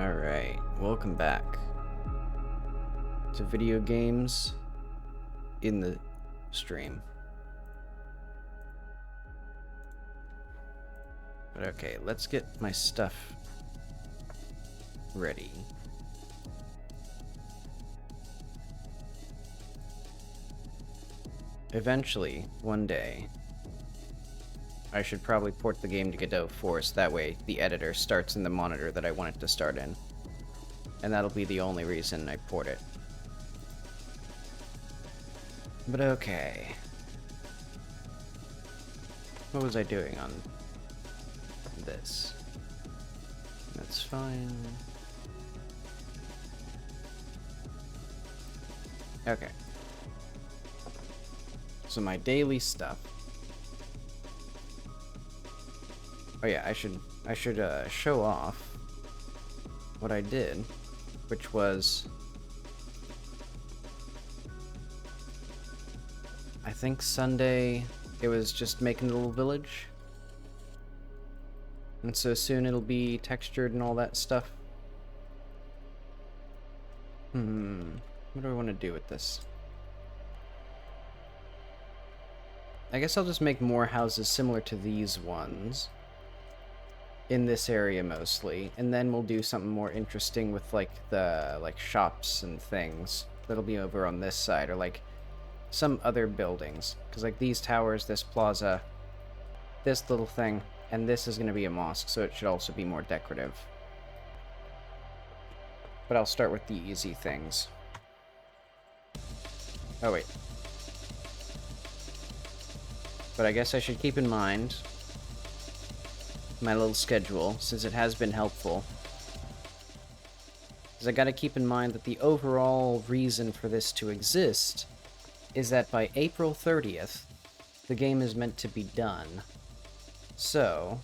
Alright, welcome back to video games in the stream. But okay, let's get my stuff ready. Eventually, one day, I should probably port the game to Godot Force, that way the editor starts in the monitor that I want it to start in. And that'll be the only reason I port it. But okay. What was I doing on this? That's fine. Okay. So my daily stuff. Oh yeah, I should show off what I did, which was, I think Sunday it was just making a little village, and so soon it'll be textured and all that stuff. What do I want to do with this? I guess I'll just make more houses similar to these ones. In this area mostly, and then we'll do something more interesting with like the shops and things that'll be over on this side, or like some other buildings, because like these towers, this plaza, this little thing, and this is going to be a mosque, so it should also be more decorative. But I'll start with the easy things. Oh wait, but I guess I should keep in mind my little schedule, since it has been helpful. Because I gotta keep in mind that the overall reason for this to exist is that by April 30th, the game is meant to be done. So,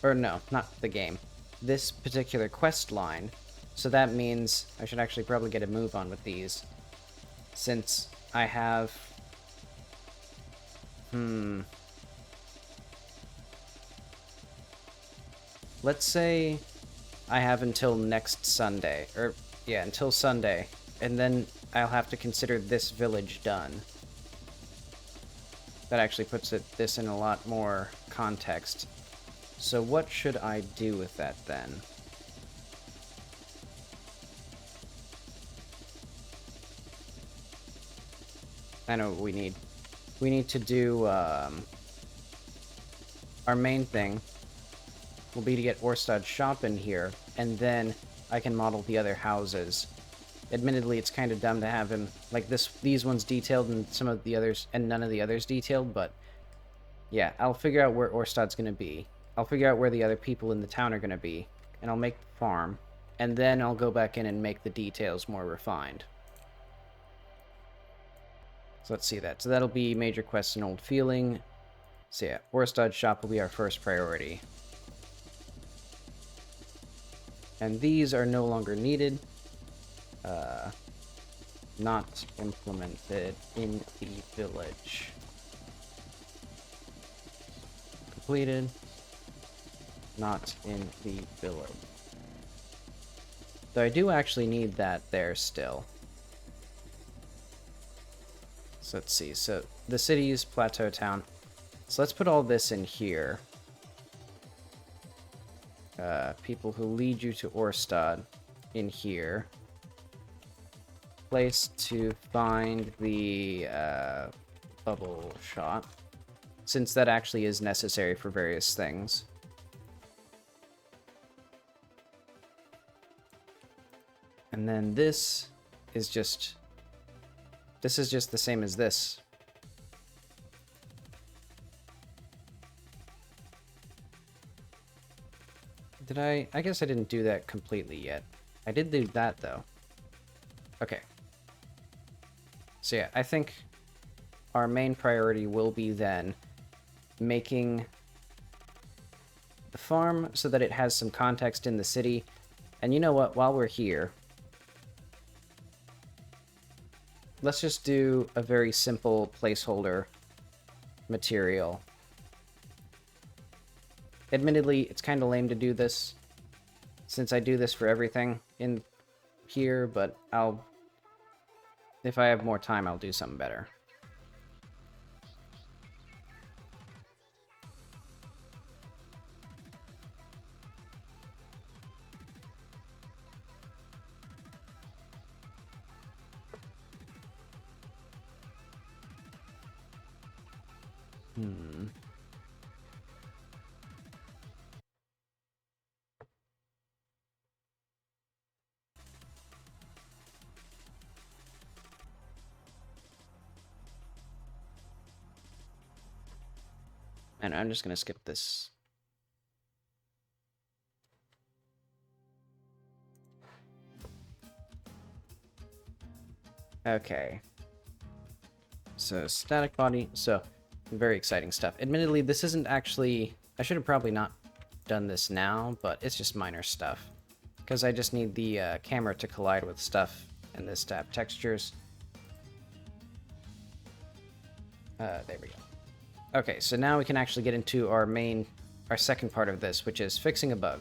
or no, not the game. This particular quest line. So that means I should actually probably get a move on with these. Since I have... Let's say I have until next Sunday, or yeah, until Sunday, and then I'll have to consider this village done. That actually puts this in a lot more context. So what should I do with that then? I know what we need. We need to do our main thing will be to get Orstad's shop in here, and then I can model the other houses. Admittedly, it's kind of dumb to have him like these ones detailed and some of the others, and none of the others detailed, but yeah, I'll figure out where Orstad's gonna be. I'll figure out where the other people in the town are gonna be, and I'll make the farm, and then I'll go back in and make the details more refined. So let's see that. So that'll be major quests and old feeling. So yeah, Orstad's shop will be our first priority. And these are no longer needed. Not implemented in the village. Completed. Not in the village. Though I do actually need that there still. So let's see. So the city's plateau town. So let's put all this in here. People who lead you to Orstad in here. Place to find the bubble shot, since that actually is necessary for various things. And then this is just the same as this. Did I guess I didn't do that completely yet. I did do that, though. Okay. So yeah, I think our main priority will be then making the farm so that it has some context in the city. And you know what? While we're here, let's just do a very simple placeholder material. Admittedly, it's kind of lame to do this, since I do this for everything in here, but if I have more time, I'll do something better. And I'm just going to skip this. Okay. So, static body. So, very exciting stuff. Admittedly, this isn't actually... I should have probably not done this now, but it's just minor stuff. Because I just need the camera to collide with stuff and this to have textures. There we go. Okay, so now we can actually get into our second part of this, which is fixing a bug.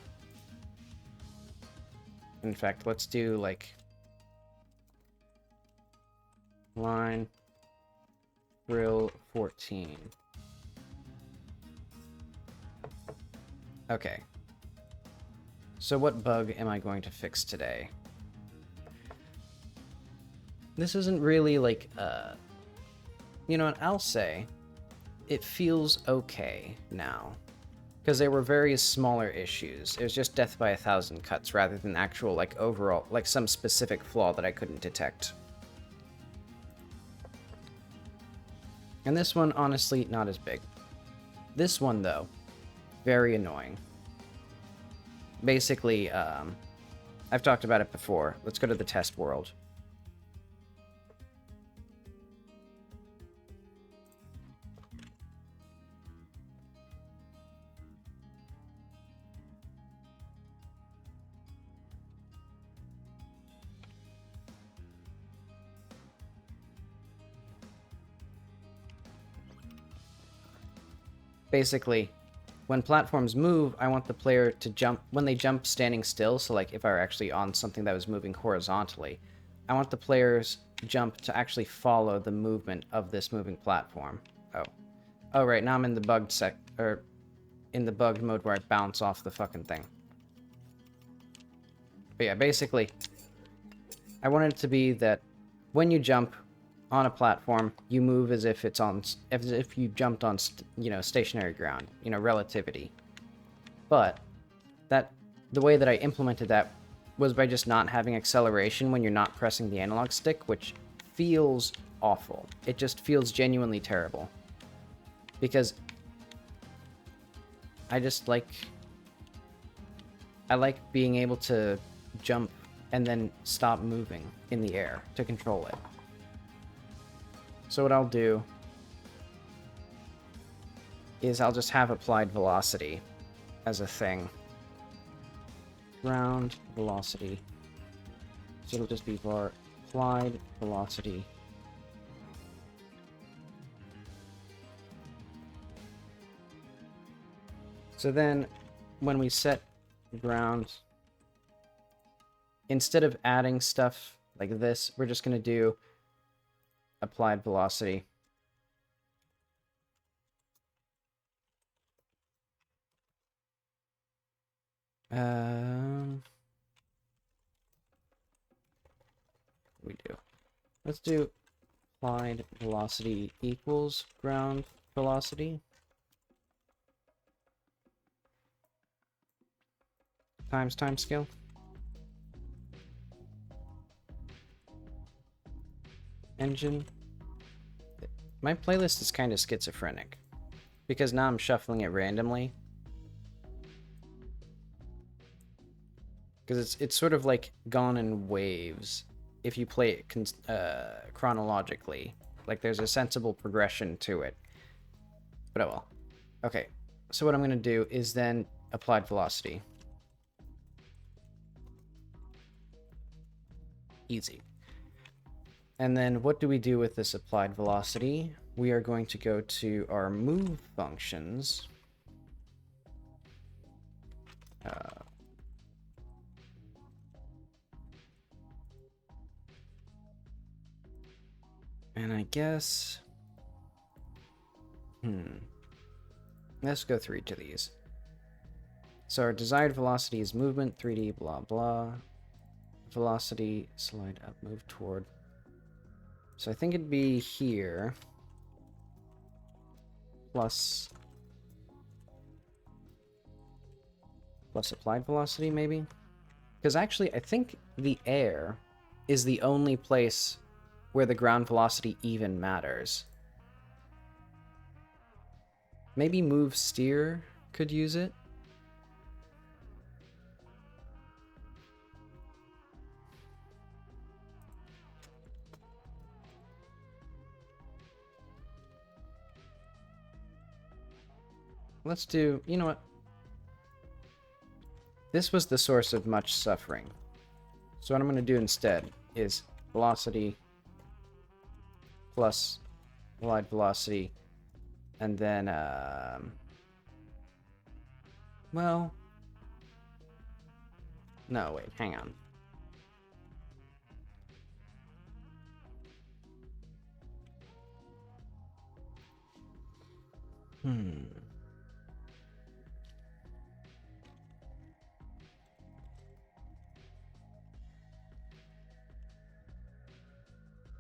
In fact, let's do, like, line grill 14. Okay. So what bug am I going to fix today? This isn't really, like, you know what, I'll say it feels okay now. Because there were various smaller issues. It was just death by 1,000 cuts rather than actual, like, overall, like, some specific flaw that I couldn't detect. And this one, honestly, not as big. This one, though, very annoying. Basically, I've talked about it before. Let's go to the test world. Basically, when platforms move, I want the player to jump, when they jump standing still, so like if I were actually on something that was moving horizontally, I want the player's jump to actually follow the movement of this moving platform. Oh, right, now I'm in the bugged in the bugged mode where I bounce off the fucking thing. But yeah, basically, I want it to be that when you jump on a platform, you move as if you jumped on, stationary ground, relativity. But the way that I implemented that was by just not having acceleration when you're not pressing the analog stick, which feels awful. It just feels genuinely terrible. Because I like being able to jump and then stop moving in the air to control it. So what I'll do is I'll just have applied velocity as a thing. Ground velocity. So it'll just be var applied velocity. So then when we set ground, instead of adding stuff like this, we're just going to do applied velocity. We do. Let's do applied velocity equals ground velocity times time scale. Engine. My playlist is kind of schizophrenic because now I'm shuffling it randomly. Because it's sort of like gone in waves if you play it chronologically. Like there's a sensible progression to it. But oh well. Okay, so what I'm going to do is then applied velocity. Easy. And then what do we do with this applied velocity? We are going to go to our move functions. And I guess... Let's go through each of these. So our desired velocity is movement, 3D, blah, blah. Velocity, slide up, move toward. So I think it'd be here. Plus applied velocity, maybe? Because actually, I think the air is the only place where the ground velocity even matters. Maybe move steer could use it? Let's do... You know what? This was the source of much suffering. So what I'm going to do instead is velocity plus applied velocity, and then, well, no, wait, hang on.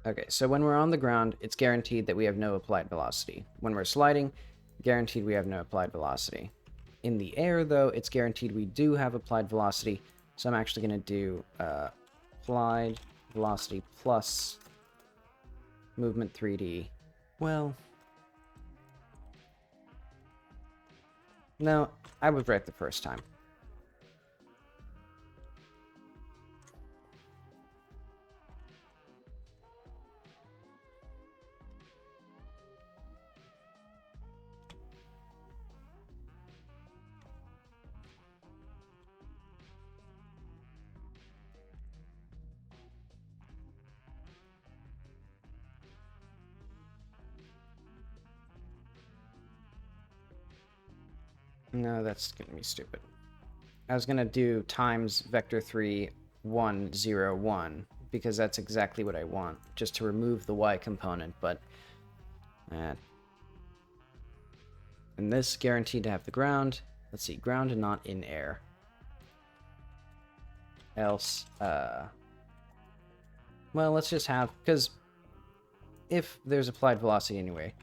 Okay, so when we're on the ground, it's guaranteed that we have no applied velocity. When we're sliding, guaranteed we have no applied velocity. In the air, though, it's guaranteed we do have applied velocity, so I'm actually going to do applied velocity plus movement 3D. Well, no, I was right the first time. No, that's going to be stupid. I was going to do times vector 3, 1, 0, 1, because that's exactly what I want, just to remove the y component, but... and this guaranteed to have the ground. Let's see, ground and not in air. Else, well, let's just have... because if there's applied velocity anyway...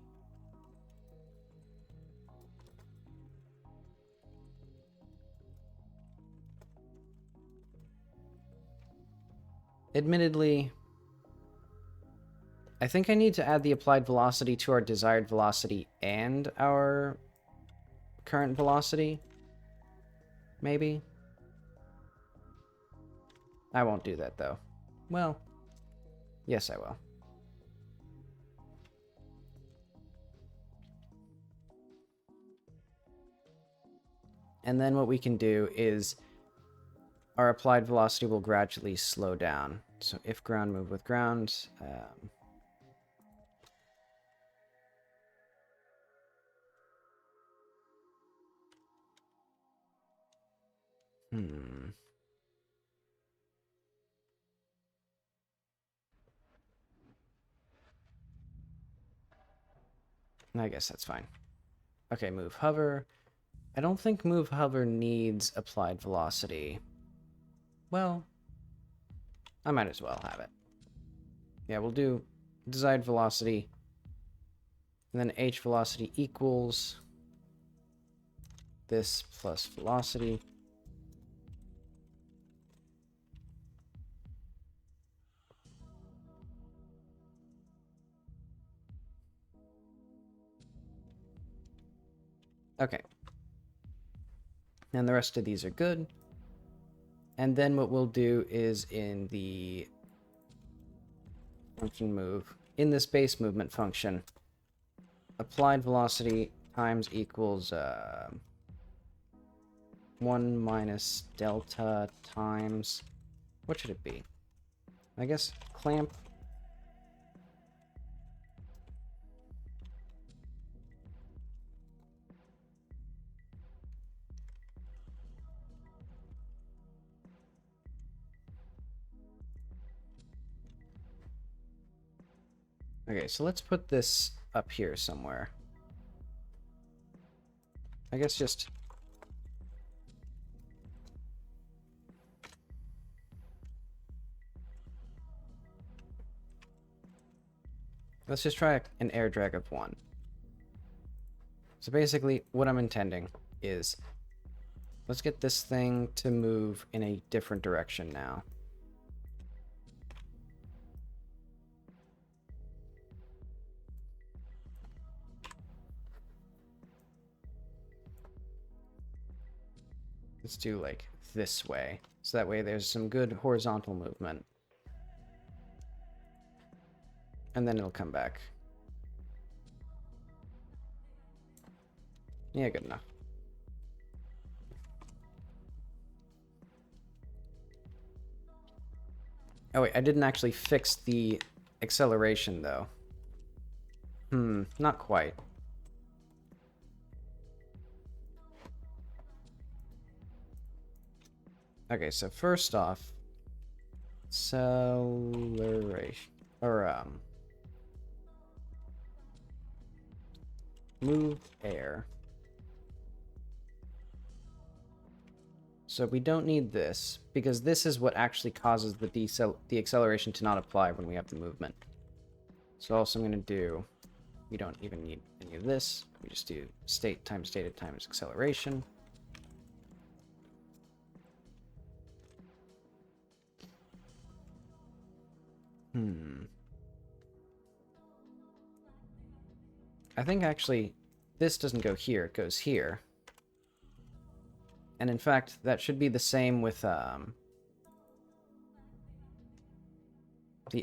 Admittedly, I think I need to add the applied velocity to our desired velocity and our current velocity. Maybe. I won't do that, though. Well, yes, I will. And then what we can do is our applied velocity will gradually slow down. So if ground, move with ground. I guess that's fine. Okay, move hover. I don't think move hover needs applied velocity. Well, I might as well have it. Yeah, we'll do desired velocity, and then h velocity equals this plus velocity. Okay. And the rest of these are good. And then what we'll do is in the function move, in this base movement function, applied velocity times equals 1 minus delta times, what should it be? I guess clamp. Okay, so let's put this up here somewhere. I guess just... let's just try an air drag of 1. So basically, what I'm intending is... let's get this thing to move in a different direction now. Let's do, like, this way. So that way there's some good horizontal movement. And then it'll come back. Yeah, good enough. Oh wait, I didn't actually fix the acceleration, though. Not quite. Okay, so first off, acceleration, or move air. So we don't need this, because this is what actually causes the acceleration to not apply when we have the movement. So also I'm going to do, we don't even need any of this, we just do state times stated times acceleration. I think actually this doesn't go here, it goes here. And in fact, that should be the same with the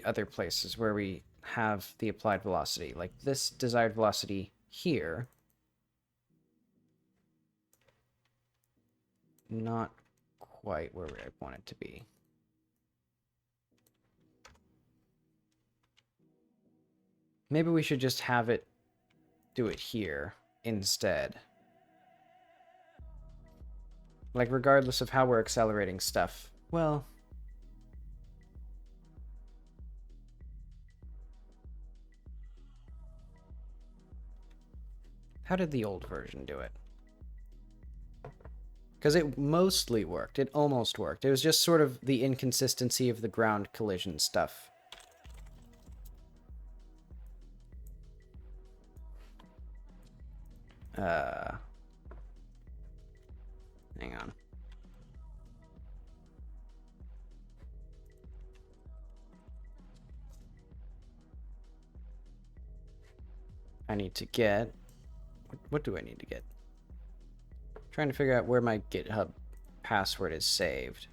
other places where we have the applied velocity. Like this desired velocity here. Not quite where I want it to be. Maybe we should just have it do it here instead. Like, regardless of how we're accelerating stuff. Well... how did the old version do it? Because it mostly worked. It almost worked. It was just sort of the inconsistency of the ground collision stuff. Hang on. I need to get... what do I need to get? I'm trying to figure out where my GitHub password is saved.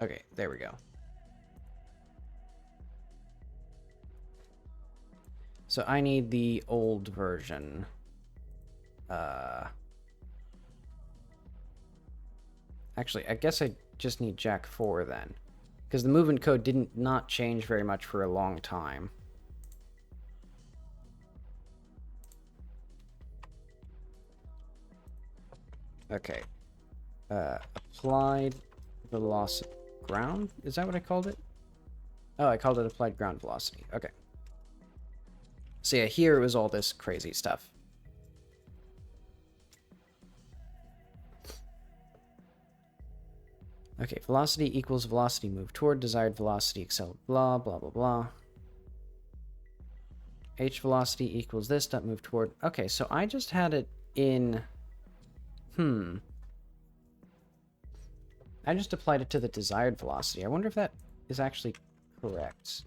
Okay, there we go. So I need the old version. Actually, I guess I just need Jak 4 then. Because the movement code didn't not change very much for a long time. Okay. Applied velocity ground? Is that what I called it? Oh, I called it applied ground velocity. Okay. So yeah, here it was all this crazy stuff. Okay, velocity equals velocity move toward desired velocity, excel, blah, blah, blah, blah. H velocity equals this, dot move toward... okay, so I just had it in... I just applied it to the desired velocity. I wonder if that is actually correct.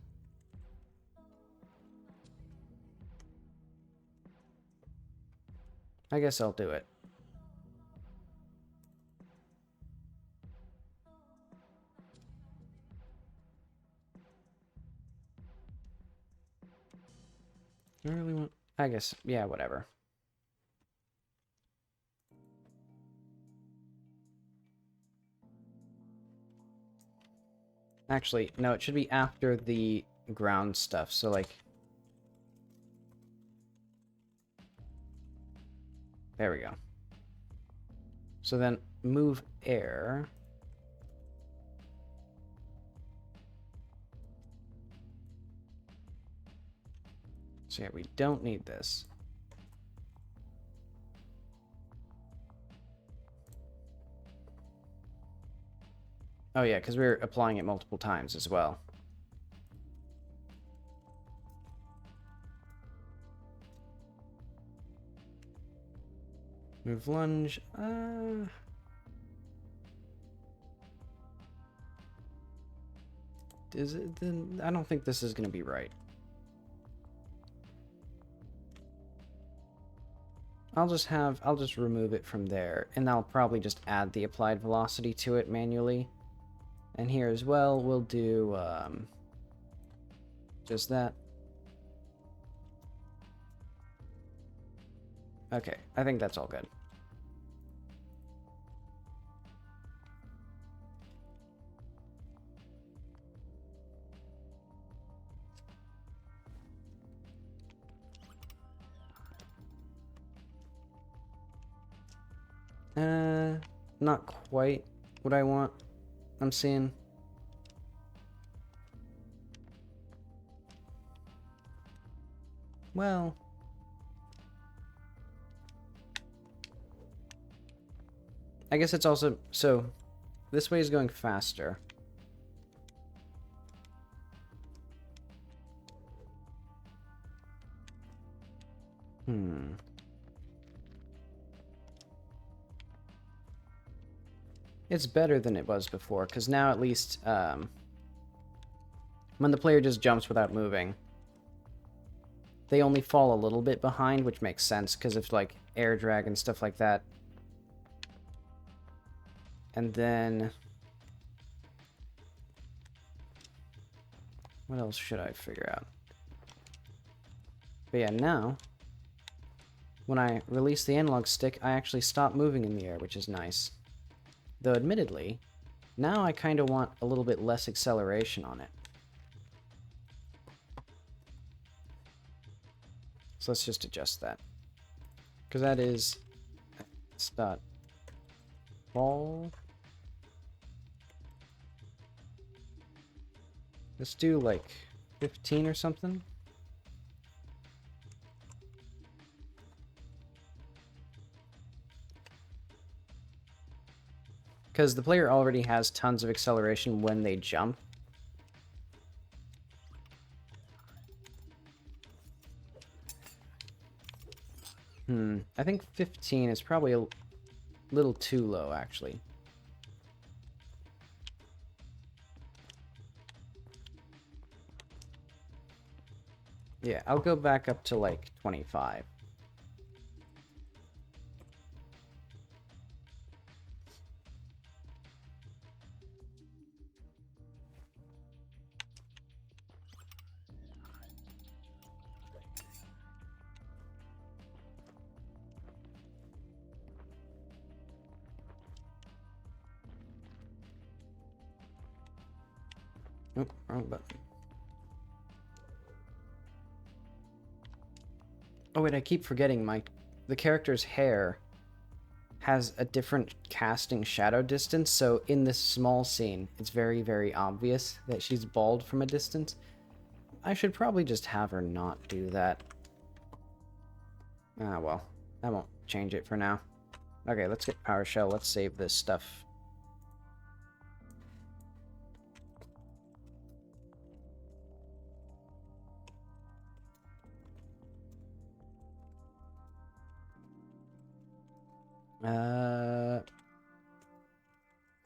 I guess I'll do it. I really want... I guess, yeah, whatever. Actually, no, it should be after the ground stuff, so like... There we go. So then move air. So yeah, we don't need this. Oh yeah, because we're applying it multiple times as well. Move lunge. Is it then? I don't think this is going to be right. I'll just remove it from there, and I'll probably just add the applied velocity to it manually. And here as well, we'll do just that. Okay, I think that's all good. Not quite what I want. I'm seeing. Well, I guess it's also, so this way is going faster. It's better than it was before, because now at least when the player just jumps without moving, they only fall a little bit behind, which makes sense because of like air drag and stuff like that. And then what else should I figure out? But yeah, now when I release the analog stick, I actually stop moving in the air, which is nice. Though admittedly, now I kind of want a little bit less acceleration on it. So let's just adjust that. Because that is start ball. Let's do like 15 or something. Because the player already has tons of acceleration when they jump. I think 15 is probably a little too low, actually. Yeah, I'll go back up to like 25. Nope, wrong button. Oh wait, I keep forgetting the character's hair has a different casting shadow distance, so in this small scene, it's very, very obvious that she's bald from a distance. I should probably just have her not do that. Ah, well, I won't change it for now. Okay, let's get PowerShell. Let's save this stuff.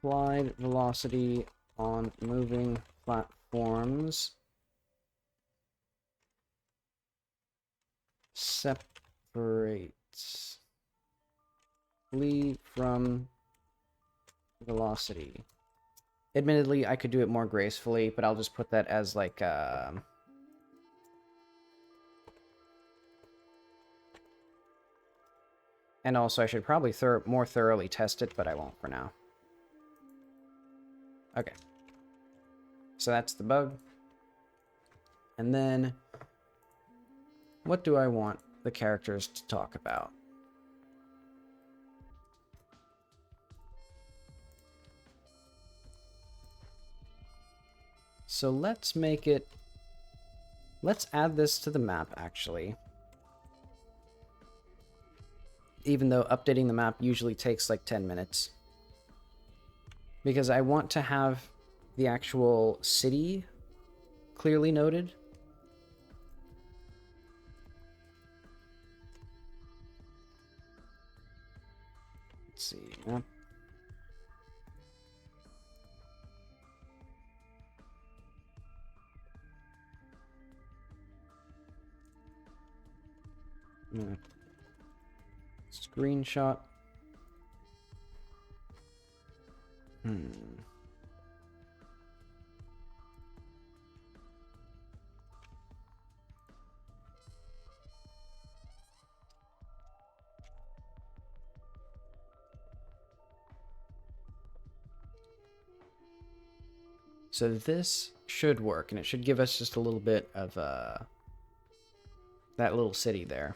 Applied velocity on moving platforms. Separates from velocity. Admittedly, I could do it more gracefully, but I'll just put that as like and also I should probably more thoroughly test it, but I won't for now. Okay. So that's the bug. And then what do I want the characters to talk about? so let's make it... Let's add this to the map, actually. Even though updating the map usually takes like 10 minutes. Because I want to have the actual city clearly noted. Let's see. Map. Screenshot. So this should work, and it should give us just a little bit of that little city there.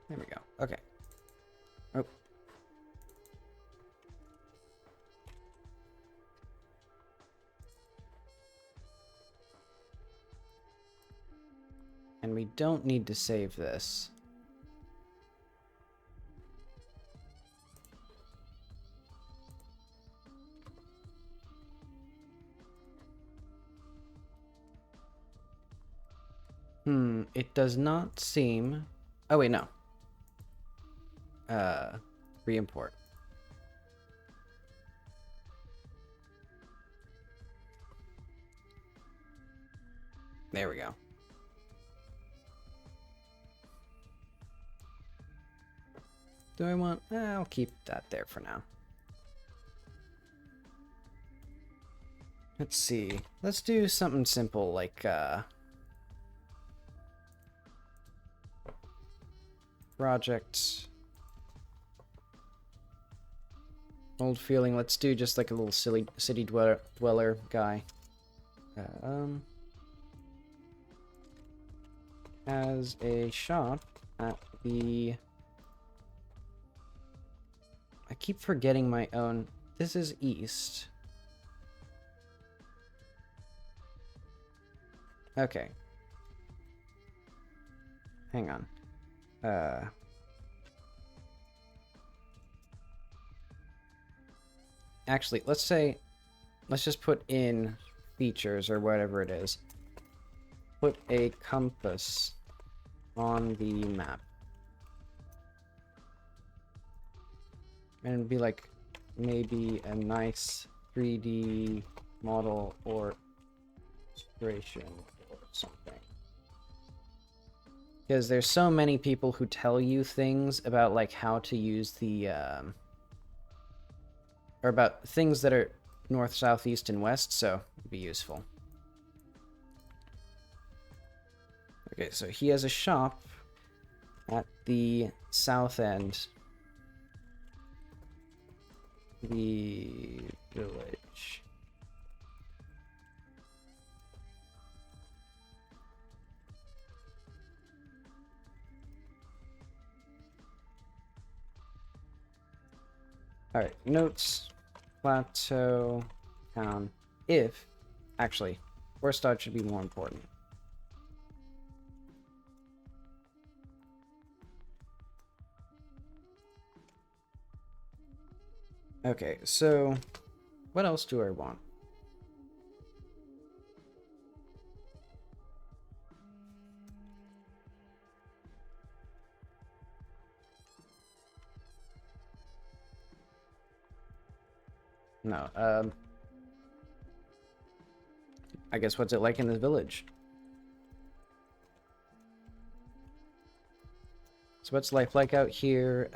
There we go. Okay. Oh. And we don't need to save this. It does not seem... Oh, wait, no. Re-import. There we go. Do I want... I'll keep that there for now. Let's see. Let's do something simple like, project... Old feeling. Let's do just like a little silly city dweller guy. As a shop at the... I keep forgetting my own... This is east. Okay. Hang on. Actually, let's just put in features or whatever it is. Put a compass on the map. And it'd be like maybe a nice 3D model or inspiration or something. Because there's so many people who tell you things about like how to use the or about things that are north, south, east, and west, so it'd be useful. Okay, so he has a shop at the south end. The village. Alright, notes, plateau, town, if, actually, Orstad should be more important. Okay, so, what else do I want? No, I guess what's it like in this village? So what's life like out here?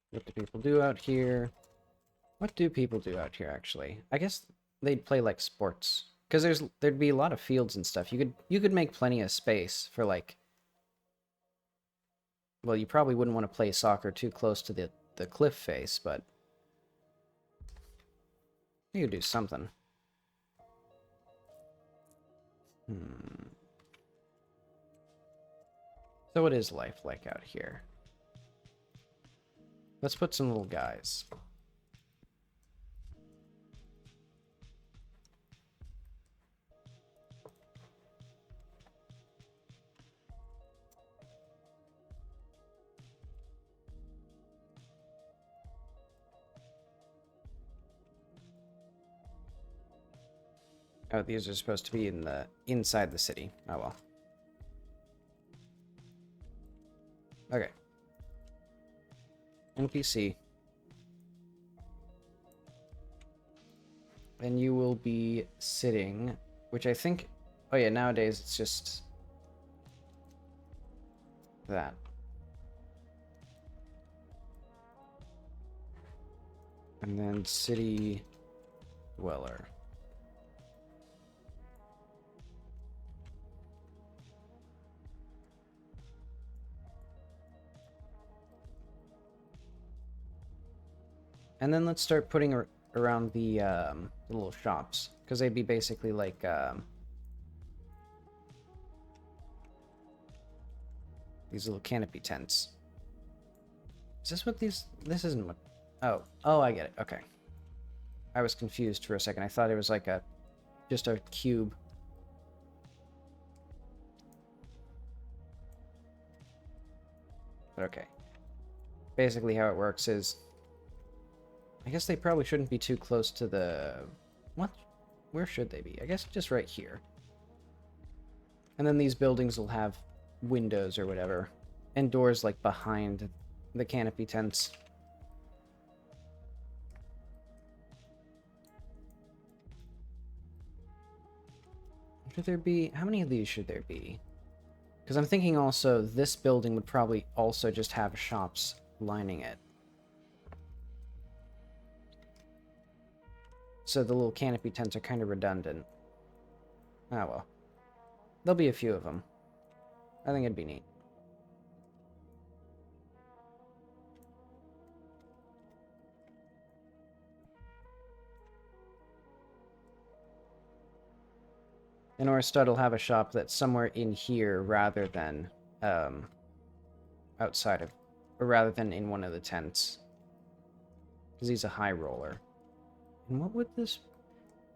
What do people do out here? What do people do out here, actually? I guess they'd play, like, sports. Because there'd be a lot of fields and stuff. You could make plenty of space for, like... Well, you probably wouldn't want to play soccer too close to the cliff face, but you could do something. So what is life like out here? Let's put some little guys. Oh, these are supposed to be inside the city. Oh well. Okay. NPC. And you will be sitting, which I think... Oh yeah, nowadays it's just... that. And then city dweller. And then let's start putting around the little shops, because they'd be basically like these little canopy tents. Is this what these... This isn't what... Oh, I get it. Okay. I was confused for a second. I thought it was like just a cube. But okay. Basically how it works is... I guess they probably shouldn't be too close to the... What? Where should they be? I guess just right here. And then these buildings will have windows or whatever. And doors like behind the canopy tents. Should there be... How many of these should there be? Because I'm thinking also this building would probably also just have shops lining it. So the little canopy tents are kind of redundant. Ah, well. There'll be a few of them. I think it'd be neat. And Orstad will have a shop that's somewhere in here rather than outside of... Or rather than in one of the tents. Because he's a high roller. And what would this...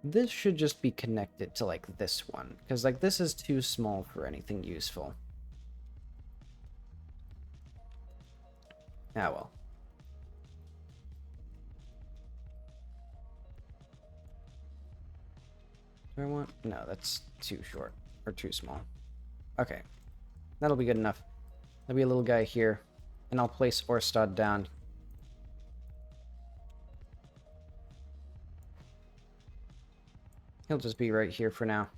This should just be connected to, like, this one. Because, like, this is too small for anything useful. Ah, well. Do I want... No, that's too short. Or too small. Okay. That'll be good enough. There'll be a little guy here. And I'll place Orstad down. He'll just be right here for now.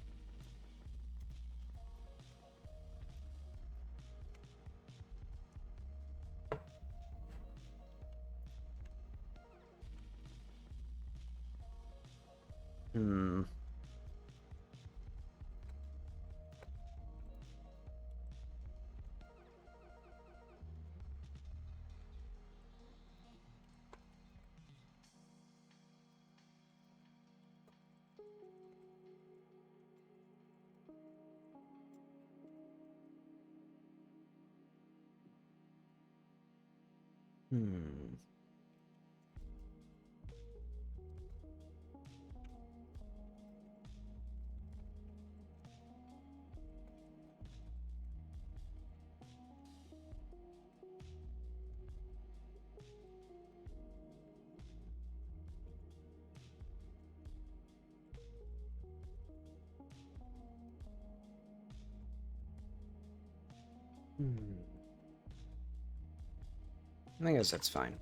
Hmm. Hmm. Hmm. I guess that's fine.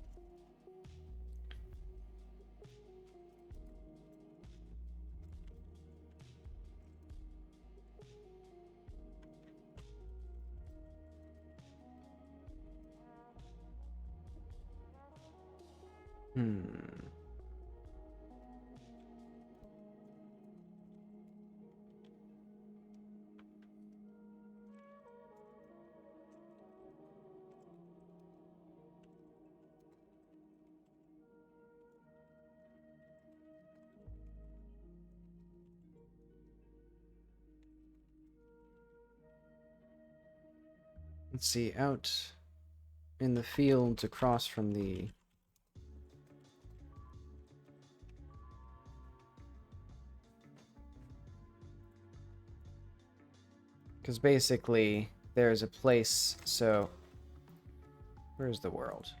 Hmm. Let's see, out in the fields across from the... Because basically, there's a place, so... Where's the world?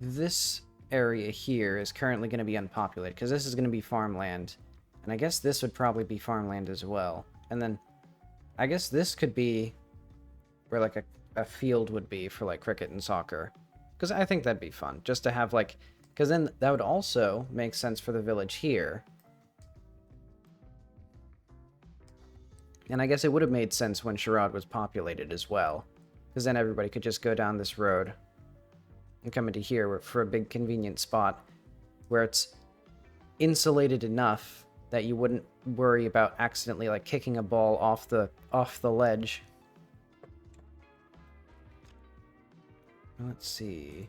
This area here is currently going to be unpopulated, because this is going to be farmland. And I guess this would probably be farmland as well. And then, I guess this could be where, like, a field would be for, like, cricket and soccer. Because I think that'd be fun, just to have, like... Because then that would also make sense for the village here. And I guess it would have made sense when Sherrod was populated as well. Because then everybody could just go down this road and come into here for a big convenient spot where it's insulated enough that you wouldn't worry about accidentally, like, kicking a ball off the ledge. Let's see.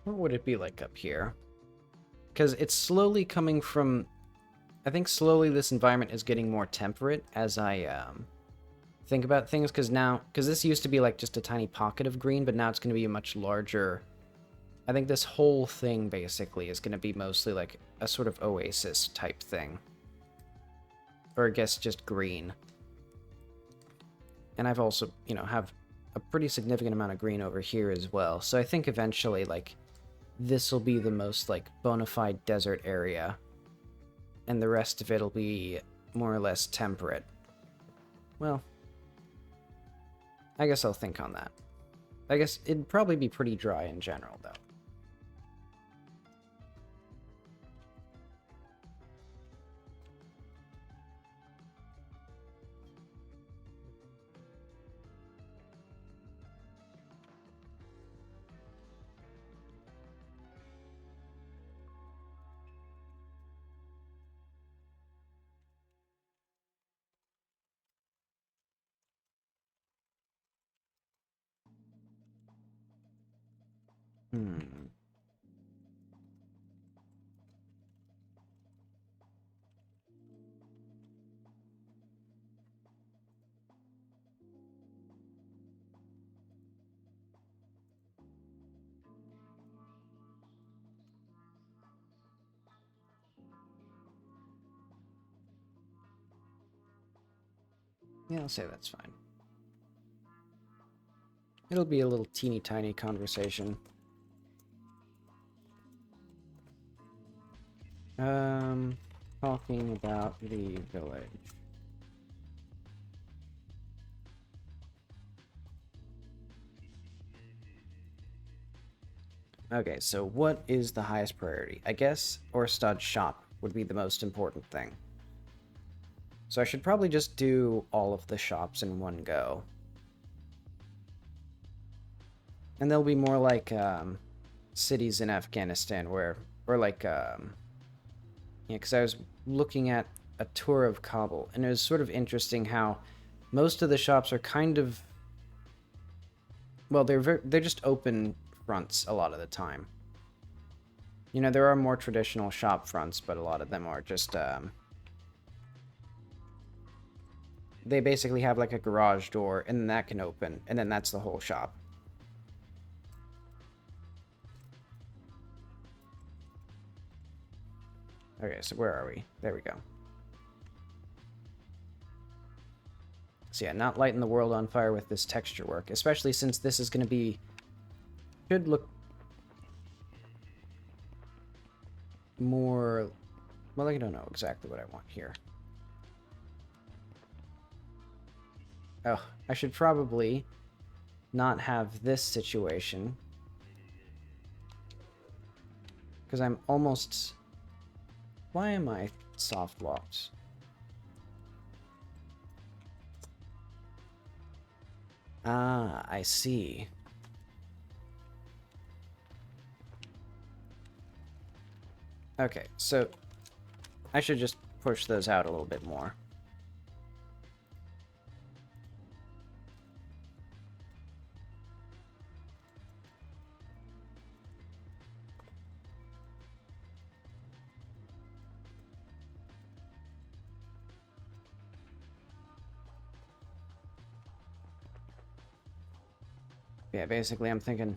What would it be like up here? Because it's slowly coming from... I think slowly this environment is getting more temperate as I think about things. Because now... Because this used to be like just a tiny pocket of green, but now it's going to be a much larger... I think this whole thing basically is going to be mostly like a sort of oasis type thing. Or I guess just green. And I've also, you know, have a pretty significant amount of green over here as well. So I think eventually, like, this will be the most, like, bona fide desert area. And the rest of it will be more or less temperate. Well, I guess I'll think on that. I guess it'd probably be pretty dry in general, though. Yeah, I'll say that's fine. It'll be a little teeny tiny conversation. Talking about the village. Okay, so what is the highest priority? I guess Orstad's shop would be the most important thing. So I should probably just do all of the shops in one go. And they'll be more like cities in Afghanistan where, or like, yeah, because I was looking at a tour of Kabul, and it was sort of interesting how most of the shops are kind of, well, they're just open fronts a lot of the time. You know, there are more traditional shop fronts, but a lot of them are just, they basically have like a garage door, and then that can open, and then that's the whole shop. Okay, so where are we? There we go. So yeah, not lighting the world on fire with this texture work, especially since this is going to be... should look more... well, I don't know exactly what I want here. Oh, I should probably not have this situation. Because I'm almost... Why am I soft locked? Ah, I see. Okay, so I should just push those out a little bit more. Yeah, basically I'm thinking...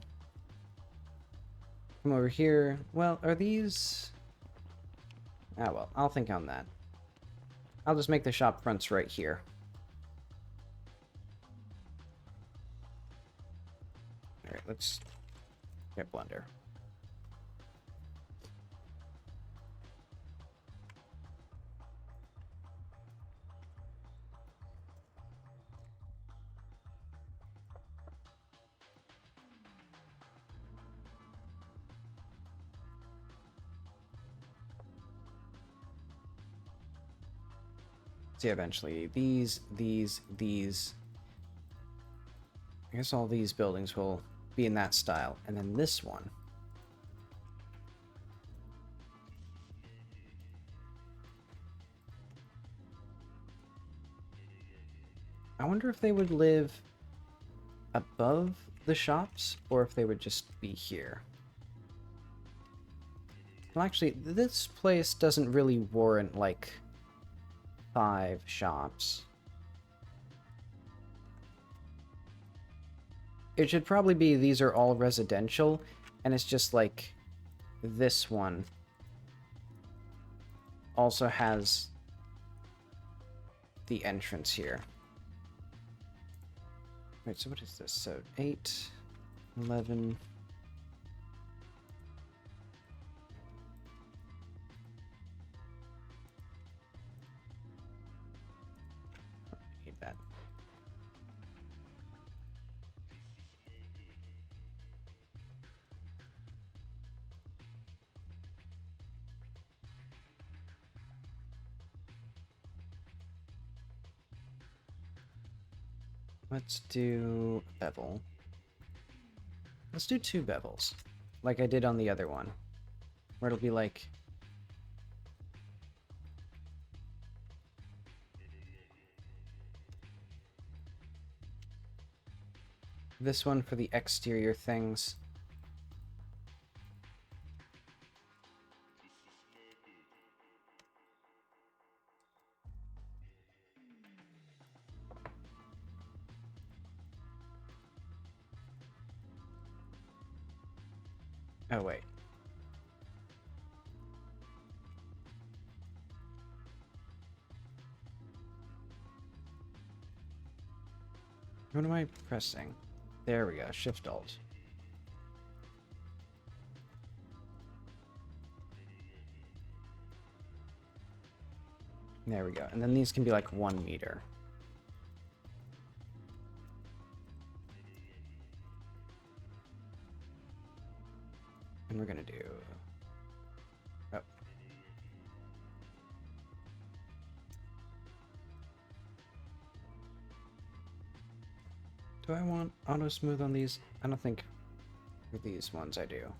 Come over here. Well, are these... Ah, well, I'll think on that. I'll just make the shop fronts right here. Alright, let's get Blender. See, eventually, these... I guess all these buildings will be in that style. And then this one. I wonder if they would live above the shops, or if they would just be here. Well, actually, this place doesn't really warrant, like, 5 shops. It should probably be these are all residential, and it's just like this one also has the entrance here. Wait, so what is this? So 8, 11... Need that. Let's do bevel. Let's do 2 bevels, like I did on the other one, where it'll be like... This one for the exterior things. Oh, wait. What am I pressing? There we go, Shift-Alt. There we go. And then these can be like 1 meter. And we're gonna do... Oh. Do I want auto smooth on these? I don't think for these ones I do.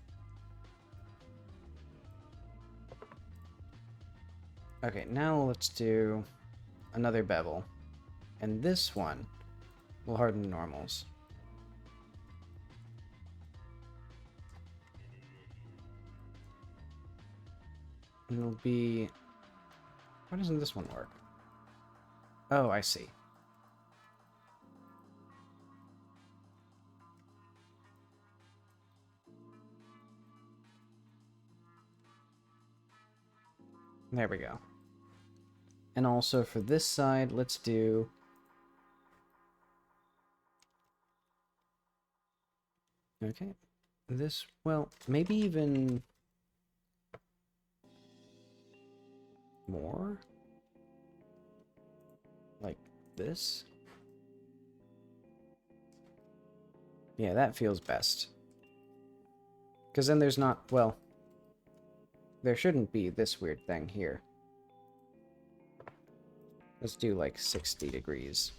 Okay, now let's do another bevel. And this one will harden normals. And it'll be... Why doesn't this one work? Oh, I see. There we go. And also for this side, let's do... Okay. This, well, maybe even... more? Like this? Yeah, that feels best. Because then there's not, well, there shouldn't be this weird thing here. Let's do like 60 degrees.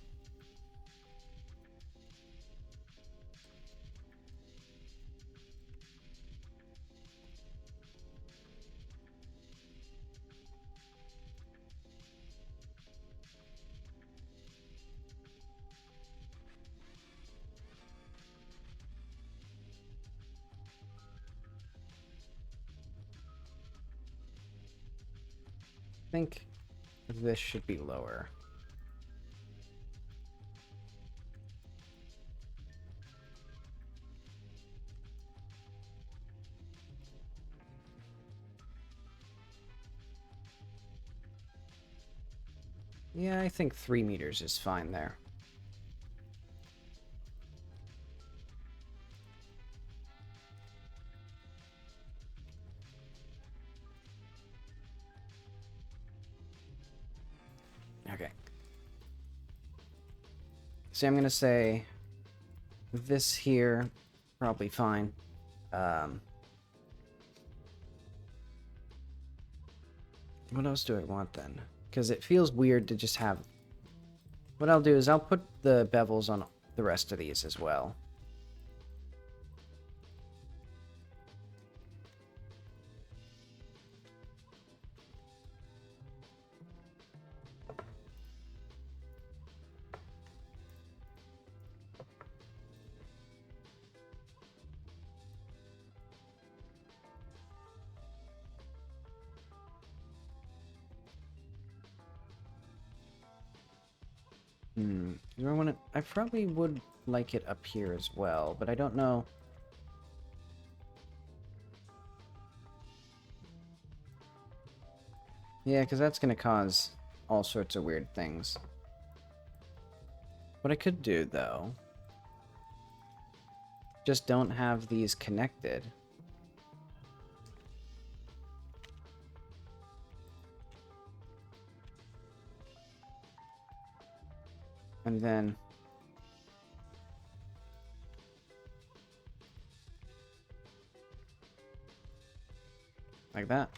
I think this should be lower. Yeah, I think 3 meters is fine there. Okay. So I'm going to say this here, probably fine. What else do I want then? Because it feels weird to just have... What I'll do is I'll put the bevels on the rest of these as well. Do I want to... I probably would like it up here as well, but I don't know... Yeah, because that's going to cause all sorts of weird things. What I could do, though... Just don't have these connected. And then... like that.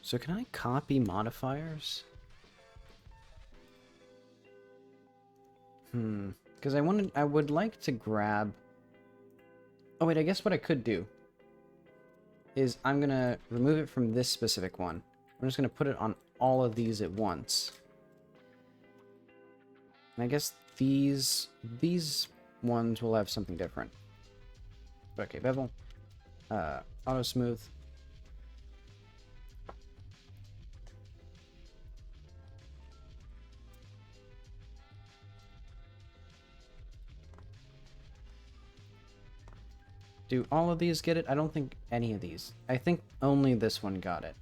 So can I copy modifiers? Because I would like to grab... Oh wait, I guess what I could do is I'm gonna remove it from this specific one. I'm just gonna put it on all of these at once. And I guess these ones will have something different. Okay, bevel. Auto smooth. Do all of these get it? I don't think any of these. I think only this one got it.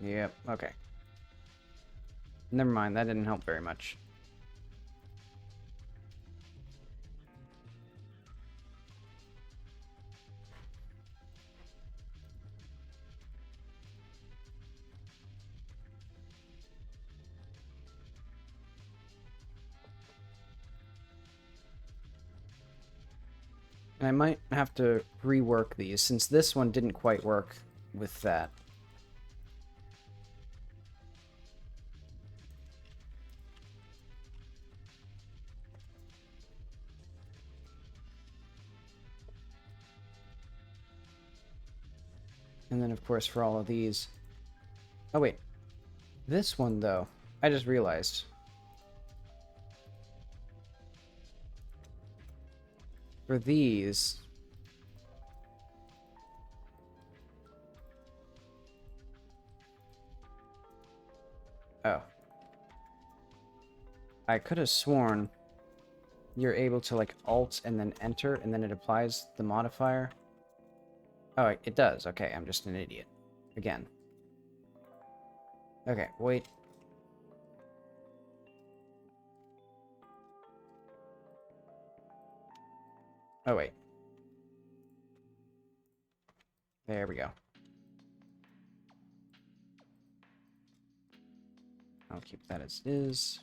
Yep, okay. Never mind, that didn't help very much. And I might have to rework these, since this one didn't quite work with that. And then, of course, for all of these... Oh, wait. This one, though, I just realized. For these... Oh. I could have sworn you're able to, like, alt and then enter, and then it applies the modifier. Oh, it does. Okay, I'm just an idiot. Again. Okay, wait. Oh, wait. There we go. I'll keep that as is.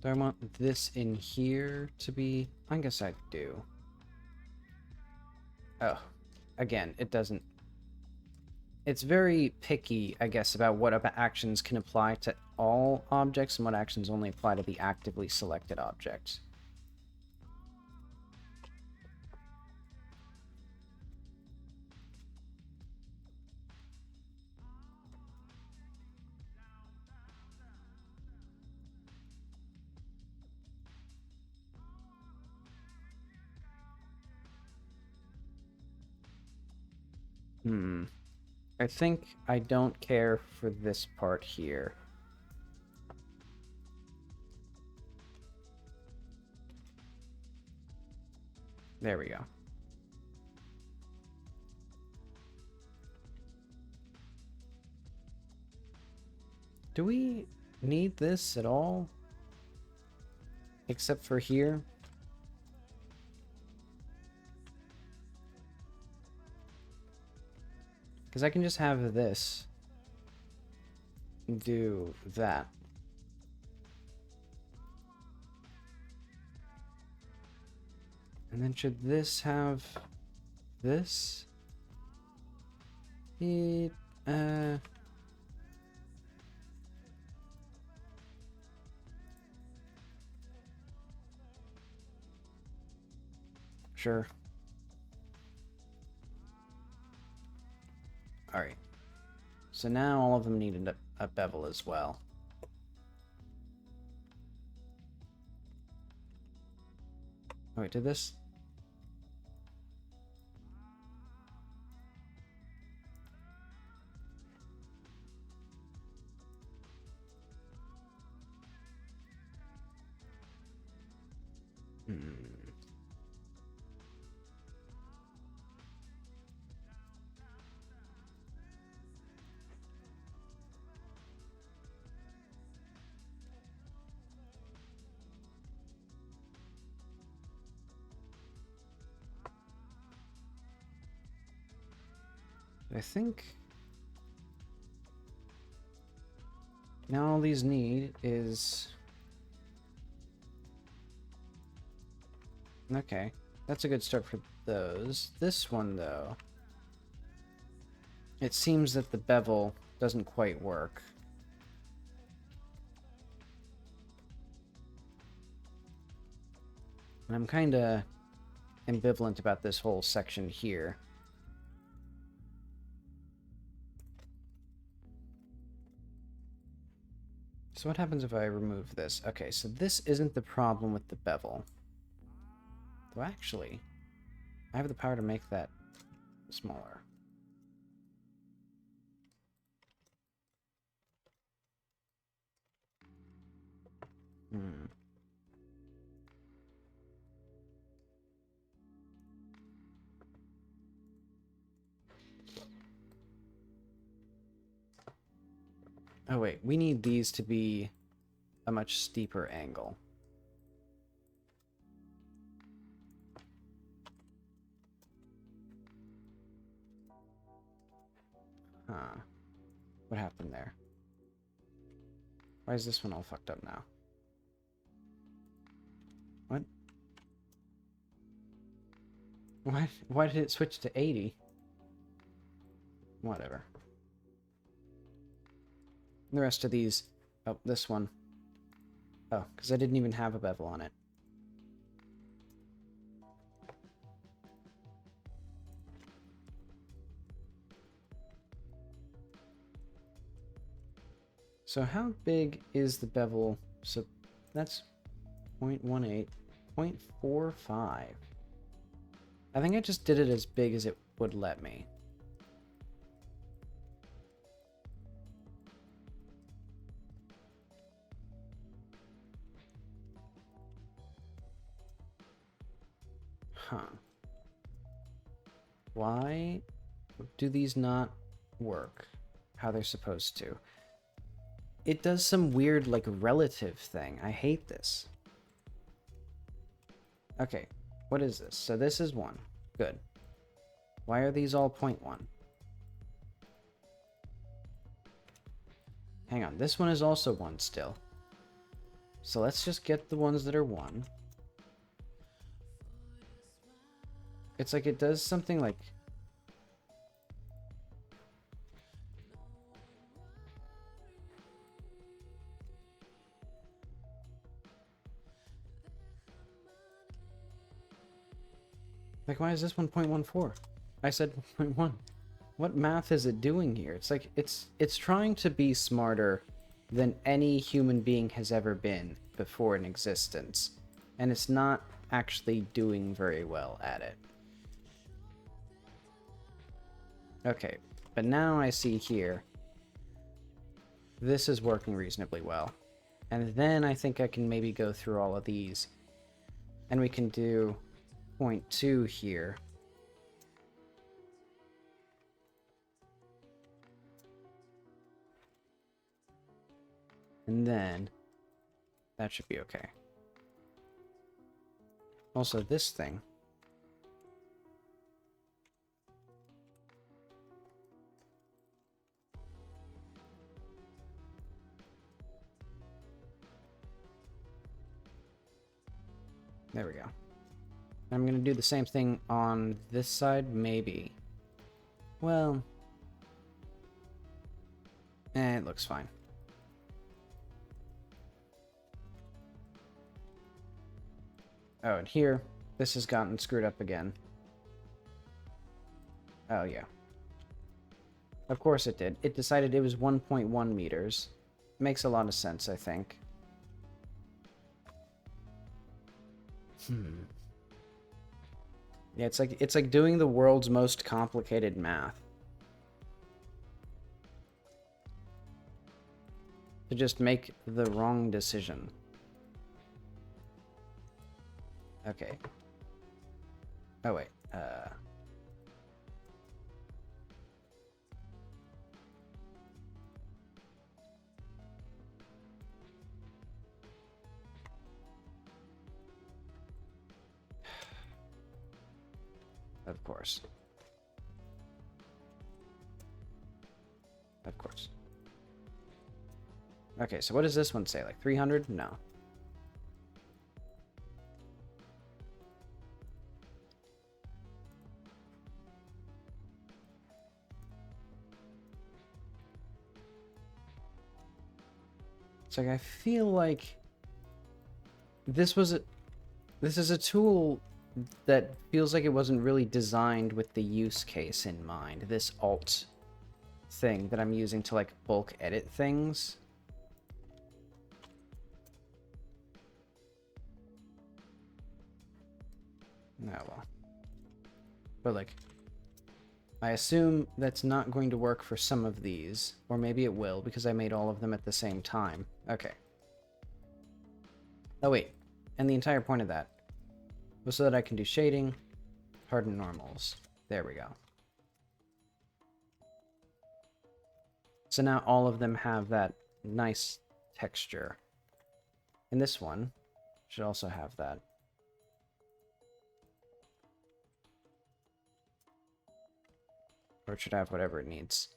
Do I want this in here to be? I guess I do. Oh, again, it doesn't. It's very picky, I guess, about what actions can apply to all objects and what actions only apply to the actively selected objects. I think I don't care for this part here. There we go. Do we need this at all? Except for here? Because I can just have this do that. And then should this have this? Sure. Alright. So now all of them need a bevel as well. Oh, wait, did this? I think now all these need is... Okay, that's a good start for those. This one, though, it seems that the bevel doesn't quite work. And I'm kind of ambivalent about this whole section here. So what happens if I remove this? Okay, so this isn't the problem with the bevel. Though actually, I have the power to make that smaller. Oh wait, we need these to be a much steeper angle. Huh. What happened there? Why is this one all fucked up now? What? Why did it switch to 80? Whatever. The rest of these... Oh, this one. Oh, because I didn't even have a bevel on it. So how big is the bevel? So that's 0.18, 0.45. I think I just did it as big as it would let me. Huh. Why do these not work how they're supposed to? It does some weird, like, relative thing. I hate this. Okay, what is this? So this is 1. Good. Why are these all 0.1? Hang on, this one is also 1 still. So let's just get the ones that are 1. It's like it does something like... Like, why is this 1.14? I said 1.1. What math is it doing here? It's like, it's trying to be smarter than any human being has ever been before in existence. And it's not actually doing very well at it. Okay, but now I see here, this is working reasonably well. And then I think I can maybe go through all of these. And we can do 0.2 here. And then that should be okay. Also, this thing. There we go. I'm going to do the same thing on this side, maybe. Well, it looks fine. Oh, and here, this has gotten screwed up again. Oh, yeah. Of course it did. It decided it was 1.1 meters. Makes a lot of sense, I think. Yeah, it's like doing the world's most complicated math. To just make the wrong decision. Okay. Oh, wait. Of course. Of course. Okay, so what does this one say? Like 300? No. It's like I feel like this is a tool that feels like it wasn't really designed with the use case in mind. This alt thing that I'm using to like bulk edit things. No, well. But like, I assume that's not going to work for some of these, or maybe it will because I made all of them at the same time. Okay. Oh wait, and the entire point of that was so that I can do shading, harden normals. There we go. So now all of them have that nice texture. And this one should also have that. Or it should have whatever it needs.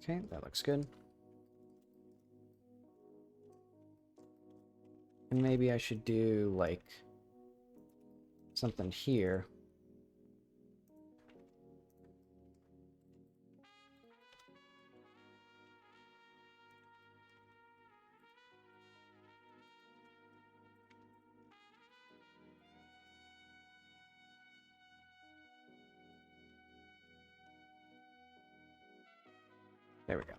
Okay, that looks good. And maybe I should do, like, something here. There we go.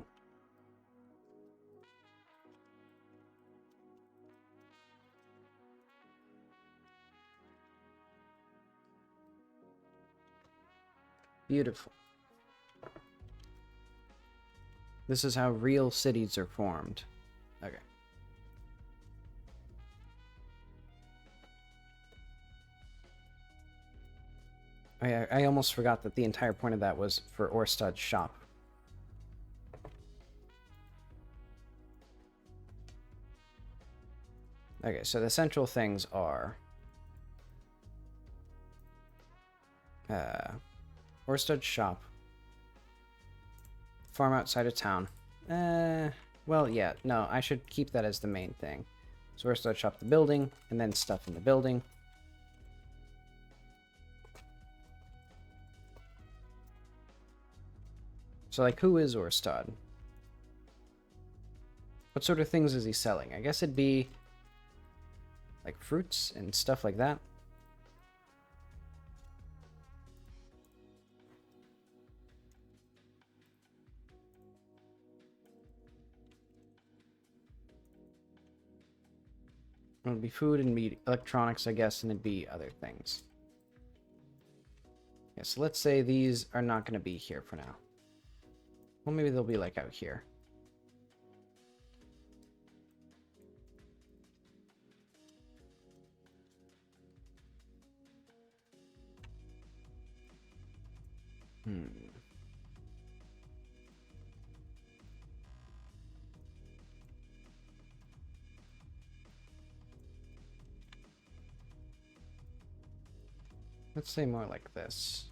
Beautiful. This is how real cities are formed. Okay. I almost forgot that the entire point of that was for Orstad's shop. Okay, so the central things are Orstad's shop, farm outside of town. Well, yeah, no, I should keep that as the main thing. So Orstad's shop, the building, and then stuff in the building. So, like, who is Orstad? What sort of things is he selling? I guess it'd be like fruits and stuff like that. It would be food and meat, electronics, I guess, and it'd be other things. Yeah, so let's say these are not going to be here for now. Well, maybe they'll be like out here. Let's say more like this.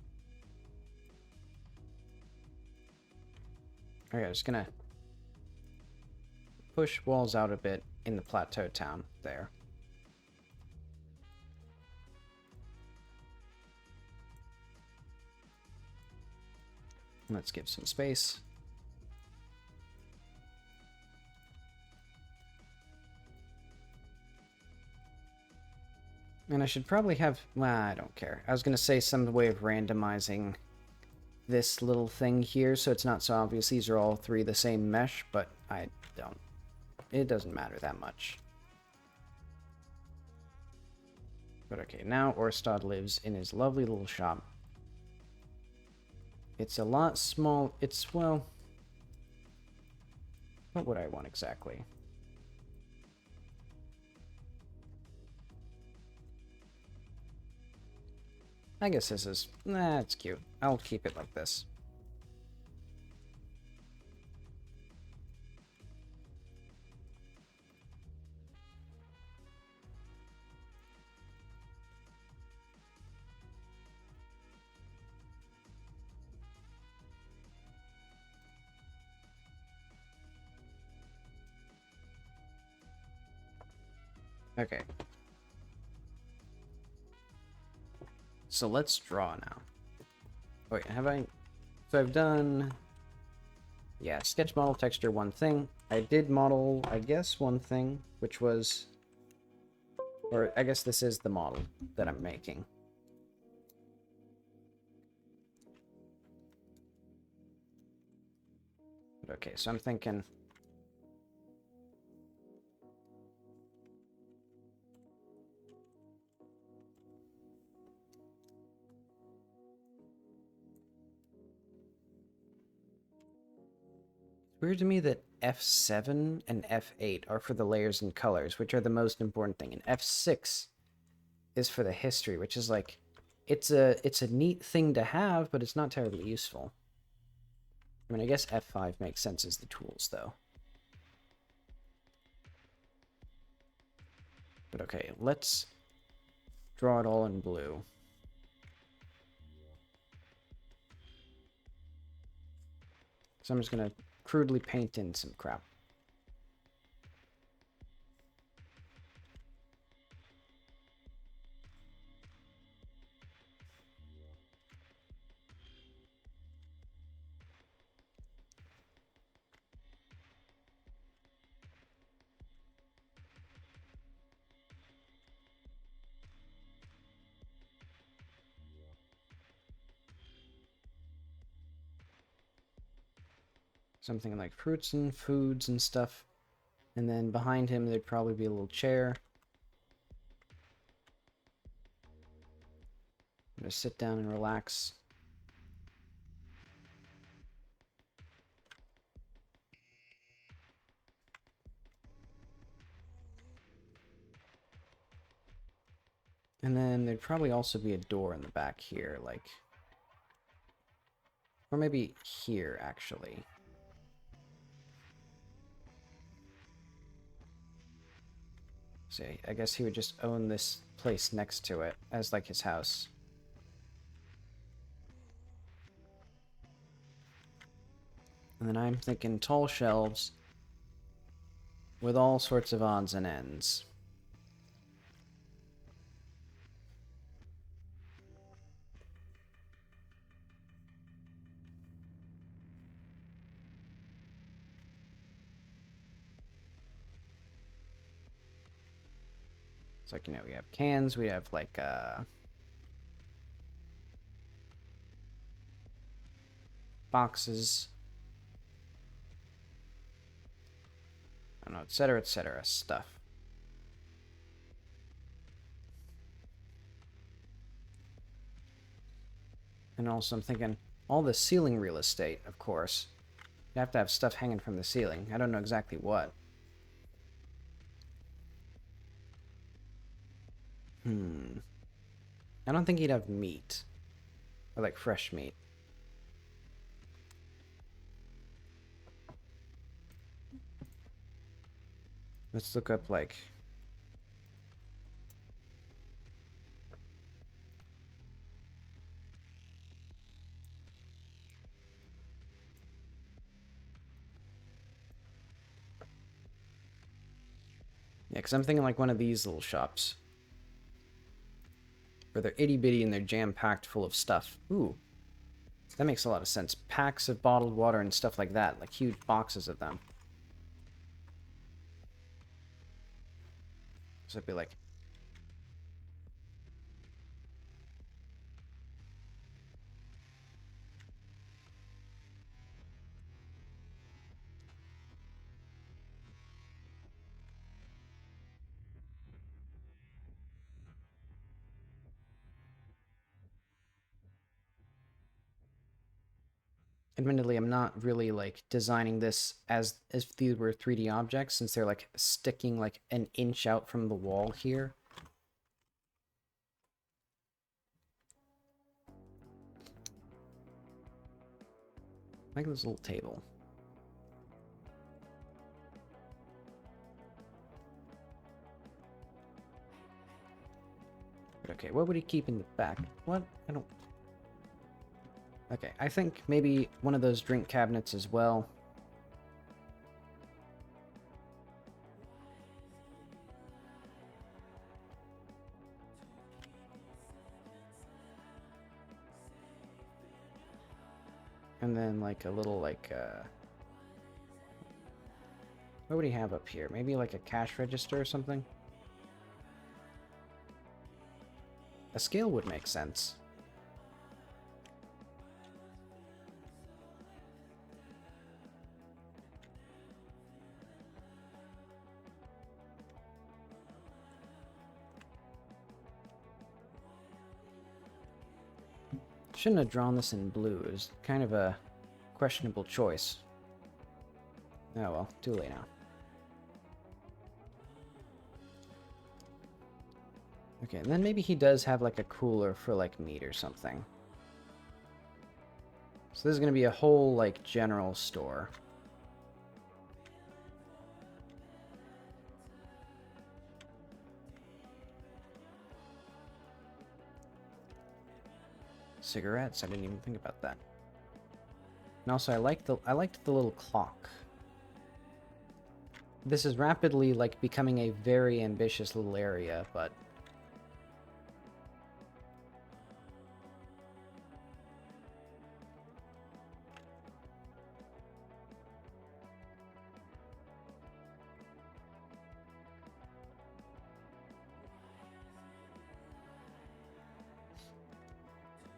Okay, I'm just gonna push walls out a bit in the plateau town there. Let's give some space. And I should probably have... Well, I don't care. I was going to say some way of randomizing this little thing here so it's not so obvious these are all three the same mesh, but I don't. It doesn't matter that much. But okay, now Orstad lives in his lovely little shop. It's a lot small. It's, well... What would I want exactly? I guess this is... Nah, it's cute. I'll keep it like this. Okay. So let's draw now. Wait, have I... So I've done... Yeah, sketch, model, texture, one thing. I did model, I guess, one thing, which was... Or I guess this is the model that I'm making. But okay, so I'm thinking... Weird to me that F7 and F8 are for the layers and colors, which are the most important thing, and F6 is for the history, which is like, it's a neat thing to have, but it's not terribly useful. I mean, I guess F5 makes sense as the tools, though. But okay, let's draw it all in blue. So I'm just gonna crudely paint in some crap. So Something like fruits and foods and stuff. And then behind him, there'd probably be a little chair. I'm gonna sit down and relax. And then there'd probably also be a door in the back here, like... Or maybe here, actually. See, I guess he would just own this place next to it as, like, his house. And then I'm thinking tall shelves with all sorts of odds and ends. It's like, you know, we have cans, we have, like, boxes. I don't know, etc., stuff. And also I'm thinking, all the ceiling real estate, of course. You have to have stuff hanging from the ceiling. I don't know exactly what. I don't think he'd have meat. Or, like, fresh meat. Let's look up, like... Yeah, because I'm thinking like one of these little shops. Where they're itty-bitty and they're jam-packed full of stuff. Ooh. That makes a lot of sense. Packs of bottled water and stuff like that. Like huge boxes of them. So it'd be like... Admittedly, I'm not really, like, designing this as if these were 3D objects, since they're, like, sticking, like, an inch out from the wall here. Like this little table. But okay, what would he keep in the back? What? I don't... Okay, I think maybe one of those drink cabinets as well. And then, like, a little, like, what would he have up here? Maybe, like, a cash register or something? A scale would make sense. Shouldn't have drawn this in blue. It was kind of a questionable choice. Oh well, too late now. Okay, and then maybe he does have like a cooler for like meat or something. So this is gonna be a whole like general store. Cigarettes, I didn't even think about that. And also I liked the little clock. This is rapidly like becoming a very ambitious little area, but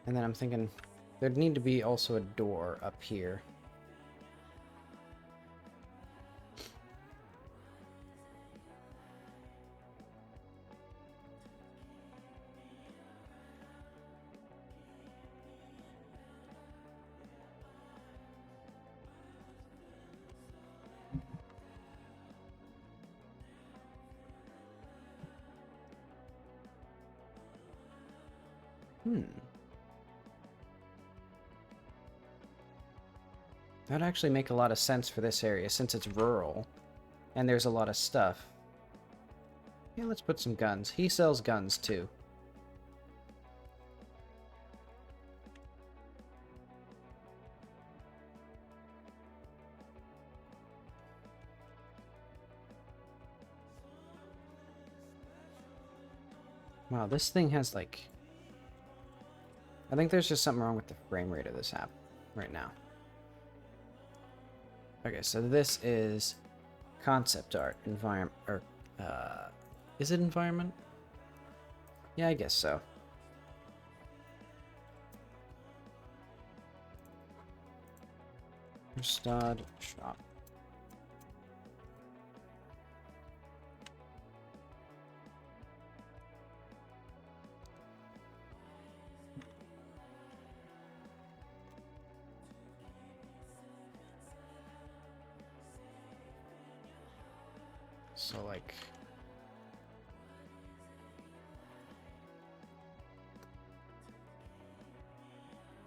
and then I'm thinking there'd need to be also a door up here. That'd actually make a lot of sense for this area since it's rural and there's a lot of stuff. Yeah, let's put some guns. He sells guns too. Wow, this thing has like... I think there's just something wrong with the frame rate of this app right now. Okay, so this is concept art, environment, or, is it environment? Yeah, I guess so. Orstad shop. So, like...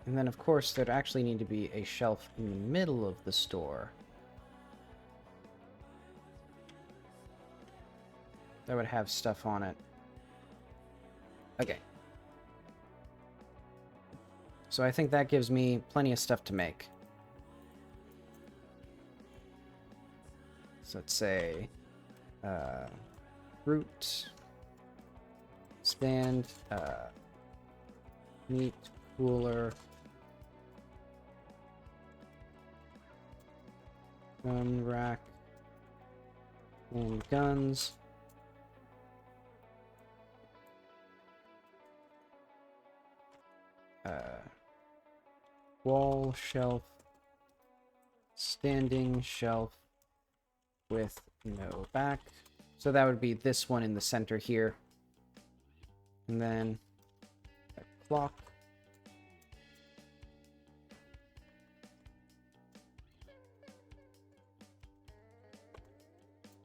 And then, of course, there'd actually need to be a shelf in the middle of the store. That would have stuff on it. Okay. So I think that gives me plenty of stuff to make. So let's say... fruit... stand... meat cooler... gun rack... and guns... wall shelf, standing shelf with no back. So that would be this one in the center here. And then a clock.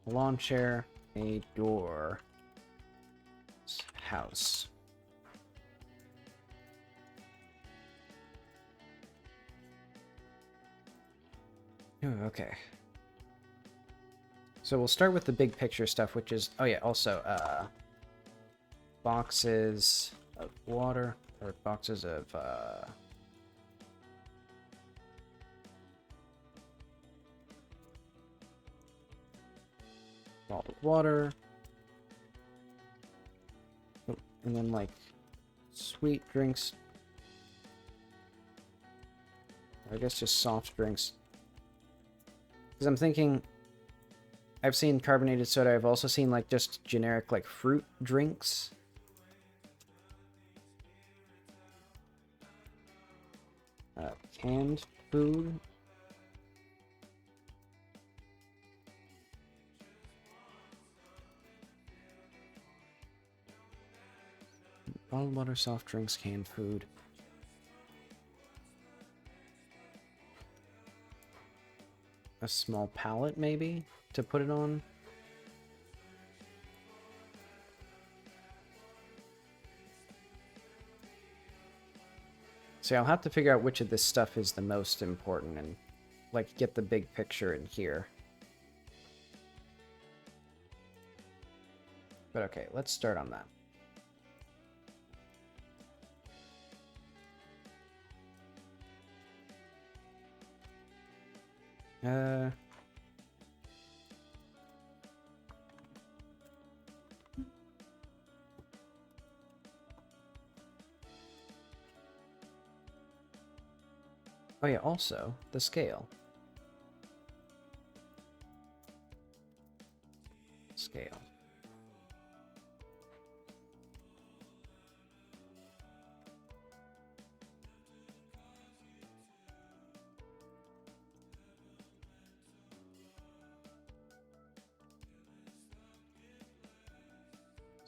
A lawn chair, a door, house. Oh, okay. So we'll start with the big picture stuff, which is... Oh yeah, also, boxes of water, or boxes of, bottled water. Oh, and then, like, sweet drinks. I guess just soft drinks. Because I'm thinking, I've seen carbonated soda, I've also seen like just generic like fruit drinks. Canned food. Bottled water, soft drinks, canned food. A small pallet, maybe, to put it on. See, I'll have to figure out which of this stuff is the most important and, like, get the big picture in here. But okay, let's start on that. Oh yeah, also, the scale. Scale.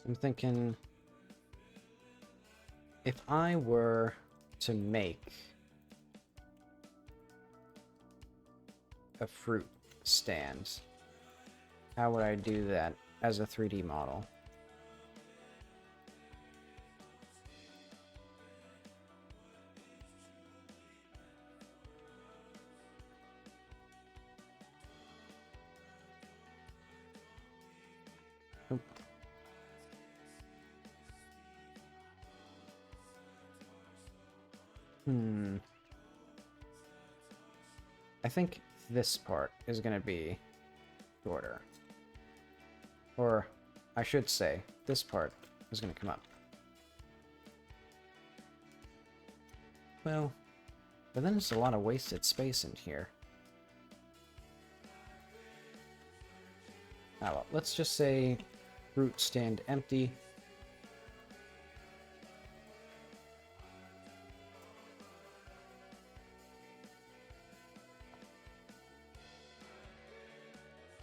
I'm thinking, if I were to make a fruit stand, how would I do that as a 3D model? Oh. I think this part is going to be shorter. Or, I should say, this part is going to come up. Well, but then there's a lot of wasted space in here. Ah, well, let's just say fruit stand empty.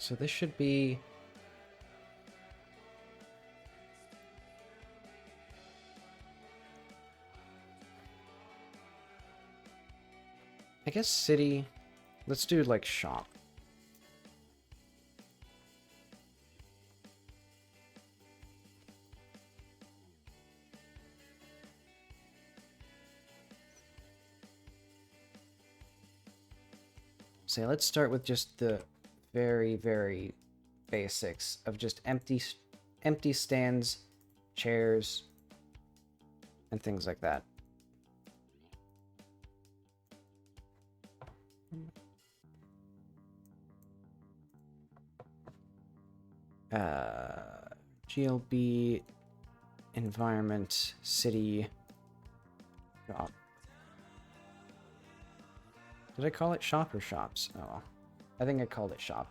So this should be... I guess city... Let's do, like, shop. So let's start with just the very, very basics of just empty stands, chairs, and things like that. GLB, environment, city, shop. Did I call it shop or shops? Oh, I think I called it shop.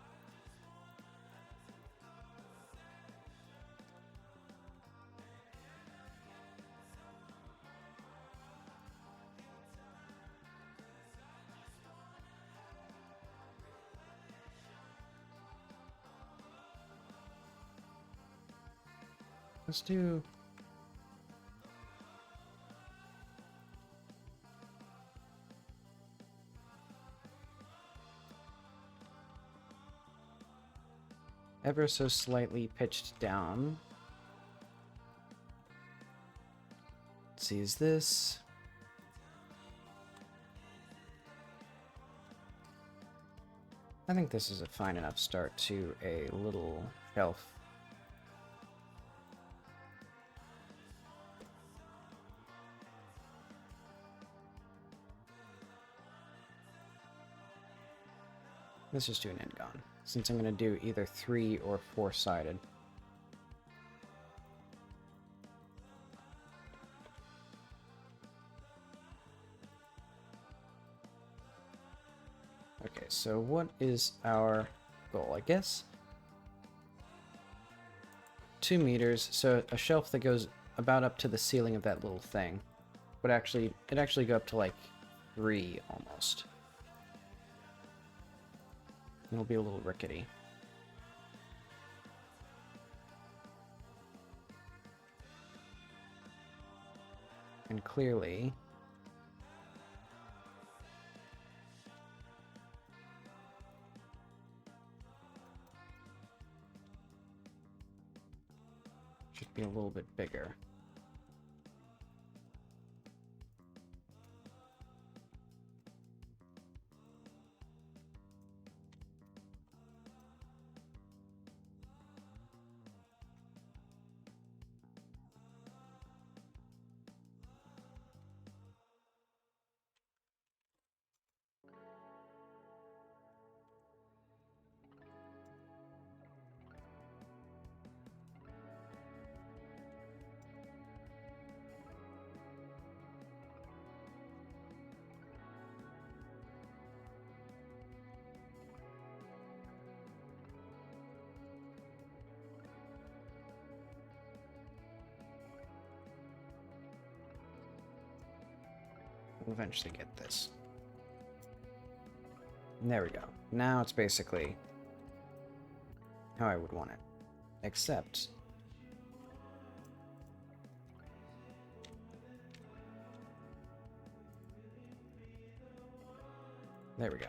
Let's do... ever so slightly pitched down. Let's see, is this... I think this is a fine enough start to a little shelf. Let's just do an end-gon, since I'm going to do either 3 or 4-sided. Okay, so what is our goal? I guess 2 meters, so a shelf that goes about up to the ceiling of that little thing would actually go up to like 3 almost. It'll be a little rickety. And clearly... should be a little bit bigger. We'll eventually get this. And there we go. Now it's basically how I would want it. Except... there we go.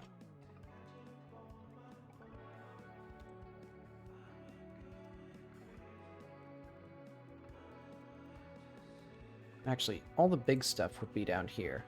Actually, all the big stuff would be down here.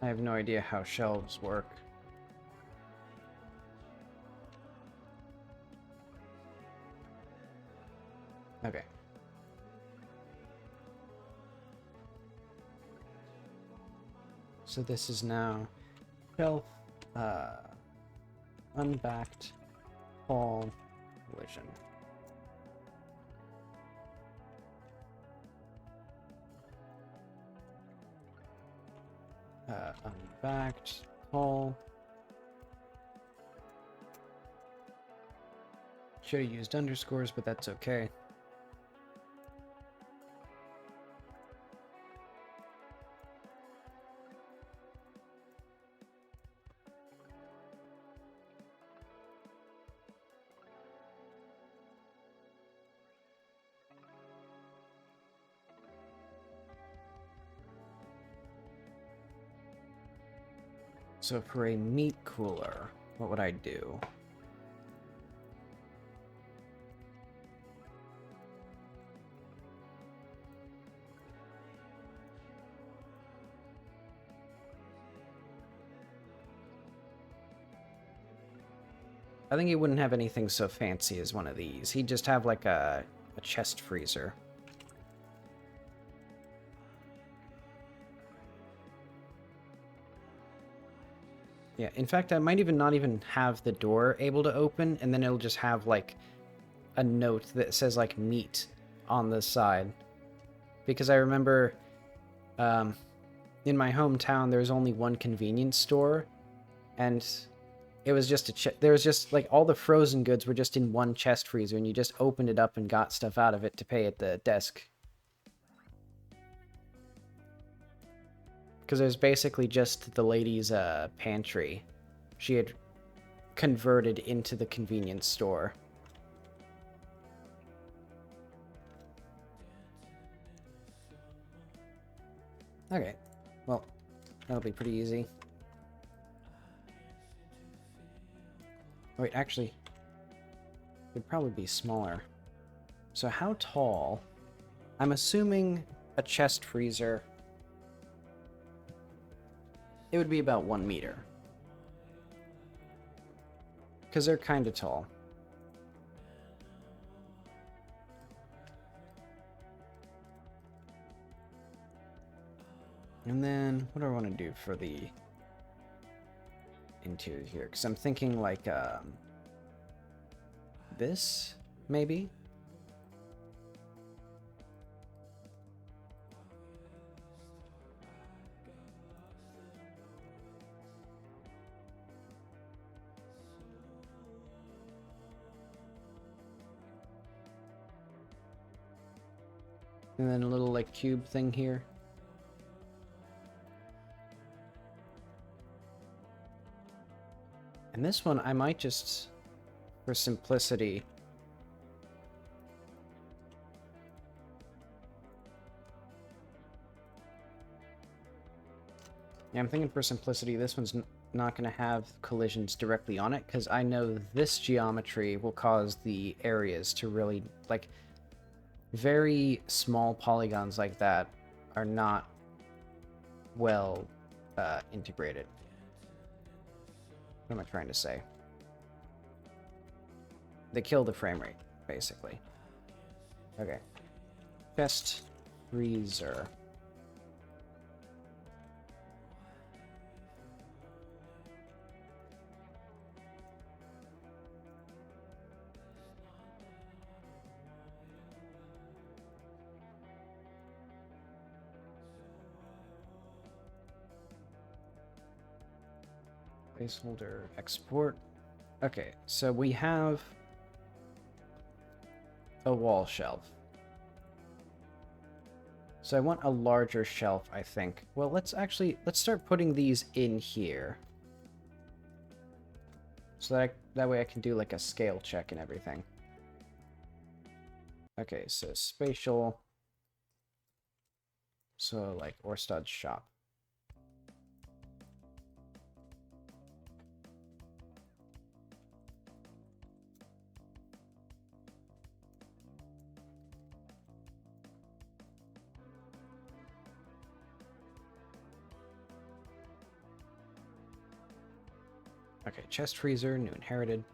I have no idea how shelves work. Okay. So this is now shelf, unbacked, tall, collision. Unbacked, tall. Should have used underscores, but that's okay. So for a meat cooler, what would I do? I think he wouldn't have anything so fancy as one of these. He'd just have like a chest freezer. Yeah, in fact, I might even not even have the door able to open, and then it'll just have like a note that says like meat on the side. Because I remember in my hometown there's only one convenience store, and it was just there was just like all the frozen goods were just in one chest freezer, and you just opened it up and got stuff out of it to pay at the desk. Because it was basically just the lady's pantry. She had converted into the convenience store. Okay, well, that'll be pretty easy. Wait, actually, it'd probably be smaller. So how tall? I'm assuming a chest freezer. It would be about 1 meter. Because they're kind of tall. And then, what do I want to do for the interior here? Because I'm thinking like, this, maybe? And then a little like cube thing here. And this one I might just, for simplicity, yeah, I'm thinking for simplicity this one's not going to have collisions directly on it, because I know this geometry will cause the areas to really, like, very small polygons like that are not well integrated. What am I trying to say? They kill the frame rate, basically. Okay. Chest freezer. Placeholder export. Okay, so we have a wall shelf. So I want a larger shelf, I think. Well, let's start putting these in here. So that way I can do like a scale check and everything. Okay, so spatial. So like Orstad shop. Okay, chest freezer, new inherited.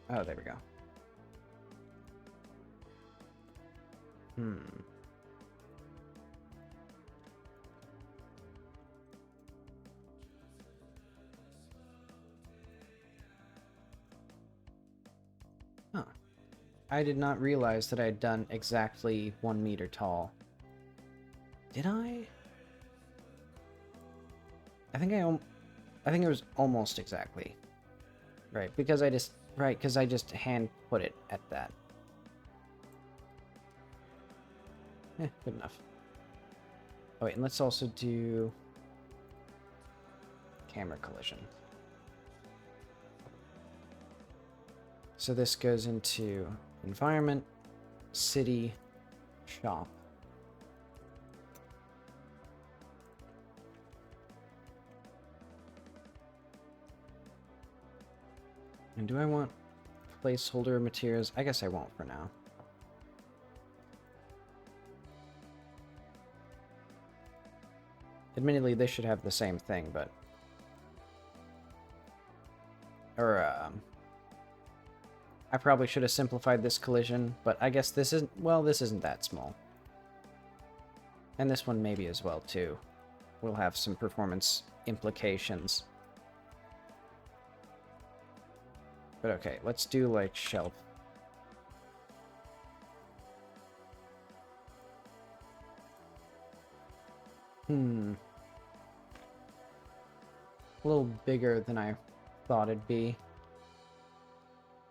Oh, there we go. Huh. I did not realize that I had done exactly 1 meter tall. Did I? I think it was almost exactly. Right, because I just hand put it at that. Good enough. Oh wait, and let's also do camera collision. So this goes into environment, city, shop. And do I want placeholder materials? I guess I won't for now. Admittedly, they should have the same thing, but... I probably should have simplified this collision, but I guess this isn't... Well, this isn't that small. And this one maybe as well, too. Will have some performance implications. But okay, let's do, like, shelf. A little bigger than I thought it'd be.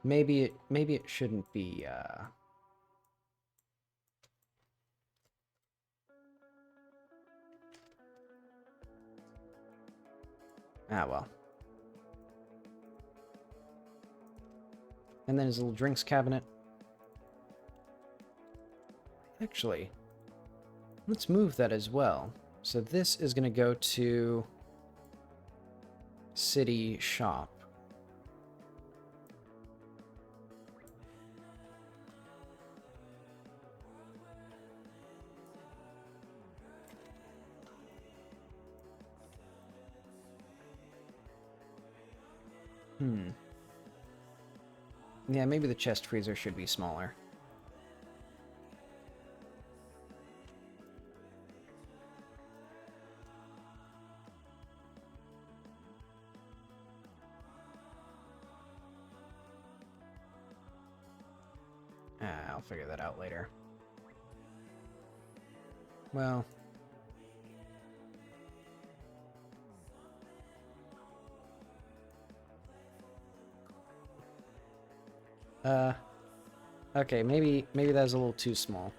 Maybe it shouldn't be, Ah, well. And then his little drinks cabinet. Actually, let's move that as well. So this is going to go to city shop. Yeah, maybe the chest freezer should be smaller. I'll figure that out later. Well... Okay, maybe that was a little too small.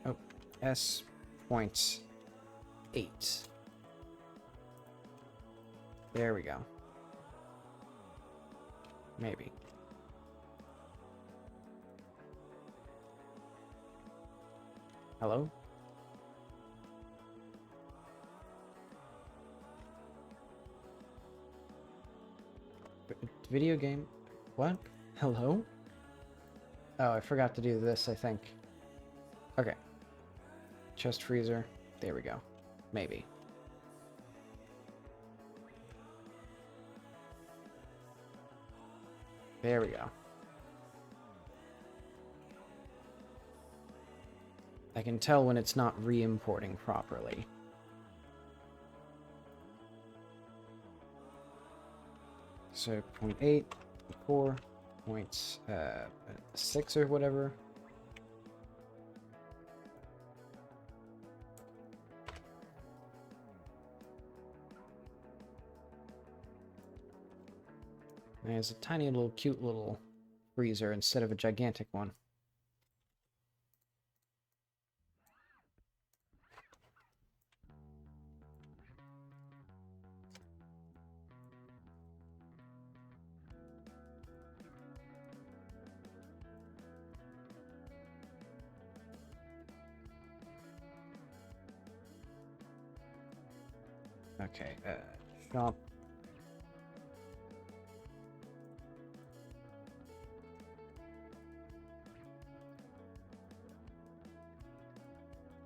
Oh, S.8. There we go. Maybe. Hello? Video game? What? Hello? Oh, I forgot to do this, I think. Okay. Chest freezer. There we go. Maybe. There we go. I can tell when it's not re-importing properly. So 0.8, 4, 0.6 or whatever. There's a tiny little cute little freezer instead of a gigantic one. Okay, shop.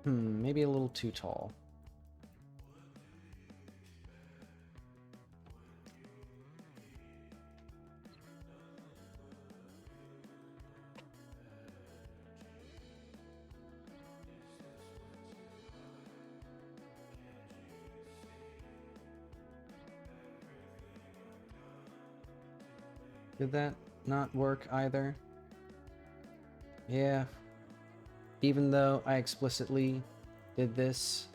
Maybe a little too tall. Did that not work either? Yeah. Even though I explicitly did this.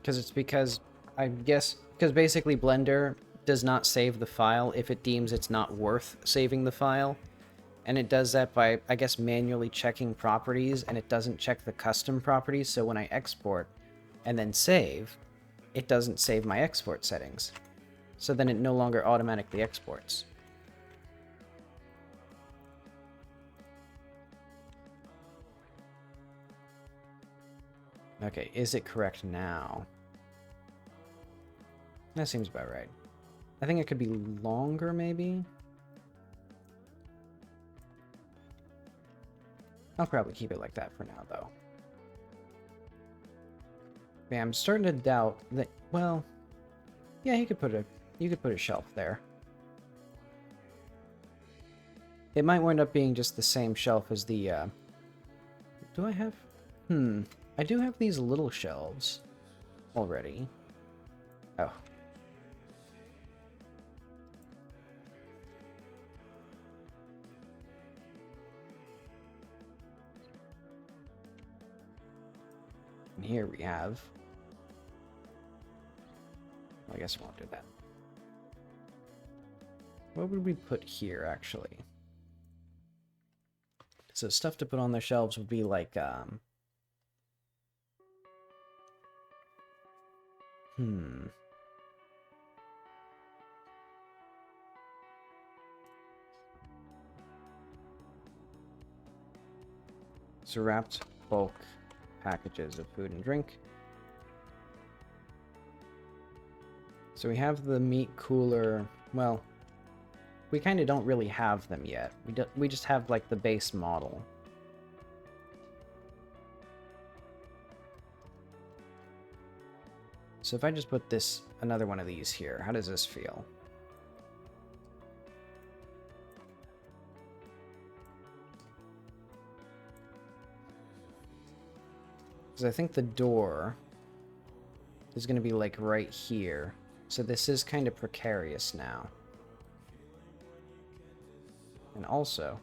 Because I guess, because basically Blender does not save the file if it deems it's not worth saving the file. And it does that by, I guess, manually checking properties, and it doesn't check the custom properties, so when I export and then save, it doesn't save my export settings. So then it no longer automatically exports. Okay, is it correct now? That seems about right. I think it could be longer, maybe? I'll probably keep it like that for now, though. Yeah, I'm starting to doubt that, well, yeah, you could put a shelf there. It might wind up being just the same shelf as the, do I have? I do have these little shelves already. Oh. And here we have... Well, I guess I won't do that. What would we put here, actually? So stuff to put on the shelves would be like, So wrapped bulk packages of food and drink. So we have the meat cooler. Well, we kind of don't really have them yet. We just have like the base model. So if I just put another one of these here, how does this feel? Because I think the door is going to be like right here. So this is kind of precarious now. And also,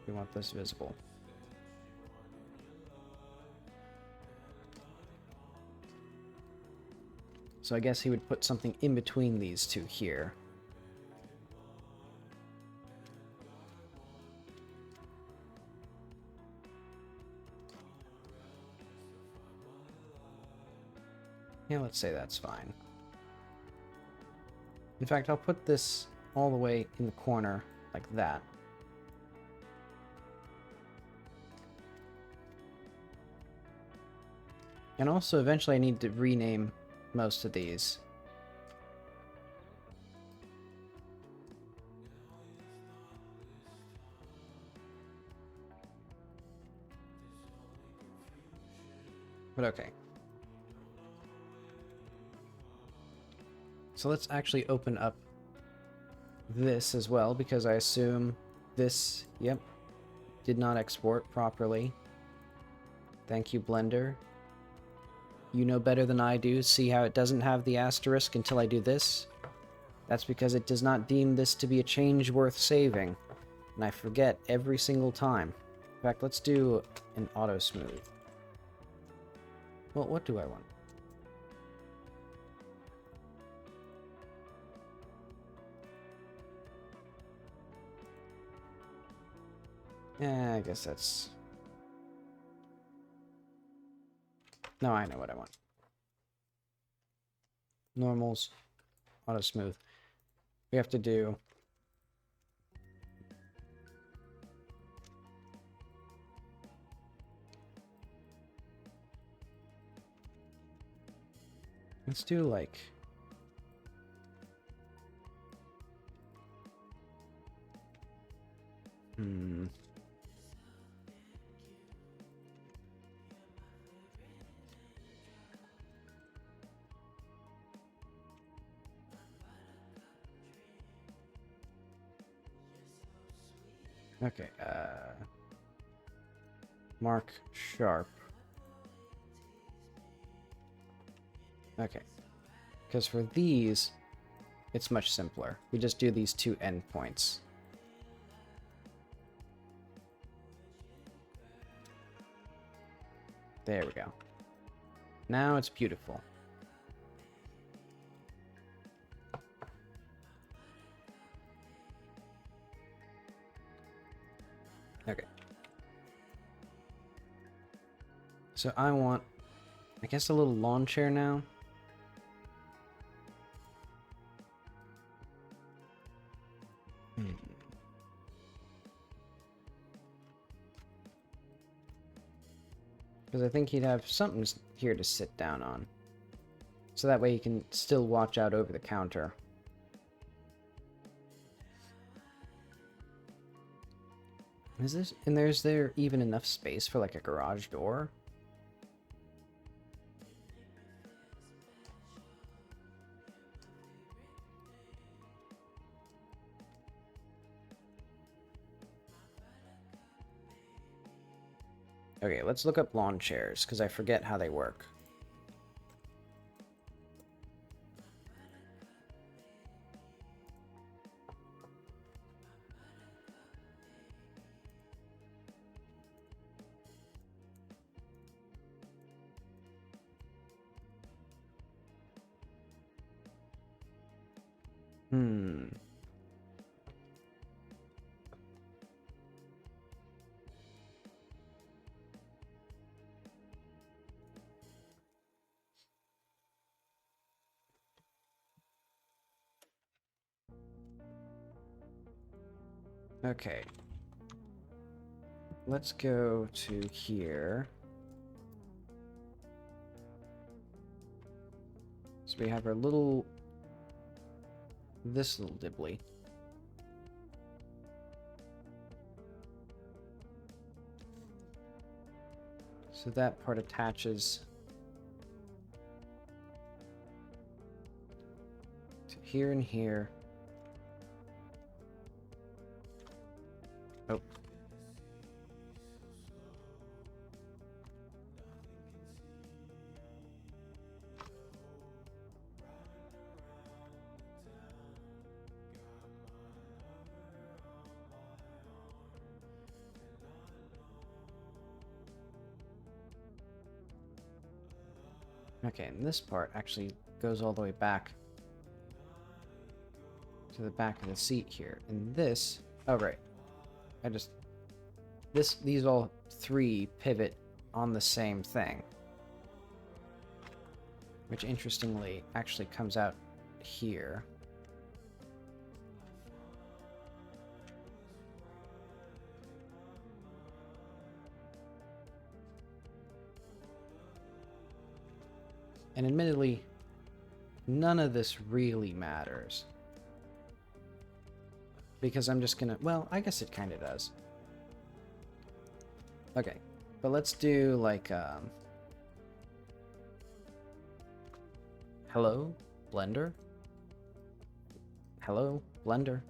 we want this visible. So I guess he would put something in between these two here. Yeah, let's say that's fine. In fact, I'll put this all the way in the corner like that. And also, eventually I need to rename most of these. But okay. So let's actually open up this as well, because I assume this, yep, did not export properly. Thank you, Blender. You know better than I do. See how it doesn't have the asterisk until I do this? That's because it does not deem this to be a change worth saving. And I forget every single time. In fact, let's do an auto smooth. Well, what do I want? Yeah, I guess that's... No, I know what I want. Normals, auto smooth. We have to do... Let's do like... Okay, mark sharp. Okay. Because for these, it's much simpler. We just do these two endpoints. There we go. Now it's beautiful. Okay. So I want, I guess, a little lawn chair now. Because I think he'd have something here to sit down on. So that way he can still watch out over the counter. Is there even enough space for like a garage door? Okay, let's look up lawn chairs, because I forget how they work. Okay. Let's go to here. So we have our little... this little dibbly. So that part attaches to here and here. Oh. Okay, and this part actually goes all the way back to the back of the seat here. And this... oh, right. These all three pivot on the same thing. Which, interestingly, actually comes out here. And admittedly, none of this really matters. Because I'm just gonna... well, I guess it kind of does. Okay, but let's do, like, hello, Blender? Hello, Blender?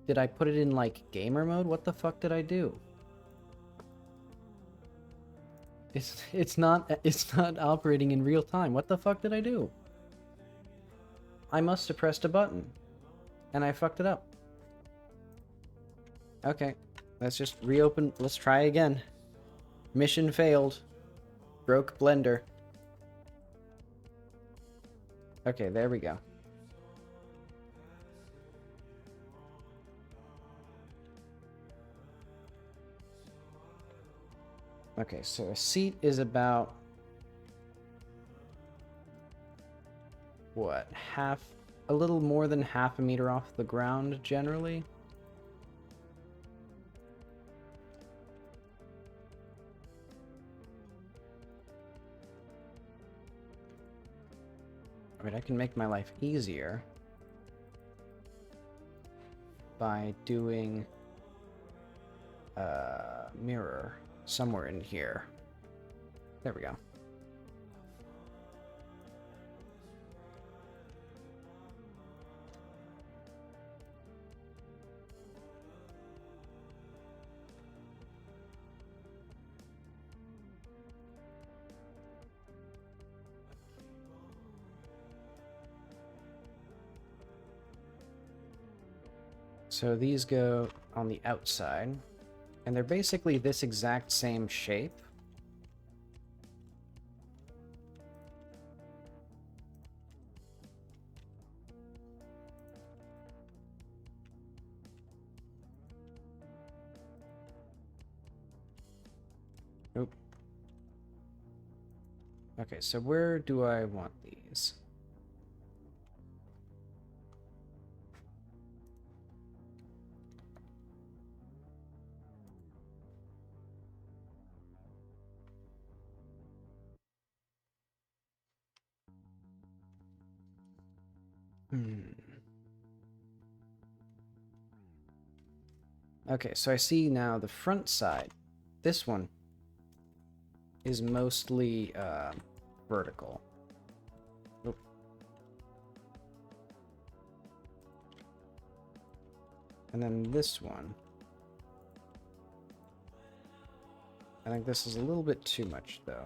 Did I put it in, like, gamer mode? What the fuck did I do? It's not operating in real time. What the fuck did I do? I must have pressed a button. And I fucked it up. Okay. Let's just reopen. Let's try again. Mission failed. Broke Blender. Okay, there we go. Okay, so a seat is about... what? A little more than half a meter off the ground, generally? I mean, I can make my life easier by doing a mirror somewhere in here. There we go. So these go on the outside, and they're basically this exact same shape. Oop. Okay, so where do I want these? Okay, so I see now the front side. This one is mostly vertical. Oop. And then this one. I think this is a little bit too much, though.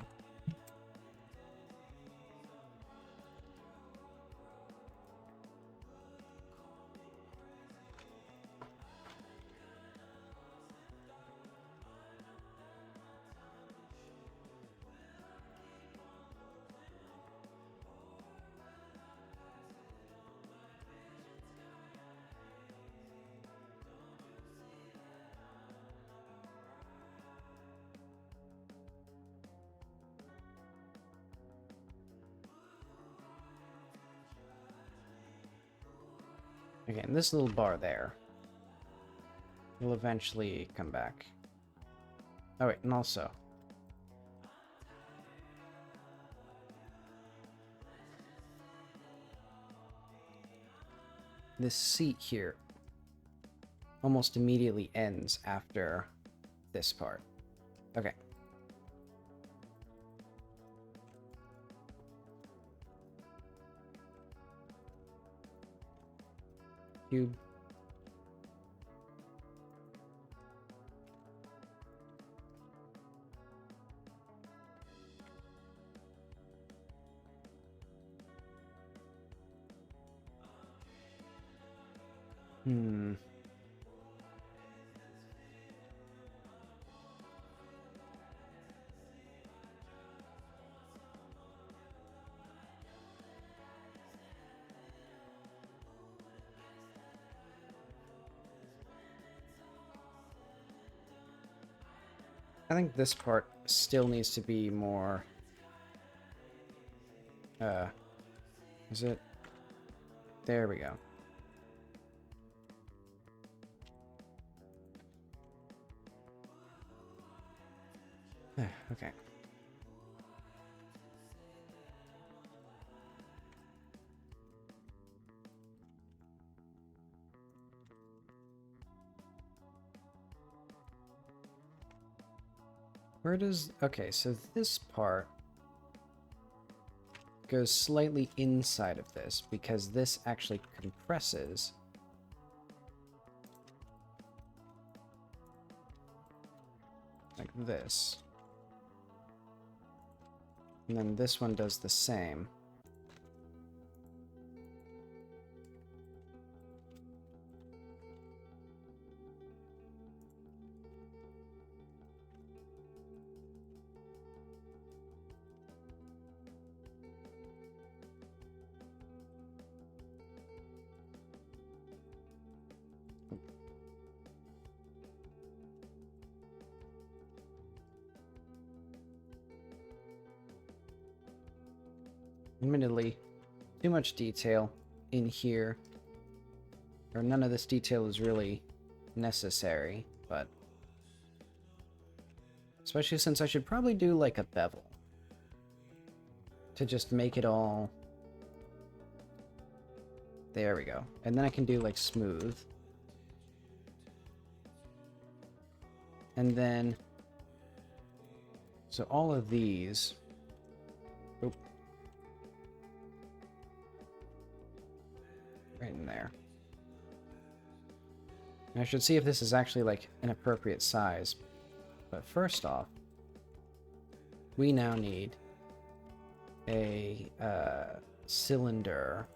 Okay, and this little bar there will eventually come back. Oh wait, and also this seat here almost immediately ends after this part. Okay. Cube. I think this part still needs to be more... is it? There we go. Okay. Where does... Okay, so this part goes slightly inside of this because this actually compresses. Like this. And then this one does the same. Admittedly, too much detail in here. Or none of this detail is really necessary, but... Especially since I should probably do like a bevel. To just make it all There we go. And then I can do like smooth. And then, so all of these, oh, right in there. And I should see if this is actually like an appropriate size. But first off, we now need a cylinder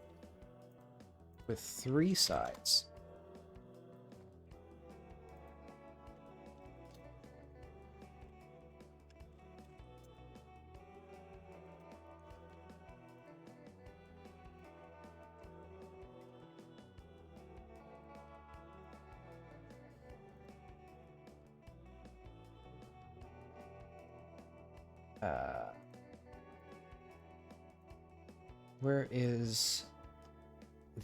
with 3 sides. Where is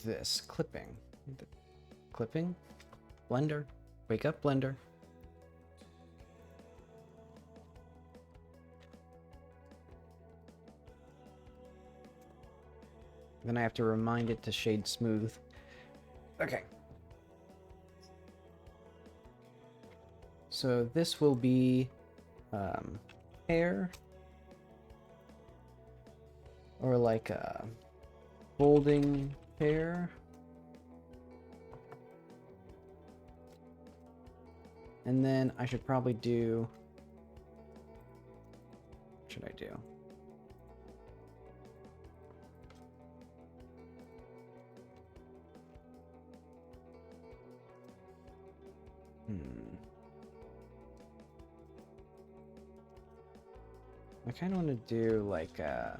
this? Clipping. Clipping? Blender. Wake up, Blender. Then I have to remind it to shade smooth. Okay. So this will be hair, or like a folding hair. And then I should probably do, what should I do? I kind of want to do like a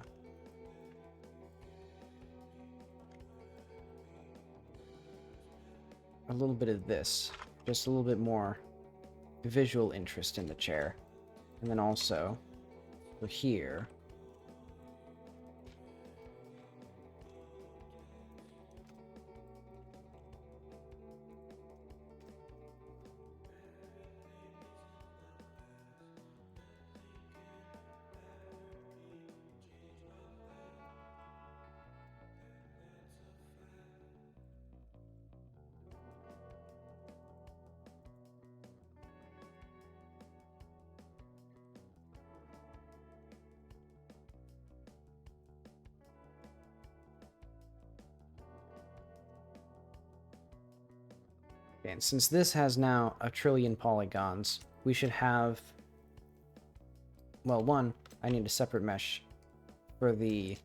little bit of this, just a little bit more visual interest in the chair. And then also for here, and since this has now 1 trillion polygons, we should have, well, one, I need a separate mesh for the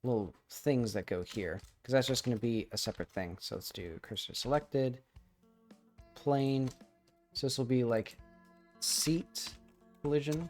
little things that go here, because that's just going to be a separate thing. So let's do cursor selected, plane. So this will be like seat collision.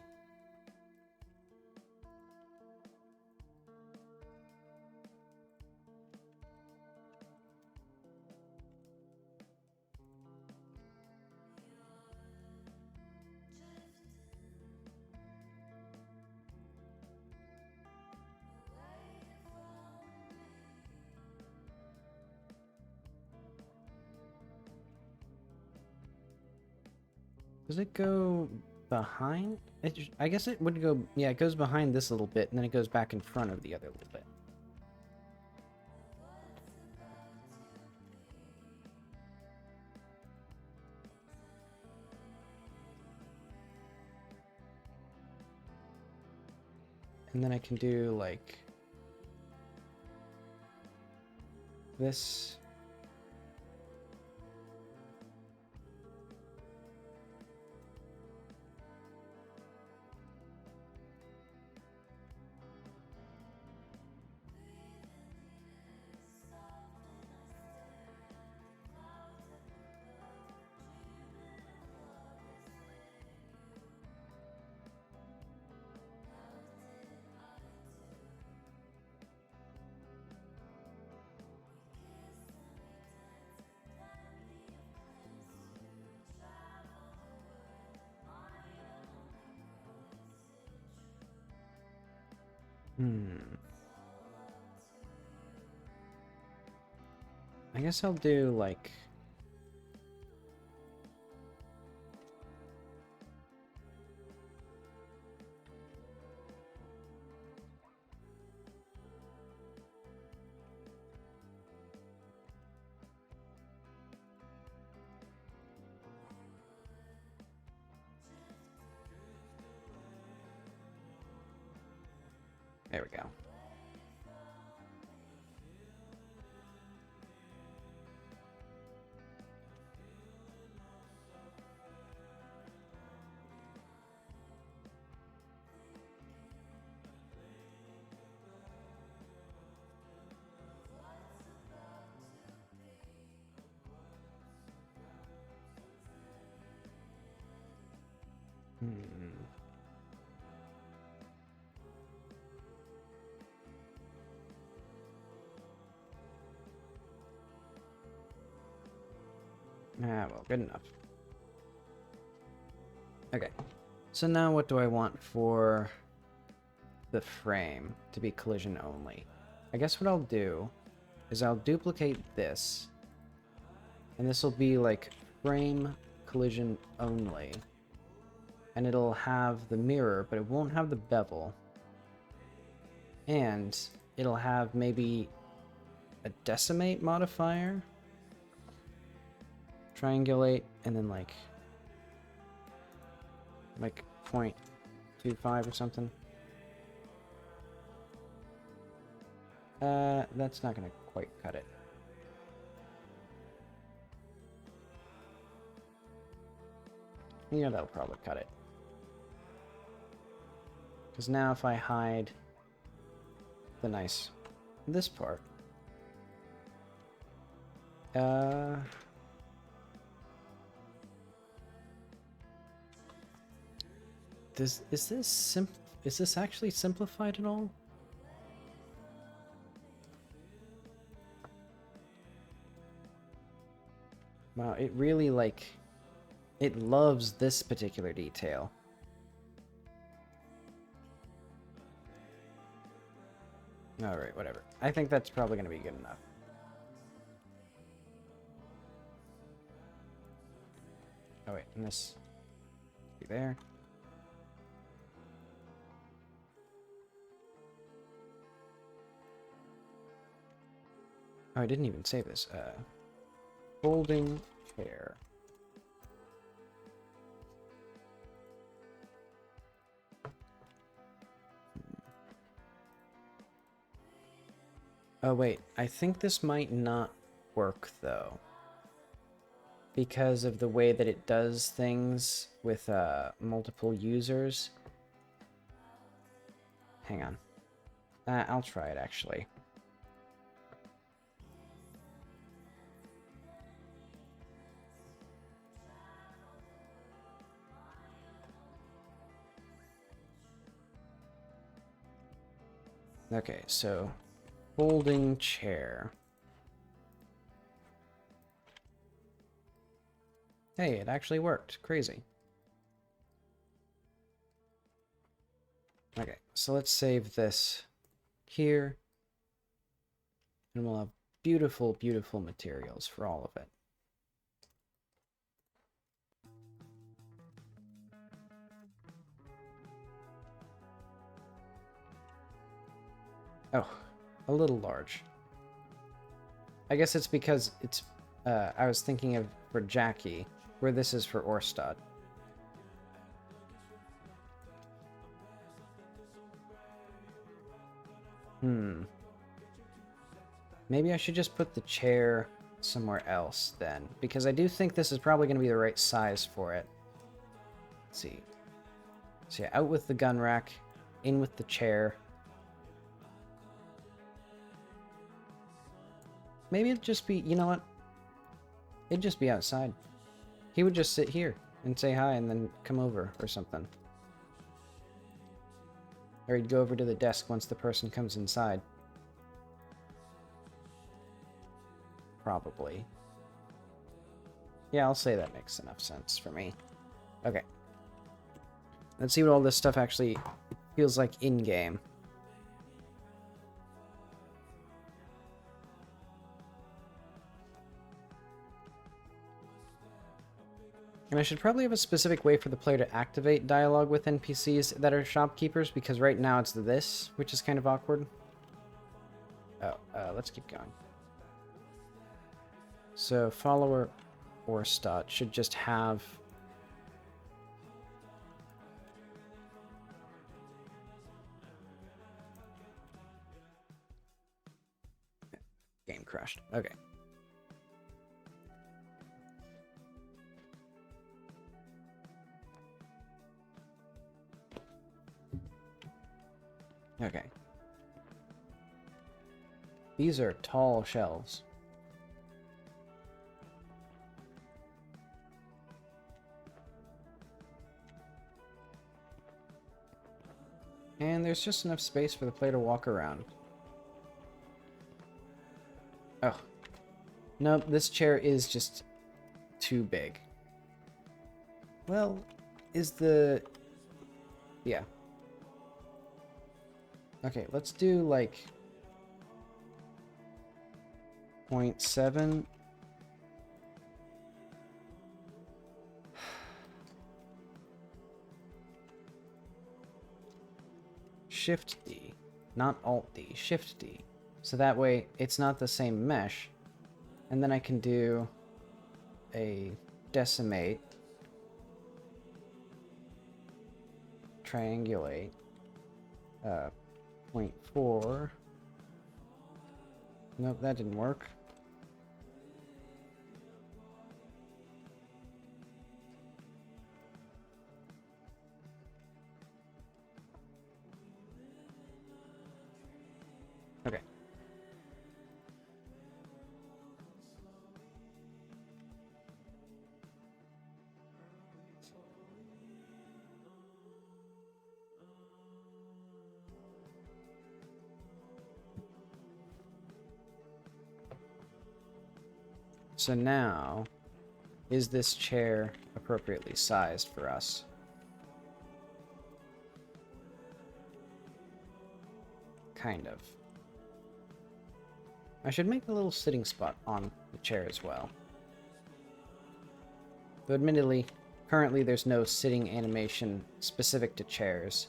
Does it go behind? I guess it would go, yeah, it goes behind this little bit, and then it goes back in front of the other little bit. And then I can do, like, this. I guess I'll do, like, There we go. Ah, well, good enough. Okay. So now what do I want for the frame to be collision only? I guess what I'll do is I'll duplicate this. And this will be like frame collision only. And it'll have the mirror, but it won't have the bevel. And it'll have maybe a decimate modifier. Triangulate, and then like 0.25 or something. That's not gonna quite cut it. Yeah, that'll probably cut it. Because now if I hide this part, is this actually simplified at all? Wow, it really it loves this particular detail. Alright, whatever. I think that's probably going to be good enough. Oh wait, and this be there. Oh, I didn't even save this. Folding chair. Oh wait, I think this might not work though. Because of the way that it does things with multiple users. Hang on. I'll try it actually. Okay, so folding chair. Hey, it actually worked. Crazy. Okay, so let's save this here. And we'll have beautiful, beautiful materials for all of it. Oh, a little large. I guess it's because it's, I was thinking of for Jackie, where this is for Orstad. Maybe I should just put the chair somewhere else then, because I do think this is probably going to be the right size for it. Let's see. So yeah, out with the gun rack, in with the chair. Maybe it'd just be, you know what? It'd just be outside. He would just sit here and say hi and then come over or something. Or he'd go over to the desk once the person comes inside. Probably. Yeah, I'll say that makes enough sense for me. Okay. Let's see what all this stuff actually feels like in-game. And I should probably have a specific way for the player to activate dialogue with NPCs that are shopkeepers, because right now it's this, which is kind of awkward. Oh, let's keep going. So, follower Orstad should just have... Game crashed. Okay. Okay. These are tall shelves. And there's just enough space for the player to walk around. Oh. Nope, this chair is just too big. Well, is the... Yeah. Okay, let's do, like... 0.7. Shift D. Not Alt D. Shift D. So that way, it's not the same mesh. And then I can do a decimate, triangulate, 0.4. Nope, that didn't work. Okay. So now, is this chair appropriately sized for us? Kind of. I should make a little sitting spot on the chair as well. Though admittedly, currently there's no sitting animation specific to chairs.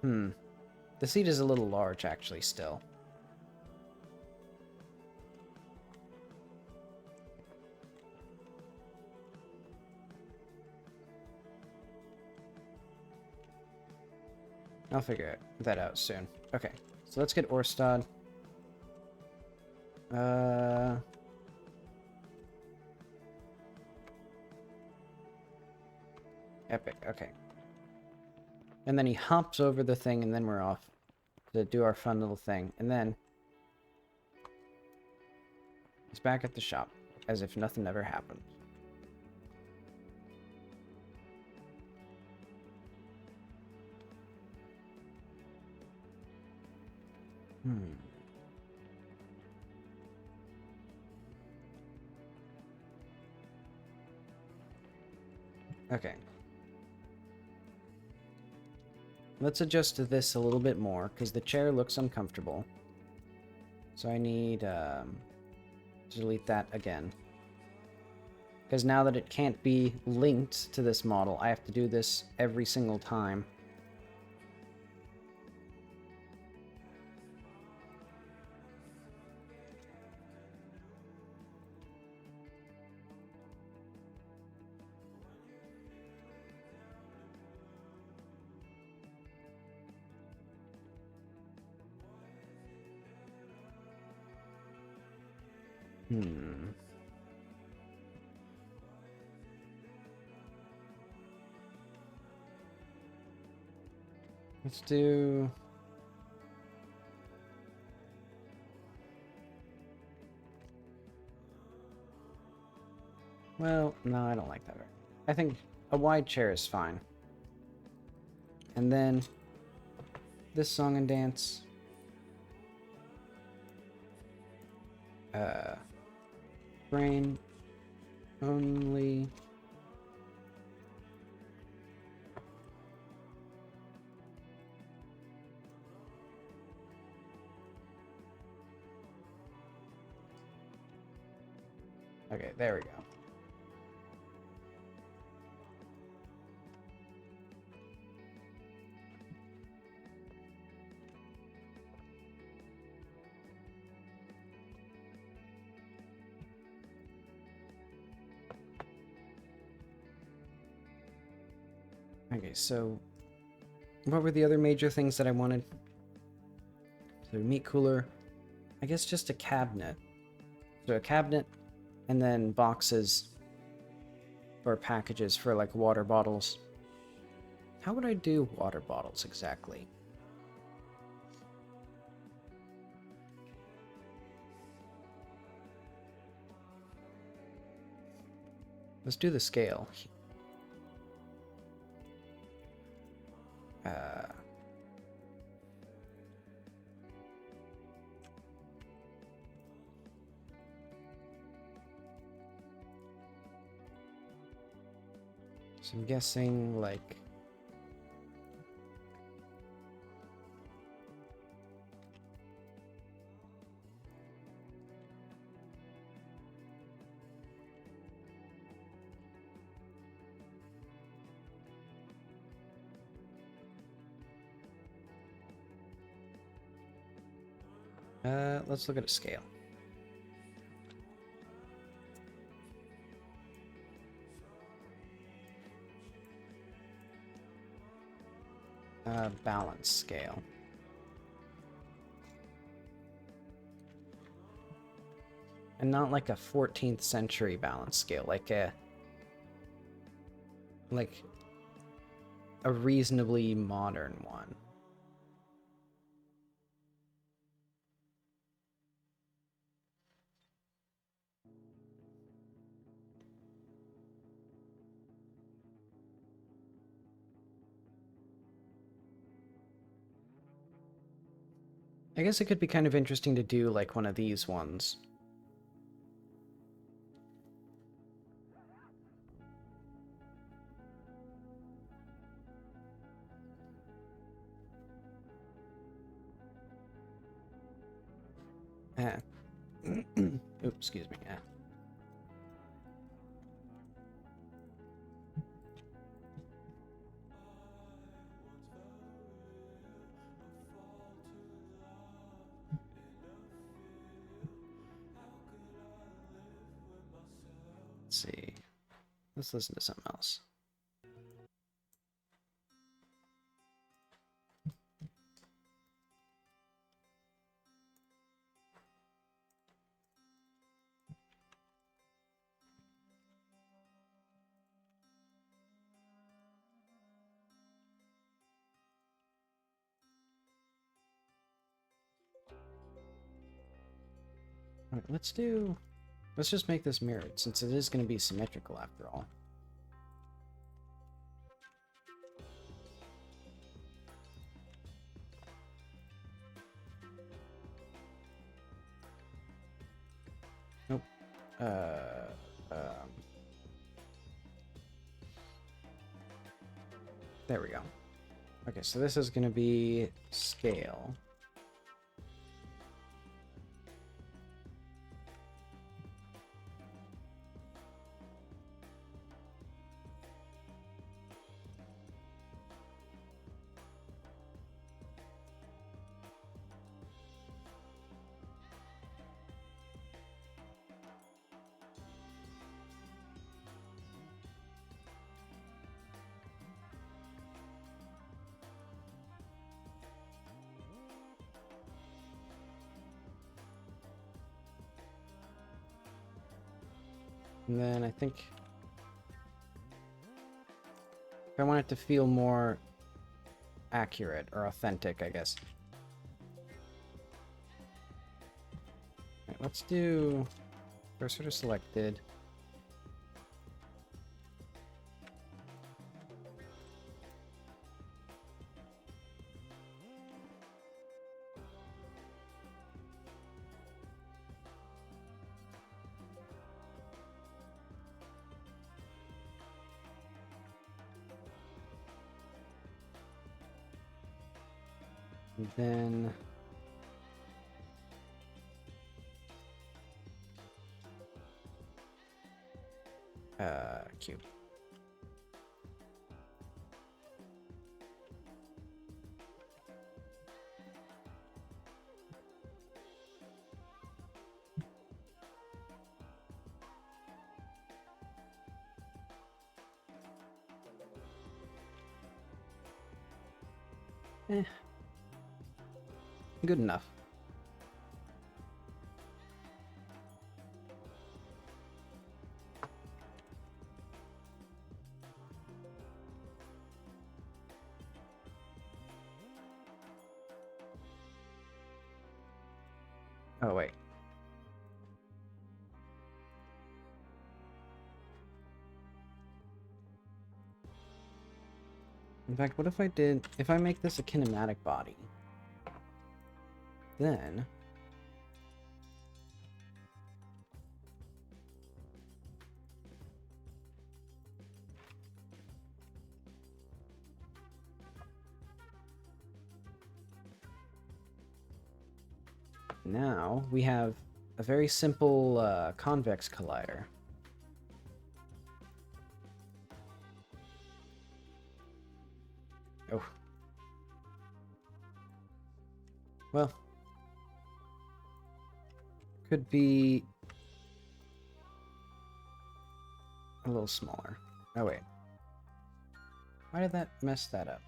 The seat is a little large actually still. I'll figure that out soon. Okay, so let's get Orstad. Epic, okay. And then he hops over the thing, and then we're off to do our fun little thing. And then he's back at the shop, as if nothing ever happened. Okay. Let's adjust this a little bit more, because the chair looks uncomfortable. So I need to delete that again. Because now that it can't be linked to this model, I have to do this every single time. Let's do... Well, no, I don't like that. I think a wide chair is fine. And then this song and dance. Brain only. Okay, there we go. Okay, so what were the other major things that I wanted? So meat cooler I guess just a cabinet. So a cabinet, and then boxes for packages for like water bottles. How would I do water bottles exactly? Let's do the scale. So I'm guessing like let's look at a scale. Balance scale. And not like a 14th century balance scale, like a reasonably modern one. I guess it could be kind of interesting to do like one of these ones. Ah. Oops, excuse me. Ah. Let's see. Let's listen to something else. All right, let's just make this mirrored, since it is going to be symmetrical after all. Nope. There we go. Okay, so this is going to be scale. And then I think if I want it to feel more accurate or authentic, I guess. Right, let's do cursor to selected. And then cube. Good enough. Oh, wait. In fact, what if I make this a kinematic body? Then... now we have a very simple convex collider. Oh. Well. Could be a little smaller. Oh, wait. Why did that mess that up?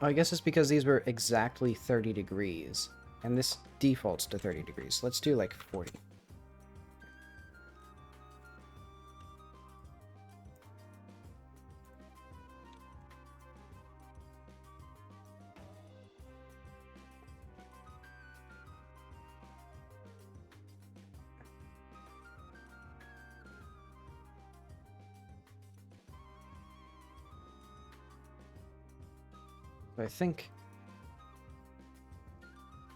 Oh, I guess it's because these were exactly 30 degrees. And this defaults to 30 degrees. Let's do like 40. I think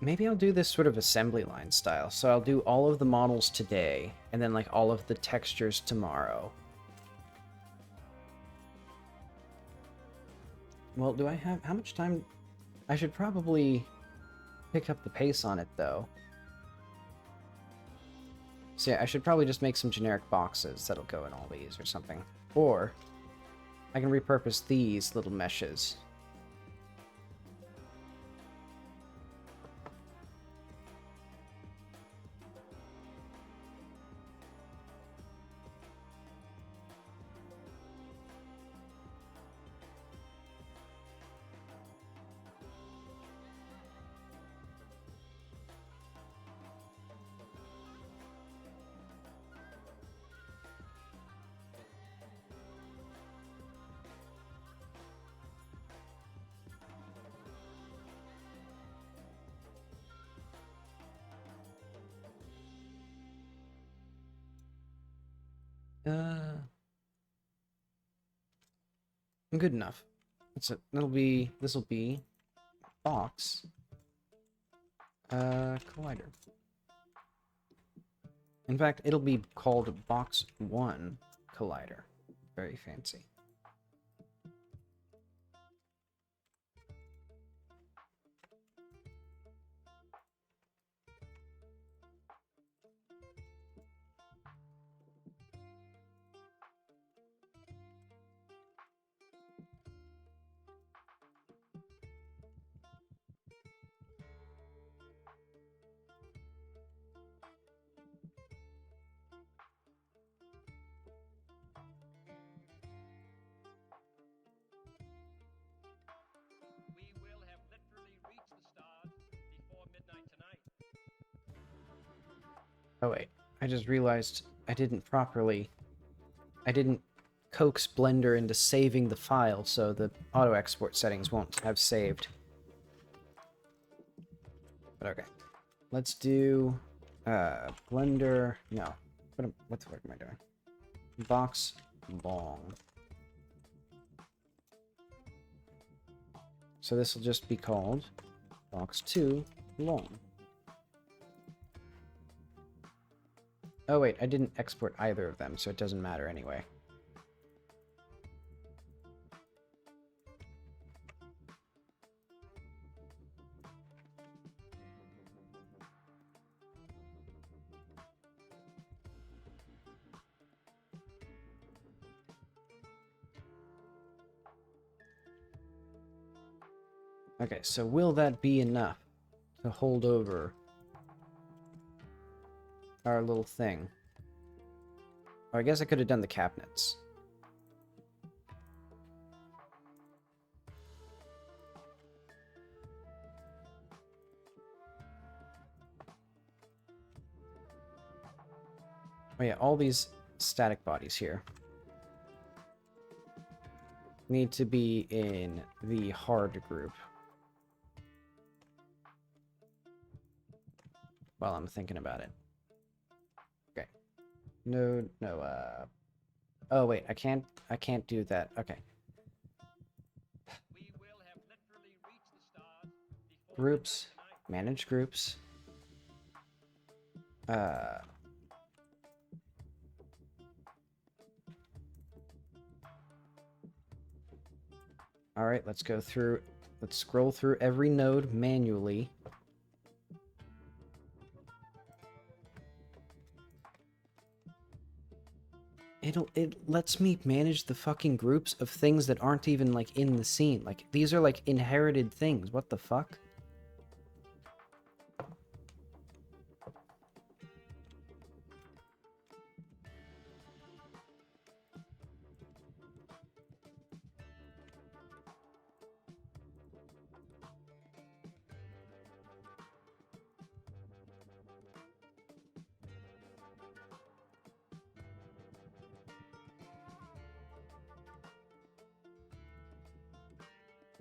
maybe I'll do this sort of assembly line style. So I'll do all of the models today, and then like all of the textures tomorrow. Well, do I have... how much time? I should probably pick up the pace on it, though. So yeah, I should probably just make some generic boxes that'll go in all these or something. Or I can repurpose these little meshes. Good enough. This'll be box collider. In fact, it'll be called box 1 collider. Very fancy. Oh wait, I just realized I didn't coax Blender into saving the file, so the auto export settings won't have saved. But okay, let's do Blender. No, what the fuck am I doing? Box long. So this will just be called box 2 long. Oh wait, I didn't export either of them, so it doesn't matter anyway. Okay, so will that be enough to hold over our little thing? Oh, I guess I could have done the cabinets. Oh yeah, all these static bodies here. need to be in the hard group. While I'm thinking about it. Okay. No, oh wait, I can't do that. Okay. Groups. Manage groups. Alright, let's go through. Let's scroll through every node manually. It lets me manage the fucking groups of things that aren't even, like, in the scene. Like, these are, like, inherited things. What the fuck?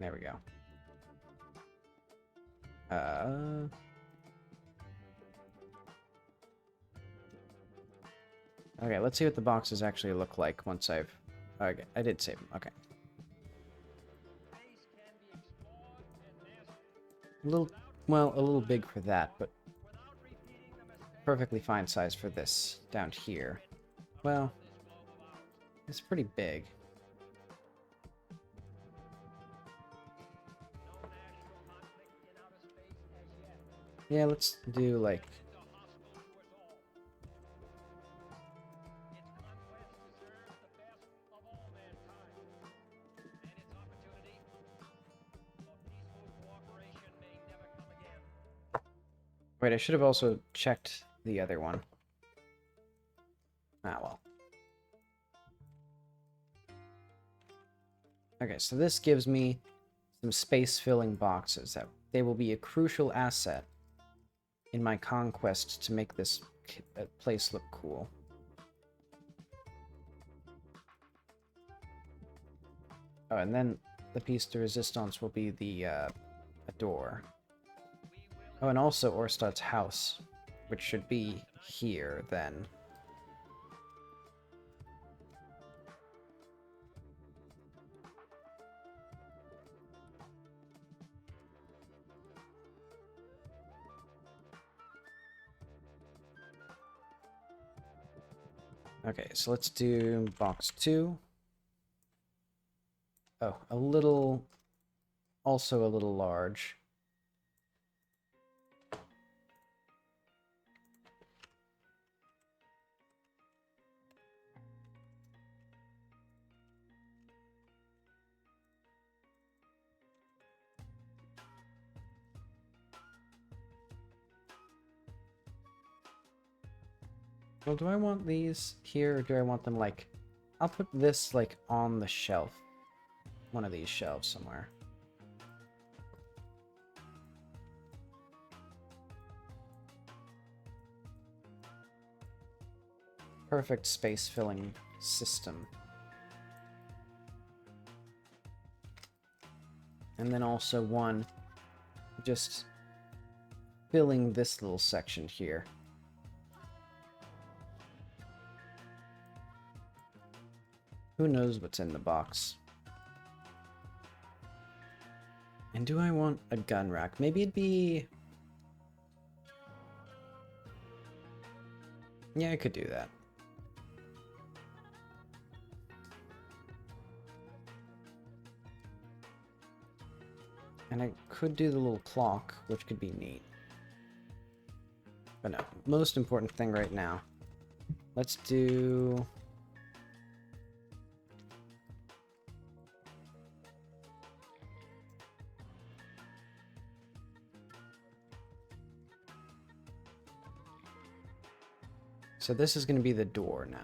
There we go. Okay, let's see what the boxes actually look like once I've... Okay, I did save them. Okay. A little... Well, a little big for that, but... perfectly fine size for this down here. Well... it's pretty big. Yeah, let's do, like... Wait, I should have also checked the other one. Ah, well. Okay, so this gives me some space-filling boxes. That they will be a crucial asset in my conquest to make this place look cool. Oh, and then the piece de resistance will be the a door. Oh, and also Orstad's house, which should be here, then. Okay, so let's do box 2. Oh, a little... also a little large. Well, do I want these here, or do I want them, like... I'll put this, like, on the shelf. One of these shelves somewhere. Perfect space-filling system. And then also one just filling this little section here. Who knows what's in the box? And do I want a gun rack? Maybe it'd be... yeah, I could do that. And I could do the little clock, which could be neat. But no, most important thing right now. Let's do... so this is going to be the door now.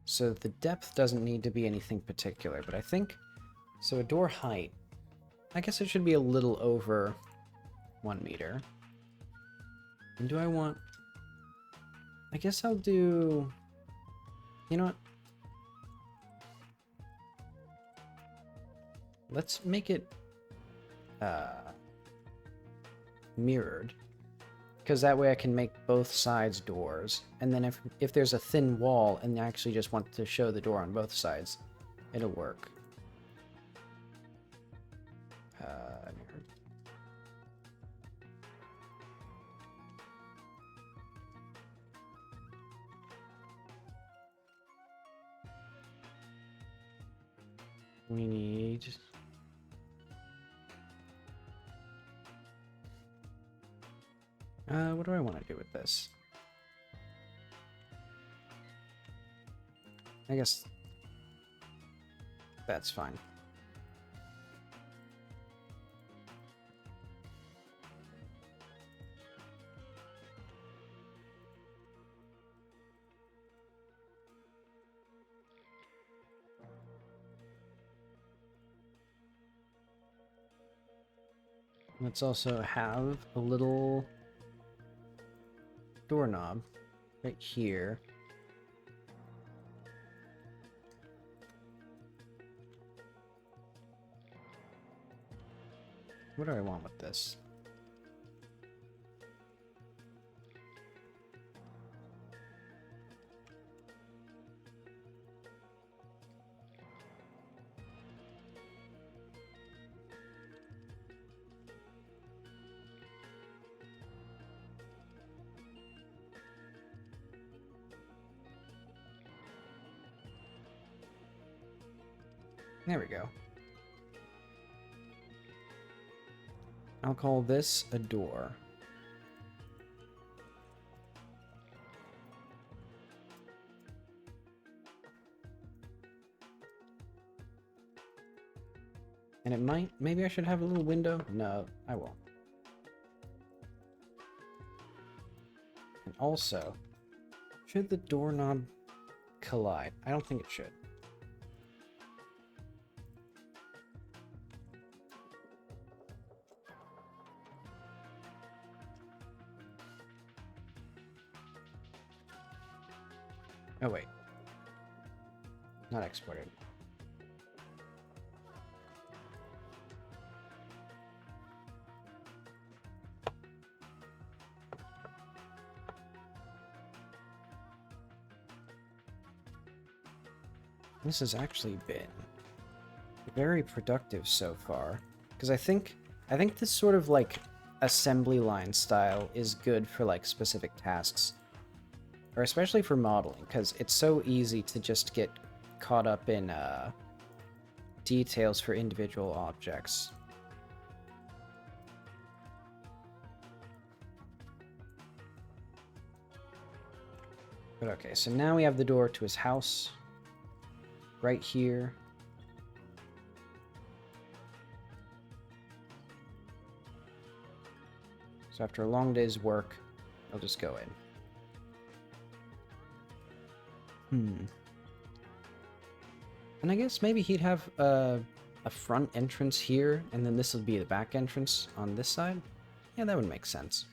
So the depth doesn't need to be anything particular, but I think... so a door height, I guess it should be a little over 1 meter. And do I want... I guess I'll do... You know what? Let's make it mirrored, because that way I can make both sides doors, and then if there's a thin wall and I actually just want to show the door on both sides, it'll work. Mirrored. We need... what do I want to do with this? I guess that's fine. Let's also have a little doorknob right here. What do I want with this? There we go. I'll call this a door. And it might, maybe I should have a little window? No, I won't. And also, should the doorknob collide? I don't think it should. Oh wait. Not exported. This has actually been very productive so far, because I think this sort of like assembly line style is good for like specific tasks, or especially for modeling, because it's so easy to just get caught up in details for individual objects. But okay, so now we have the door to his house right here. So after a long day's work, I'll just go in. And I guess maybe he'd have a front entrance here, and then this would be the back entrance on this side. Yeah, that would make sense.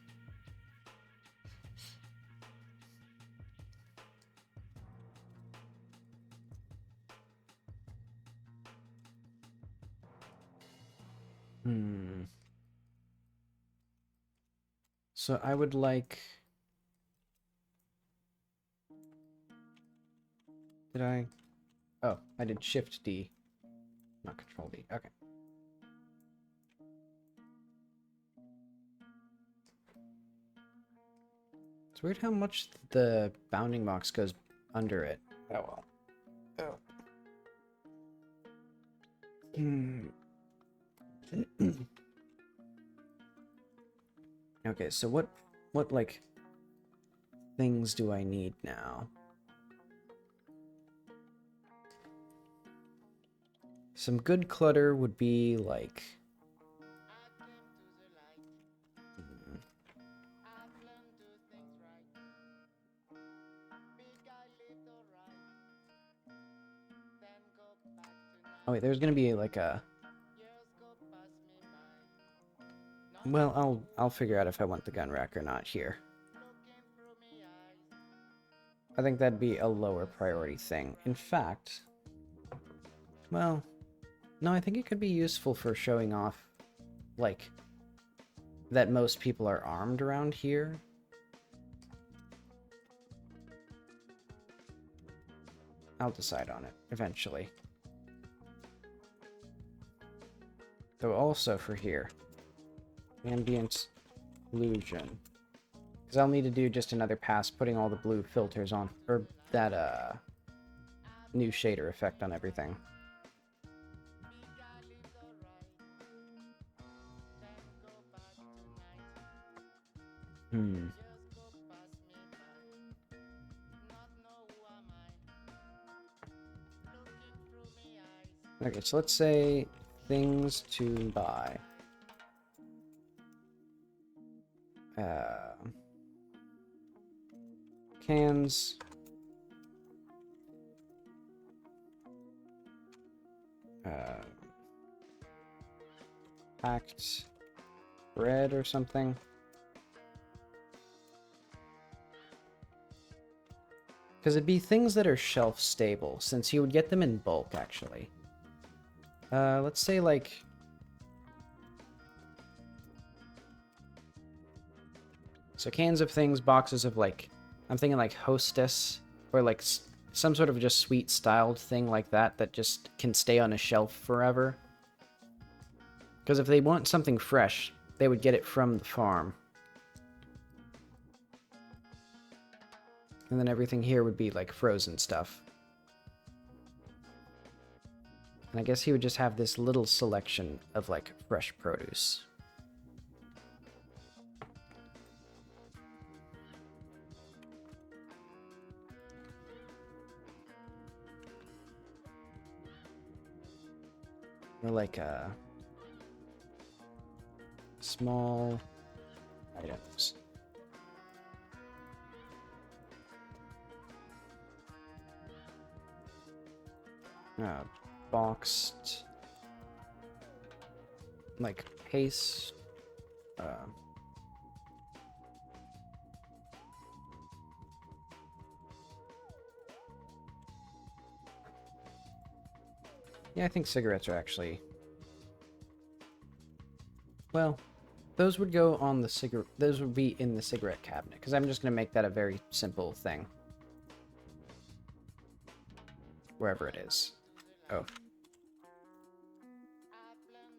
So I would like... Did I... Oh, I did Shift D, not Control D. Okay. It's weird how much the bounding box goes under it. Oh well. Oh. Okay, so what like things do I need now? Some good clutter would be like oh wait, there's gonna be like a... Well, I'll figure out if I want the gun rack or not here. I think that'd be a lower priority thing. In fact, well, no, I think it could be useful for showing off, like, that most people are armed around here. I'll decide on it eventually. Though also for here, ambient illusion. Because I'll need to do just another pass putting all the blue filters on, or that new shader effect on everything. Okay, so let's say things to buy. Cans. Packed bread or something. Because it'd be things that are shelf stable, since you would get them in bulk, actually. Let's say, like... So cans of things, boxes of, like... I'm thinking, like, Hostess, or, like, some sort of just sweet-styled thing like that that just can stay on a shelf forever. Because if they want something fresh, they would get it from the farm. And then everything here would be, like, frozen stuff. And I guess he would just have this little selection of, like, fresh produce. Or, like, small items. Boxed, like, paste, yeah, I think cigarettes are actually, well, those would go on the cigarette, those would be in the cigarette cabinet, because I'm just going to make that a very simple thing. Wherever it is. Oh.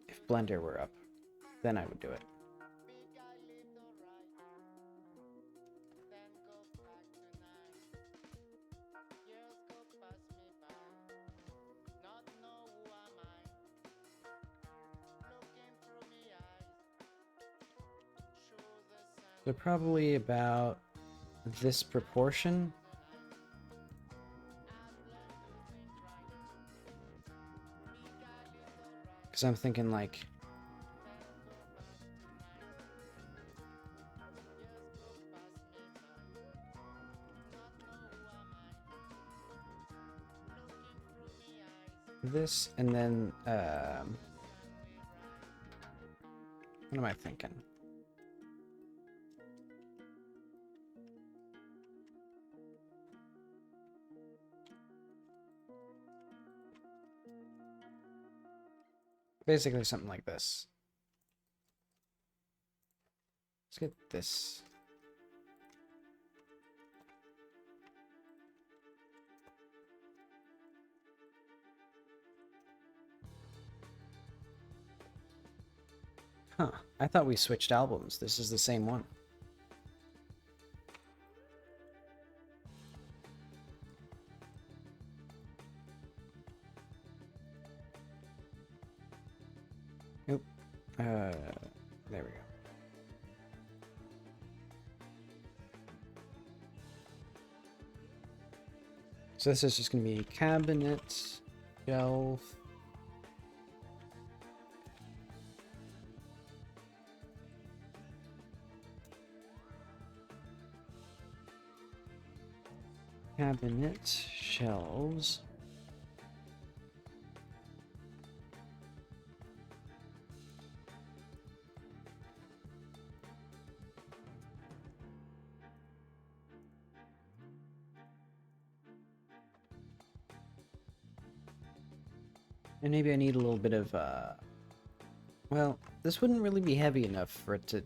If Blender were up, then I would do it. So probably about this proportion. Because I'm thinking, like... this, and then, what am I thinking? Basically something like this. Let's get this. Huh. I thought we switched albums. This is the same one. Nope. There we go. So this is just going to be cabinet, shelf. Cabinet, shelves. And maybe I need a little bit of, well, this wouldn't really be heavy enough for it to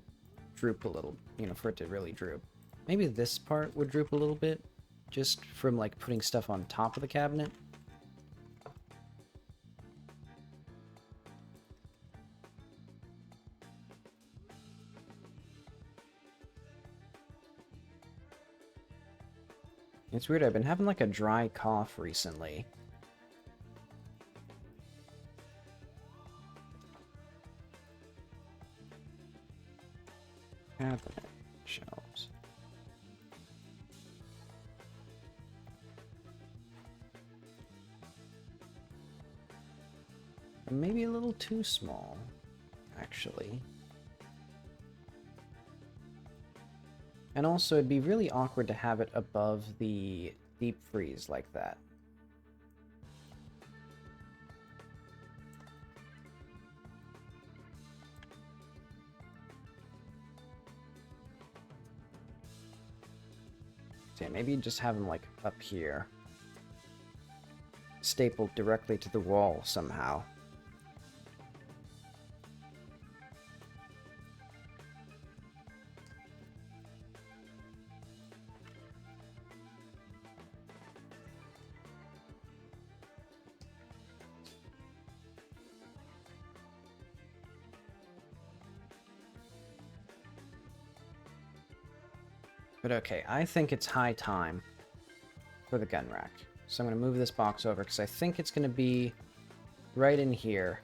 droop a little, you know, for it to really droop. Maybe this part would droop a little bit, just from, like, putting stuff on top of the cabinet. It's weird, I've been having, like, a dry cough recently. Cabinet shelves. Maybe a little too small, actually. And also, it'd be really awkward to have it above the deep freeze like that. So yeah, maybe just have them like up here. Stapled directly to the wall somehow. But okay, I think it's high time for the gun rack. So I'm going to move this box over because I think it's going to be right in here.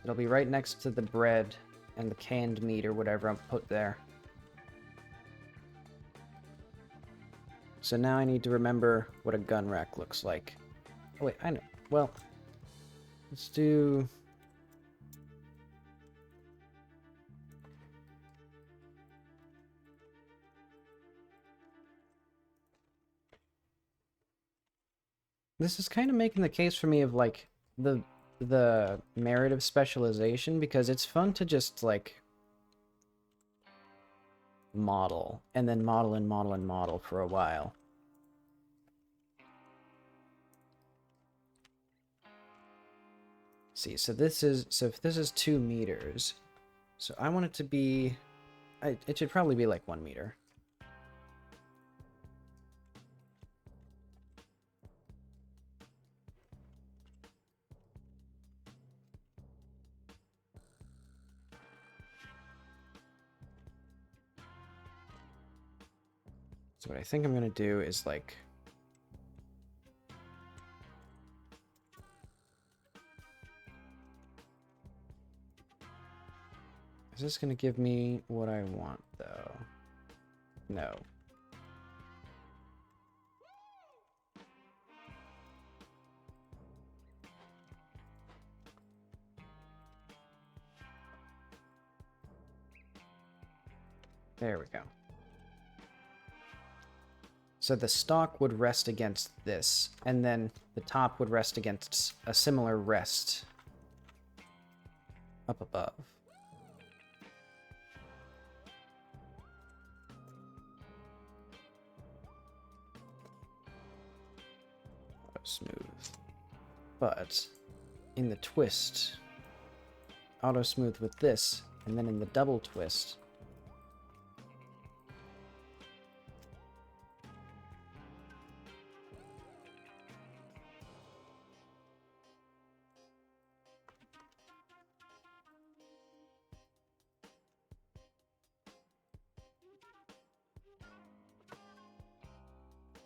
It'll be right next to the bread and the canned meat or whatever I'll put there. So now I need to remember what a gun rack looks like. Oh wait, I know. Well, let's do... This is kind of making the case for me of, like, the merit of specialization, because it's fun to just, like, model, and then model and model and model for a while. See, so this is, so if this is 2 meters, so I want it to be, it should probably be like 1 meter. So what I think I'm going to do is, like, is this going to give me what I want, though? No. There we go. So the stock would rest against this, and then the top would rest against a similar rest up above. Auto-smooth. But in the twist, auto-smooth with this, and then in the double twist,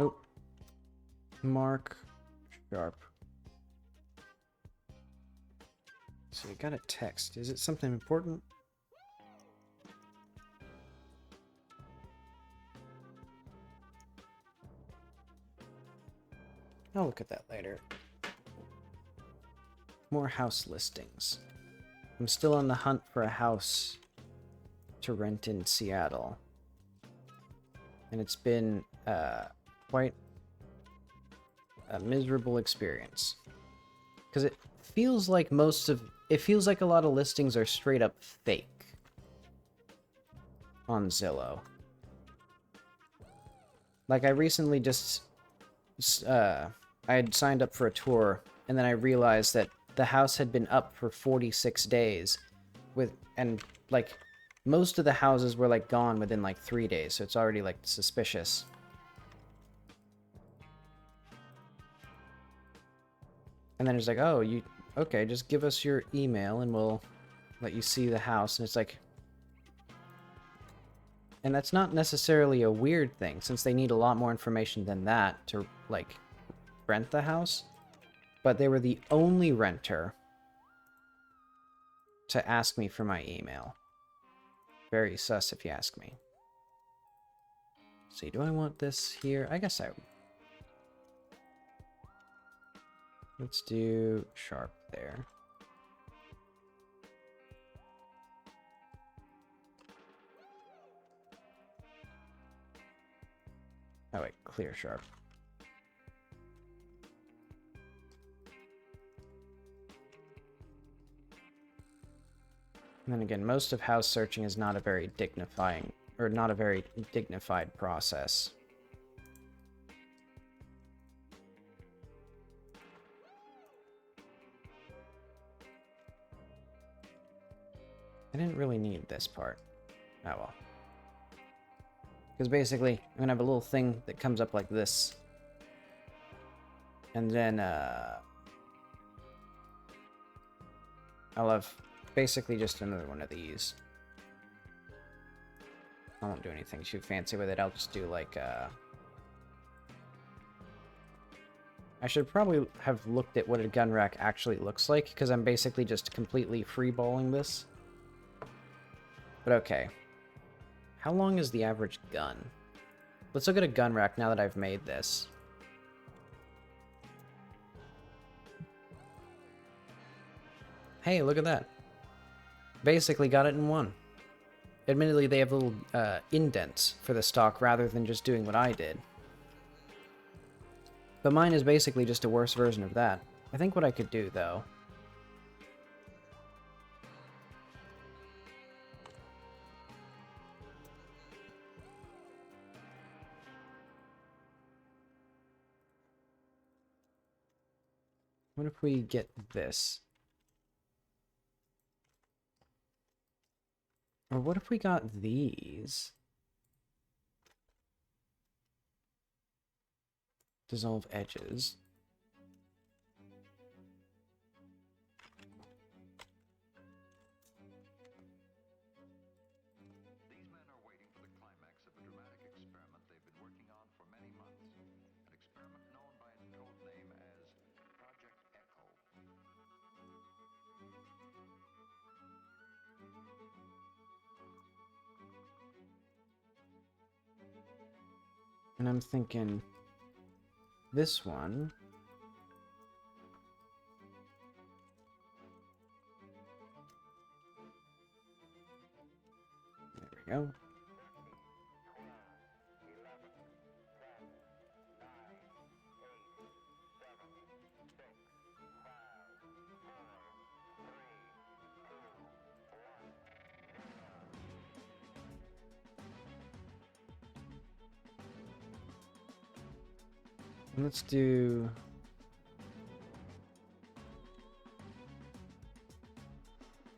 oh, mark, sharp. So you got a text. Is it something important? I'll look at that later. More house listings. I'm still on the hunt for a house to rent in Seattle. And it's been quite a miserable experience. Because it feels like a lot of listings are straight up fake on Zillow. Like, I recently just I had signed up for a tour, and then I realized that the house had been up for 46 days and like most of the houses were like gone within like 3 days, so it's already like suspicious. And then it's like, oh, okay, just give us your email and we'll let you see the house. And it's like, and that's not necessarily a weird thing, since they need a lot more information than that to like rent the house. But they were the only renter to ask me for my email. Very sus, if you ask me. Let's see, do I want this here? I guess I... Let's do sharp there. Oh wait, clear sharp. And then again, most of house searching is not a very dignified process. I didn't really need this part. Oh well. Because basically, I'm gonna have a little thing that comes up like this. And then, I'll have basically just another one of these. I won't do anything too fancy with it. I'll just do like, I should probably have looked at what a gun rack actually looks like, because I'm basically just completely freeballing this. But okay. How long is the average gun? Let's look at a gun rack now that I've made this. Hey, look at that. Basically got it in one. Admittedly, they have little indents for the stock rather than just doing what I did. But mine is basically just a worse version of that. I think what I could do, though... What if we get this? Or what if we got these? Dissolve edges. These men are waiting for the climax of a dramatic experiment they've been working on for many months. An experiment known by its code name as Project Echo. And I'm thinking this one. There we go. Let's do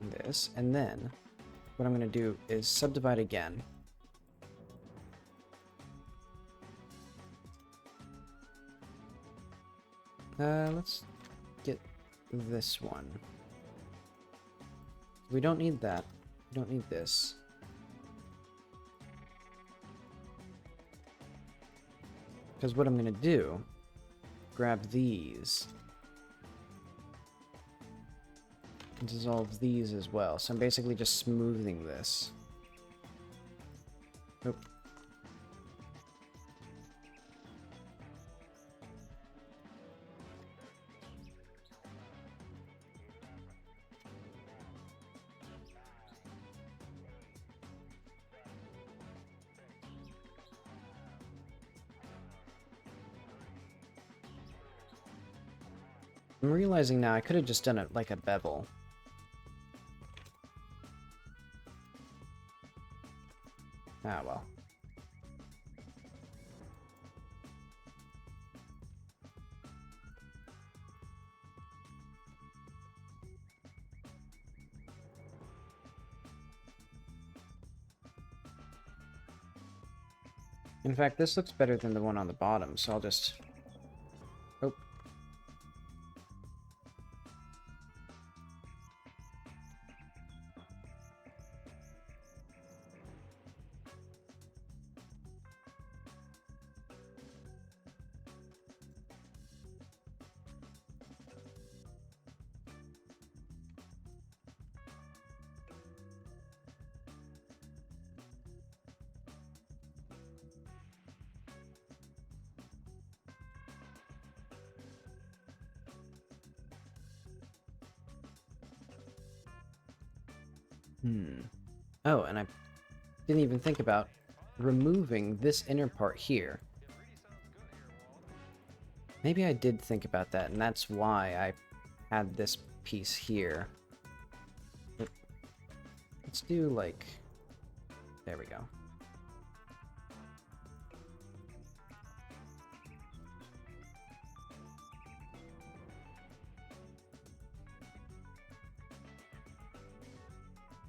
this, and then what I'm going to do is subdivide again. Let's get this one. We don't need that. We don't need this. Because what I'm going to do, grab these, and dissolve these as well. So I'm basically just smoothing this. Nope. I'm realizing now I could have just done it like a bevel. Ah, well. In fact, this looks better than the one on the bottom, so I'll just... Oh. Oh, and I didn't even think about removing this inner part here. Maybe I did think about that, and that's why I had this piece here. But let's do, like... There we go.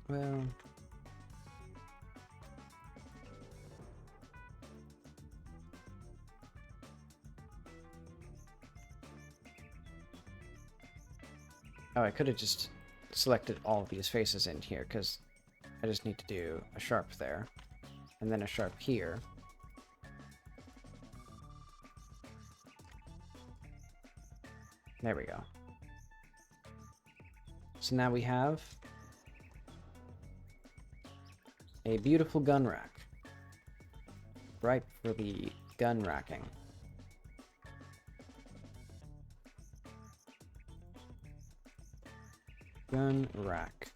Well... Oh, I could have just selected all of these faces in here, because I just need to do a sharp there, and then a sharp here. There we go. So now we have a beautiful gun rack. Ripe for the gun racking. Gun rack.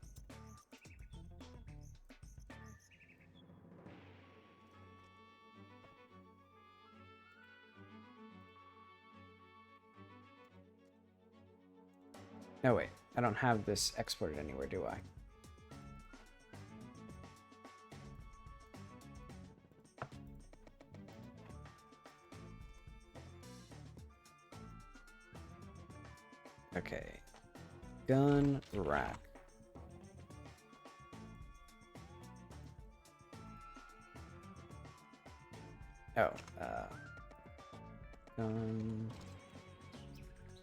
No, wait. I don't have this exported anywhere, do I? Okay. Gun rack. Oh,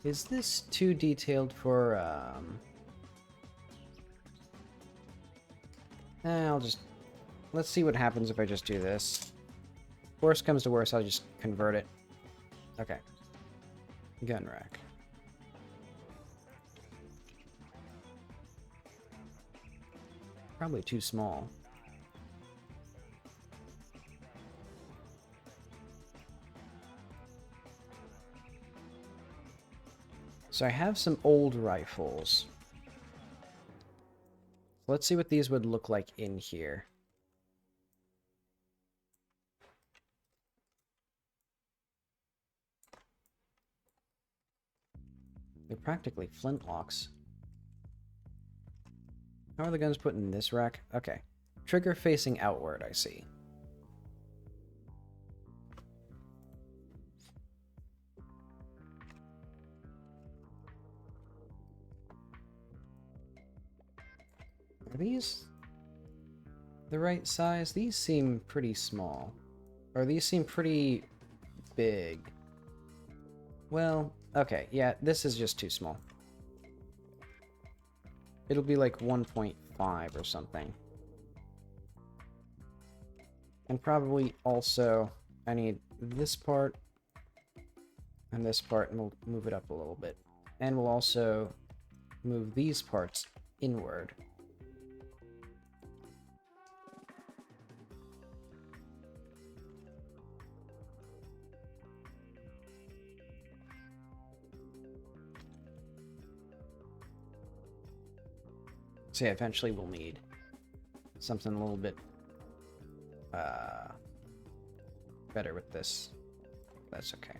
is this too detailed for, I'll just... Let's see what happens if I just do this. Worst comes to worst, I'll just convert it. Okay. Gun rack. Probably too small. So I have some old rifles. Let's see what these would look like in here. They're practically flintlocks. How are the guns put in this rack? Okay. Trigger facing outward, I see. Are these the right size? These seem pretty small. Or these seem pretty big. Well, okay, yeah, this is just too small. It'll be like 1.5 or something. And probably also, I need this part and this part, and we'll move it up a little bit. And we'll also move these parts inward. So yeah, eventually we'll need something a little bit better with this. That's okay.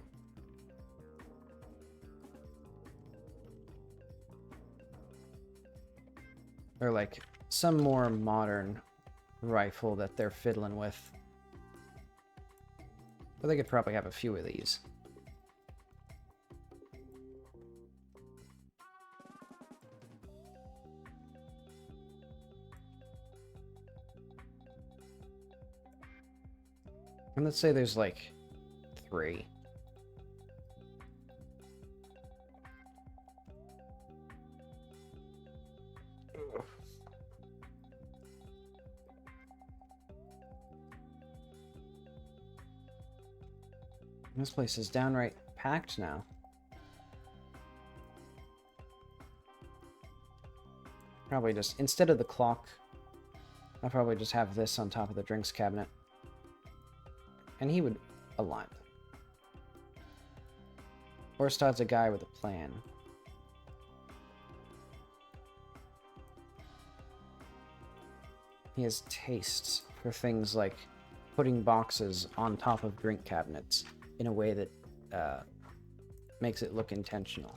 Or like some more modern rifle that they're fiddling with. But they could probably have a few of these. And let's say there's like 3. This place is downright packed now. Probably just, instead of the clock, I'll probably just have this on top of the drinks cabinet. And he would align. Orstad's a guy with a plan. He has tastes for things like putting boxes on top of drink cabinets in a way that makes it look intentional.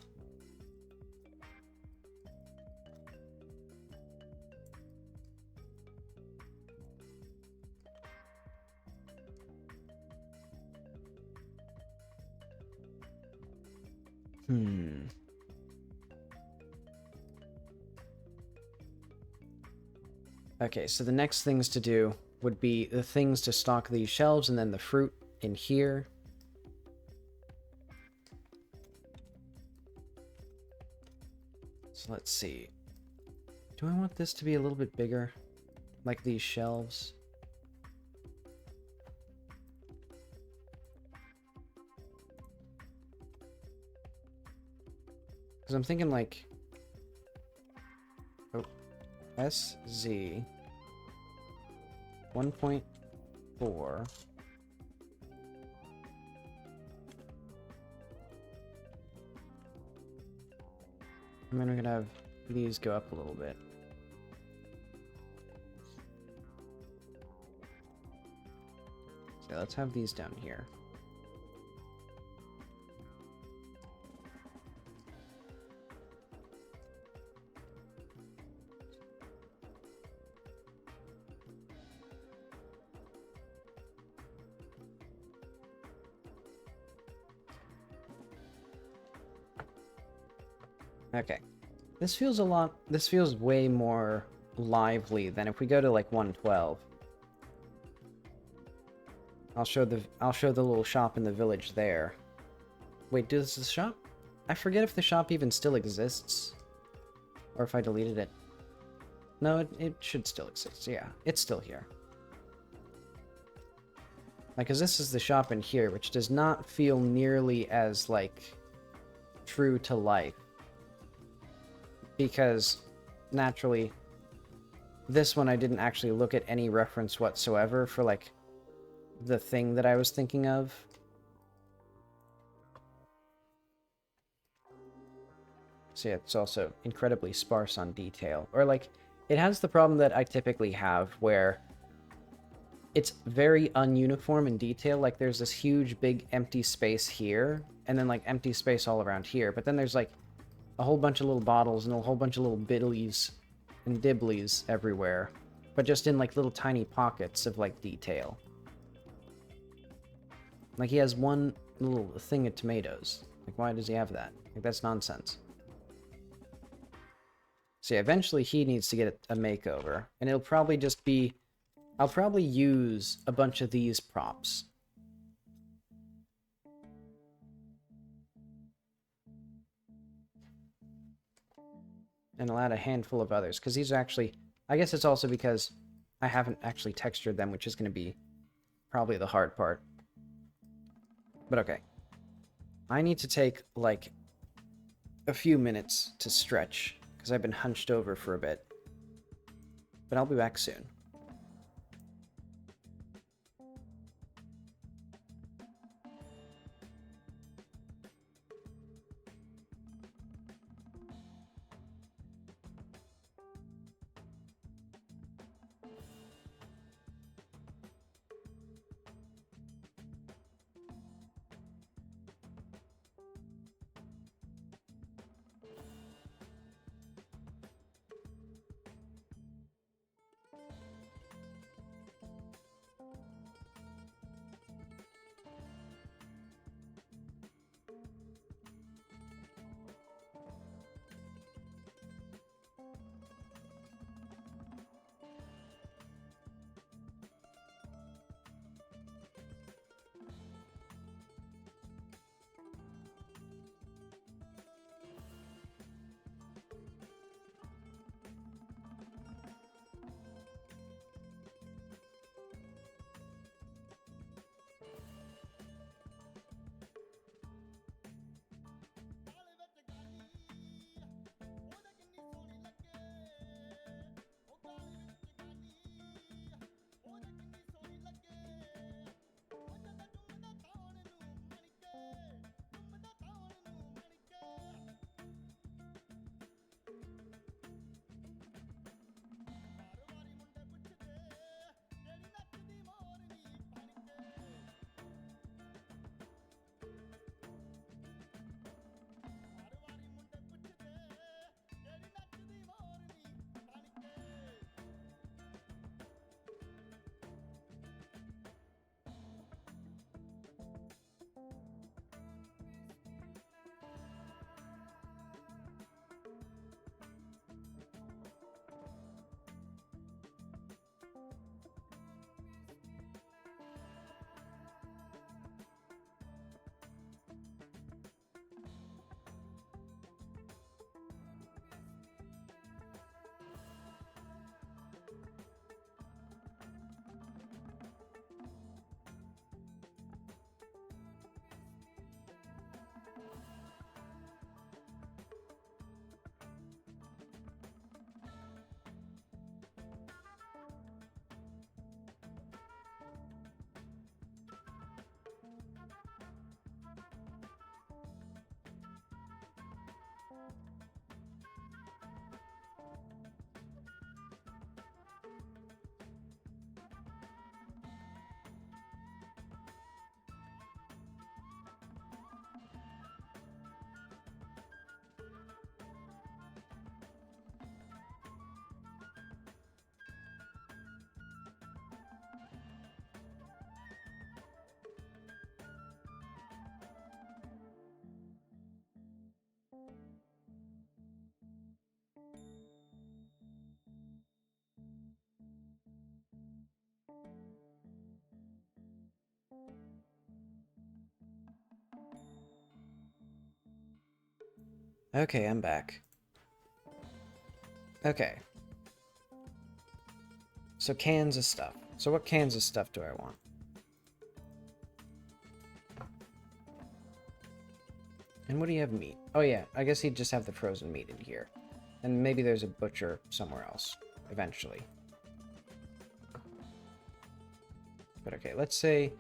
Okay, so the next things to do would be the things to stock these shelves and then the fruit in here. So let's see. Do I want this to be a little bit bigger? Like these shelves? Because I'm thinking like... Oh. SZ 1.4 and then we're gonna have these go up a little bit. So let's have these down here. Okay. This feels way more lively than if we go to like 112. I'll show the little shop in the village there. Wait, does the shop? I forget if the shop even still exists. Or if I deleted it. No, it should still exist. Yeah, it's still here. Like, cause this is the shop in here, which does not feel nearly as, like, true to life. Because, naturally, this one I didn't actually look at any reference whatsoever for, like, the thing that I was thinking of. So yeah, it's also incredibly sparse on detail. Or, like, it has the problem that I typically have, where it's very ununiform in detail. Like, there's this huge, big, empty space here, and then, like, empty space all around here. But then there's, like, a whole bunch of little bottles and a whole bunch of little biddlies and dibblies everywhere. But just in, like, little tiny pockets of, like, detail. Like, he has one little thing of tomatoes. Like, why does he have that? Like, that's nonsense. So yeah, eventually he needs to get a makeover. And it'll probably just be... I'll probably use a bunch of these props. And I'll add a handful of others, because these are actually... I guess it's also because I haven't actually textured them, which is going to be probably the hard part. But okay. I need to take, like, a few minutes to stretch, because I've been hunched over for a bit. But I'll be back soon. Okay, I'm back. Okay. So cans of stuff. So what cans of stuff do I want? And what do you have meat? Oh yeah, I guess he'd just have the frozen meat in here. And maybe there's a butcher somewhere else, eventually. But okay, let's say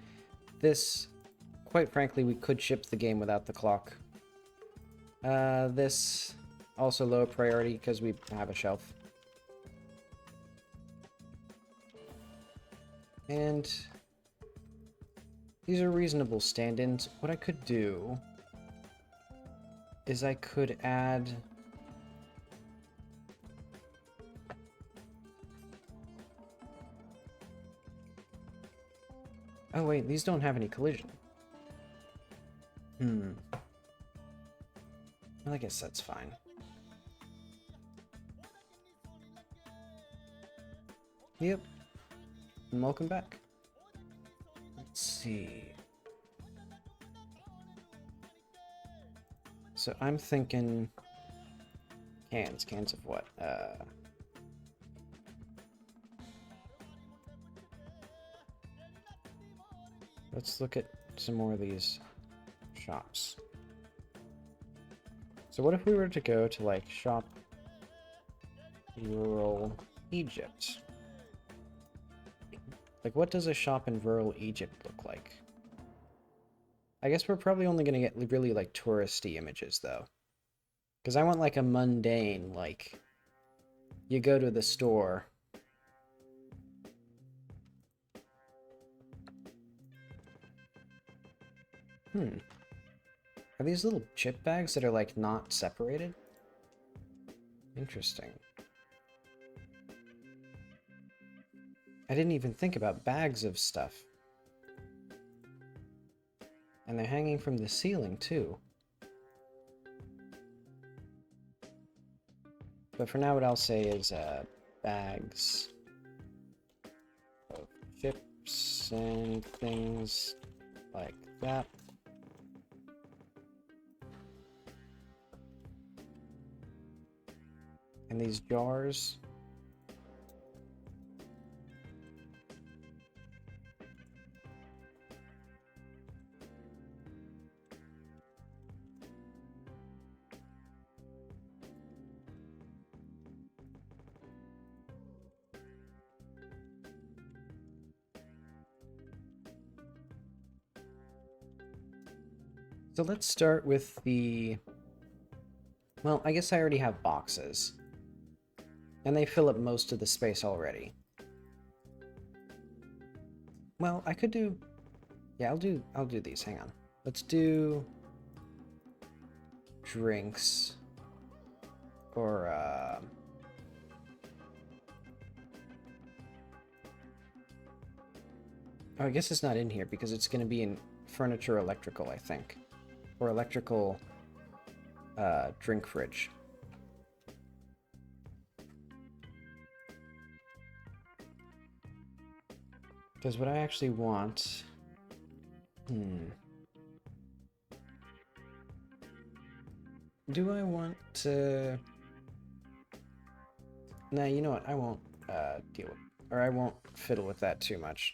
this... Quite frankly, we could ship the game without the clock. This... Also low priority because we have a shelf. And... These are reasonable stand-ins. What I could do... is I could add... Oh wait, these don't have any collision. Well, I guess that's fine. Yep. And welcome back. Let's see. So I'm thinking... Cans. Cans of what? Let's look at some more of these shops. So what if we were to go to, like, shop rural Egypt? Like, what does a shop in rural Egypt look like? I guess we're probably only going to get really, like, touristy images, though. Because I want, like, a mundane, like, you go to the store. Are these little chip bags that are, like, not separated? Interesting. I didn't even think about bags of stuff. And they're hanging from the ceiling, too. But for now, what I'll say is, bags of chips and things like that. And these jars. So let's start with the... Well, I guess I already have boxes. And they fill up most of the space already. Well, I could do... Yeah, I'll do these. Hang on. Let's do... drinks. Or, Oh, I guess it's not in here because it's going to be in furniture electrical, I think. Or electrical, drink fridge. Because what I actually want... Do I want to... Nah, you know what? I won't, deal with... Or I won't fiddle with that too much.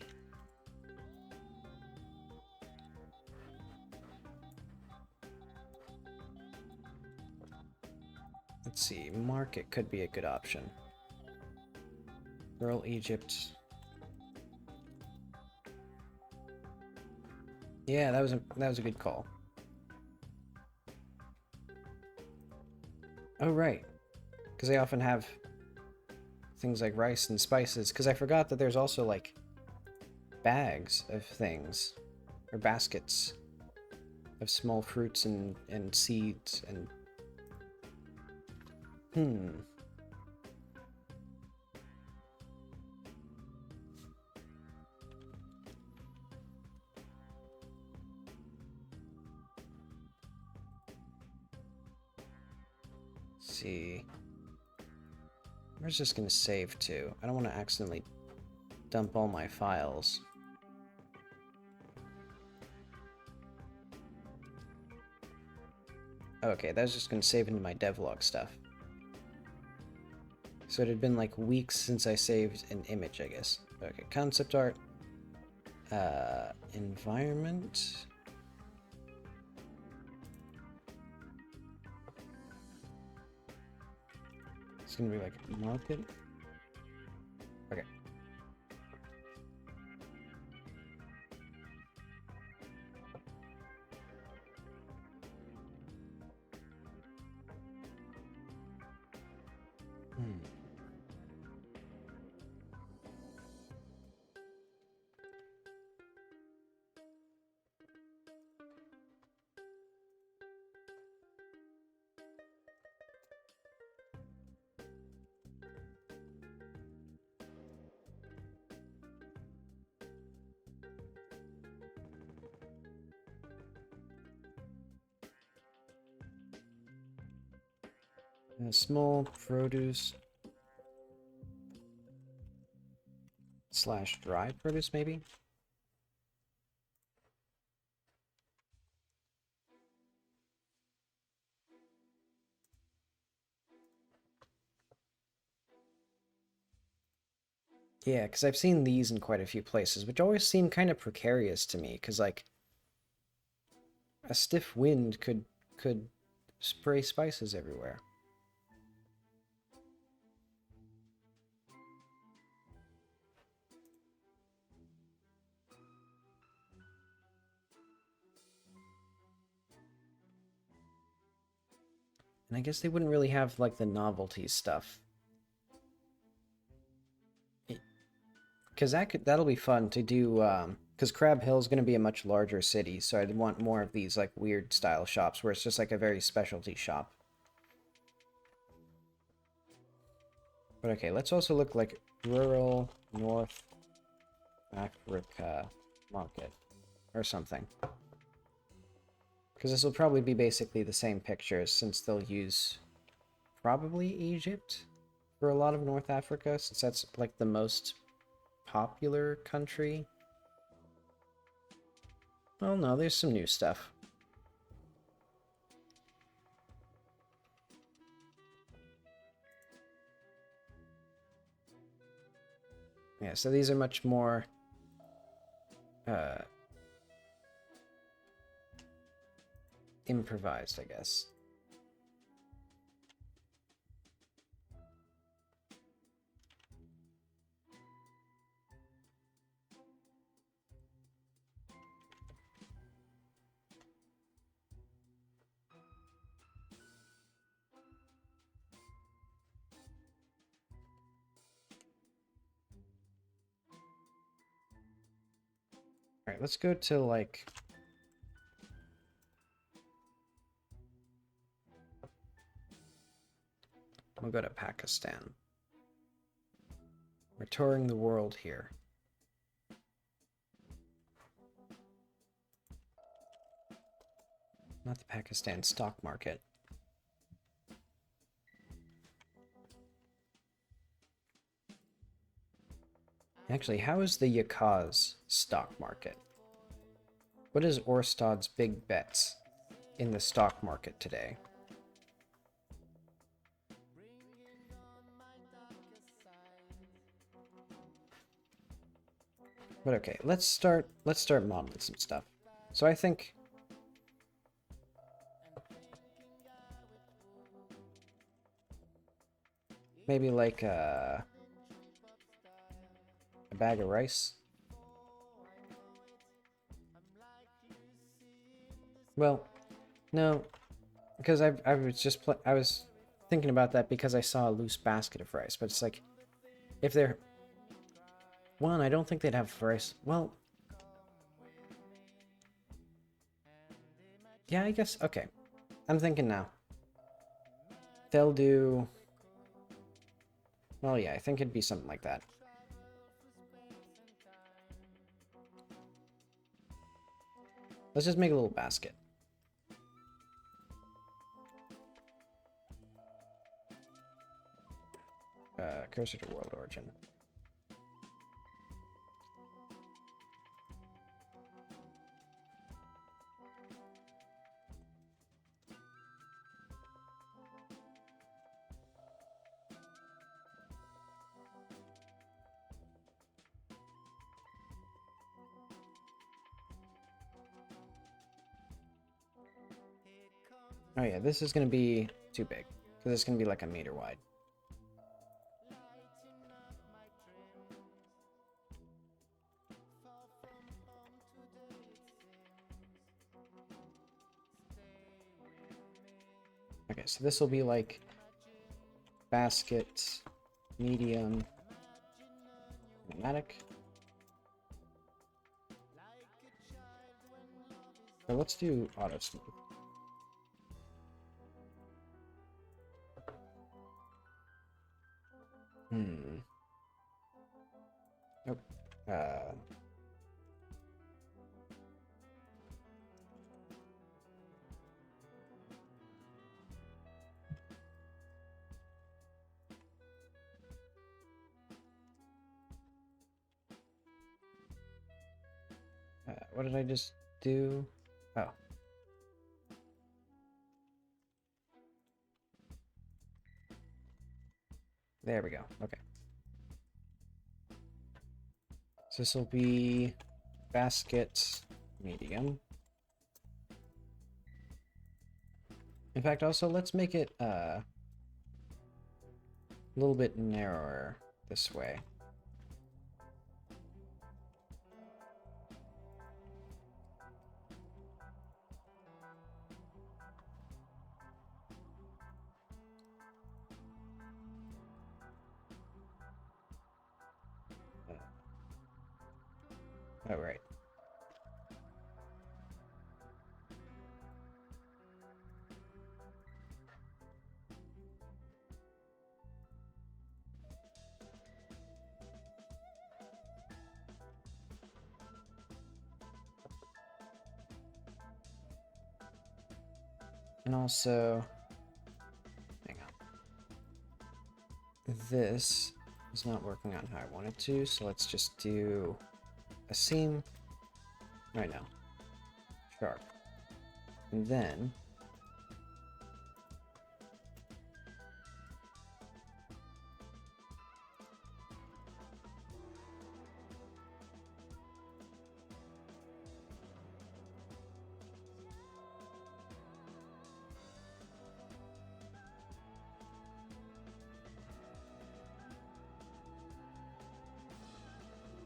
Let's see, market could be a good option. Rural Egypt. Yeah, that was a good call. Oh right, because they often have things like rice and spices. Because I forgot that there's also like bags of things, or baskets of small fruits and seeds and. See. Where's this gonna save to? I don't want to accidentally dump all my files. Okay, that was just gonna save into my devlog stuff. So it had been like weeks since I saved an image, I guess. Okay, concept art. Environment. It's gonna be like market. Okay. Hmm. Small produce / dry produce, maybe? Yeah, because I've seen these in quite a few places, which always seem kind of precarious to me, because, like, a stiff wind could spray spices everywhere. And I guess they wouldn't really have, like, the novelty stuff. Because that'll be fun to do, because Crab Hill's going to be a much larger city, so I'd want more of these, like, weird style shops where it's just, like, a very specialty shop. But okay, let's also look like rural North Africa market or something. Because this will probably be basically the same pictures since they'll use probably Egypt for a lot of North Africa, since that's like the most popular country. Well, no, there's some new stuff. Yeah, so these are much more improvised, I guess. Alright, let's go to, like... We'll go to Pakistan. We're touring the world here. Not the Pakistan stock market. Actually, how is the Yakaz stock market? What is Orstad's big bets in the stock market today? But okay, let's start modeling some stuff. So I think maybe like a bag of rice. Well, no, because I was just I was thinking about that because I saw a loose basket of rice, but it's like if they're one, I don't think they'd have rice. Well, yeah, I guess okay. I'm thinking now. They'll do. Well, yeah, I think it'd be something like that. Let's just make a little basket. Cursor to world origin. Oh yeah, this is gonna be too big, because it's gonna be like a meter wide. Okay, so this will be like basket, medium, pneumatic. So let's do auto smooth. Nope. What did I just do? Oh. There we go. Okay. So this will be basket, medium. In fact, also, let's make it a little bit narrower this way. Oh, right. And also, hang on. This is not working on how I want it to, so let's just do a seam right now. Sharp. And then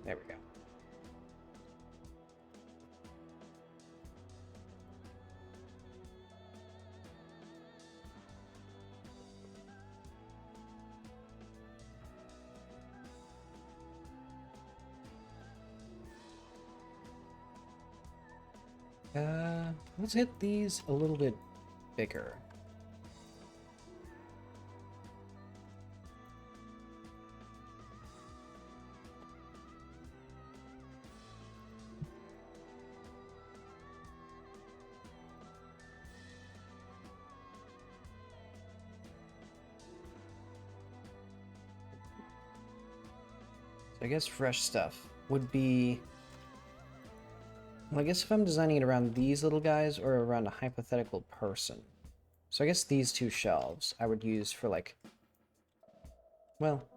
there we go. Let's hit these a little bit bigger. So I guess fresh stuff would be... Well, I guess if I'm designing it around these little guys or around a hypothetical person. So I guess these two shelves I would use for like... Well,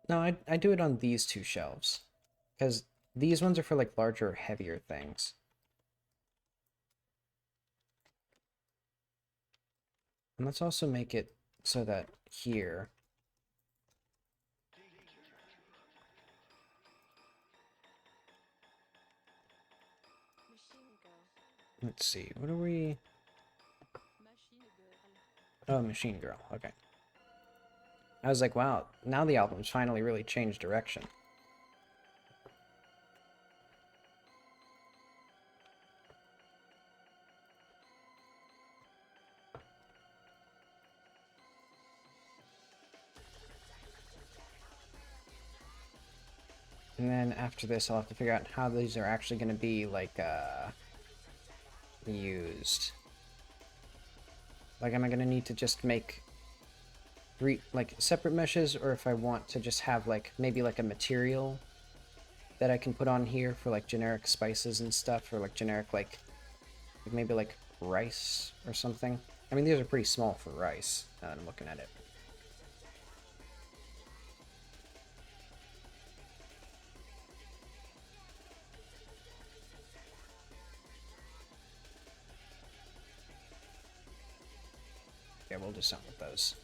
no, I do it on these two shelves. Because these ones are for like larger, heavier things. And let's also make it so that here... Let's see, what are we... Oh, Machine Girl, okay. I was like, wow, now the album's finally really changed direction. And then after this, I'll have to figure out how these are actually going to be, like, used. Like, am I going to need to just make three, like, separate meshes, or if I want to just have, like, maybe, like, a material that I can put on here for, like, generic spices and stuff, or, like, generic, like maybe, like, rice or something. I mean, these are pretty small for rice, now that I'm looking at it. Okay, we'll do something with those.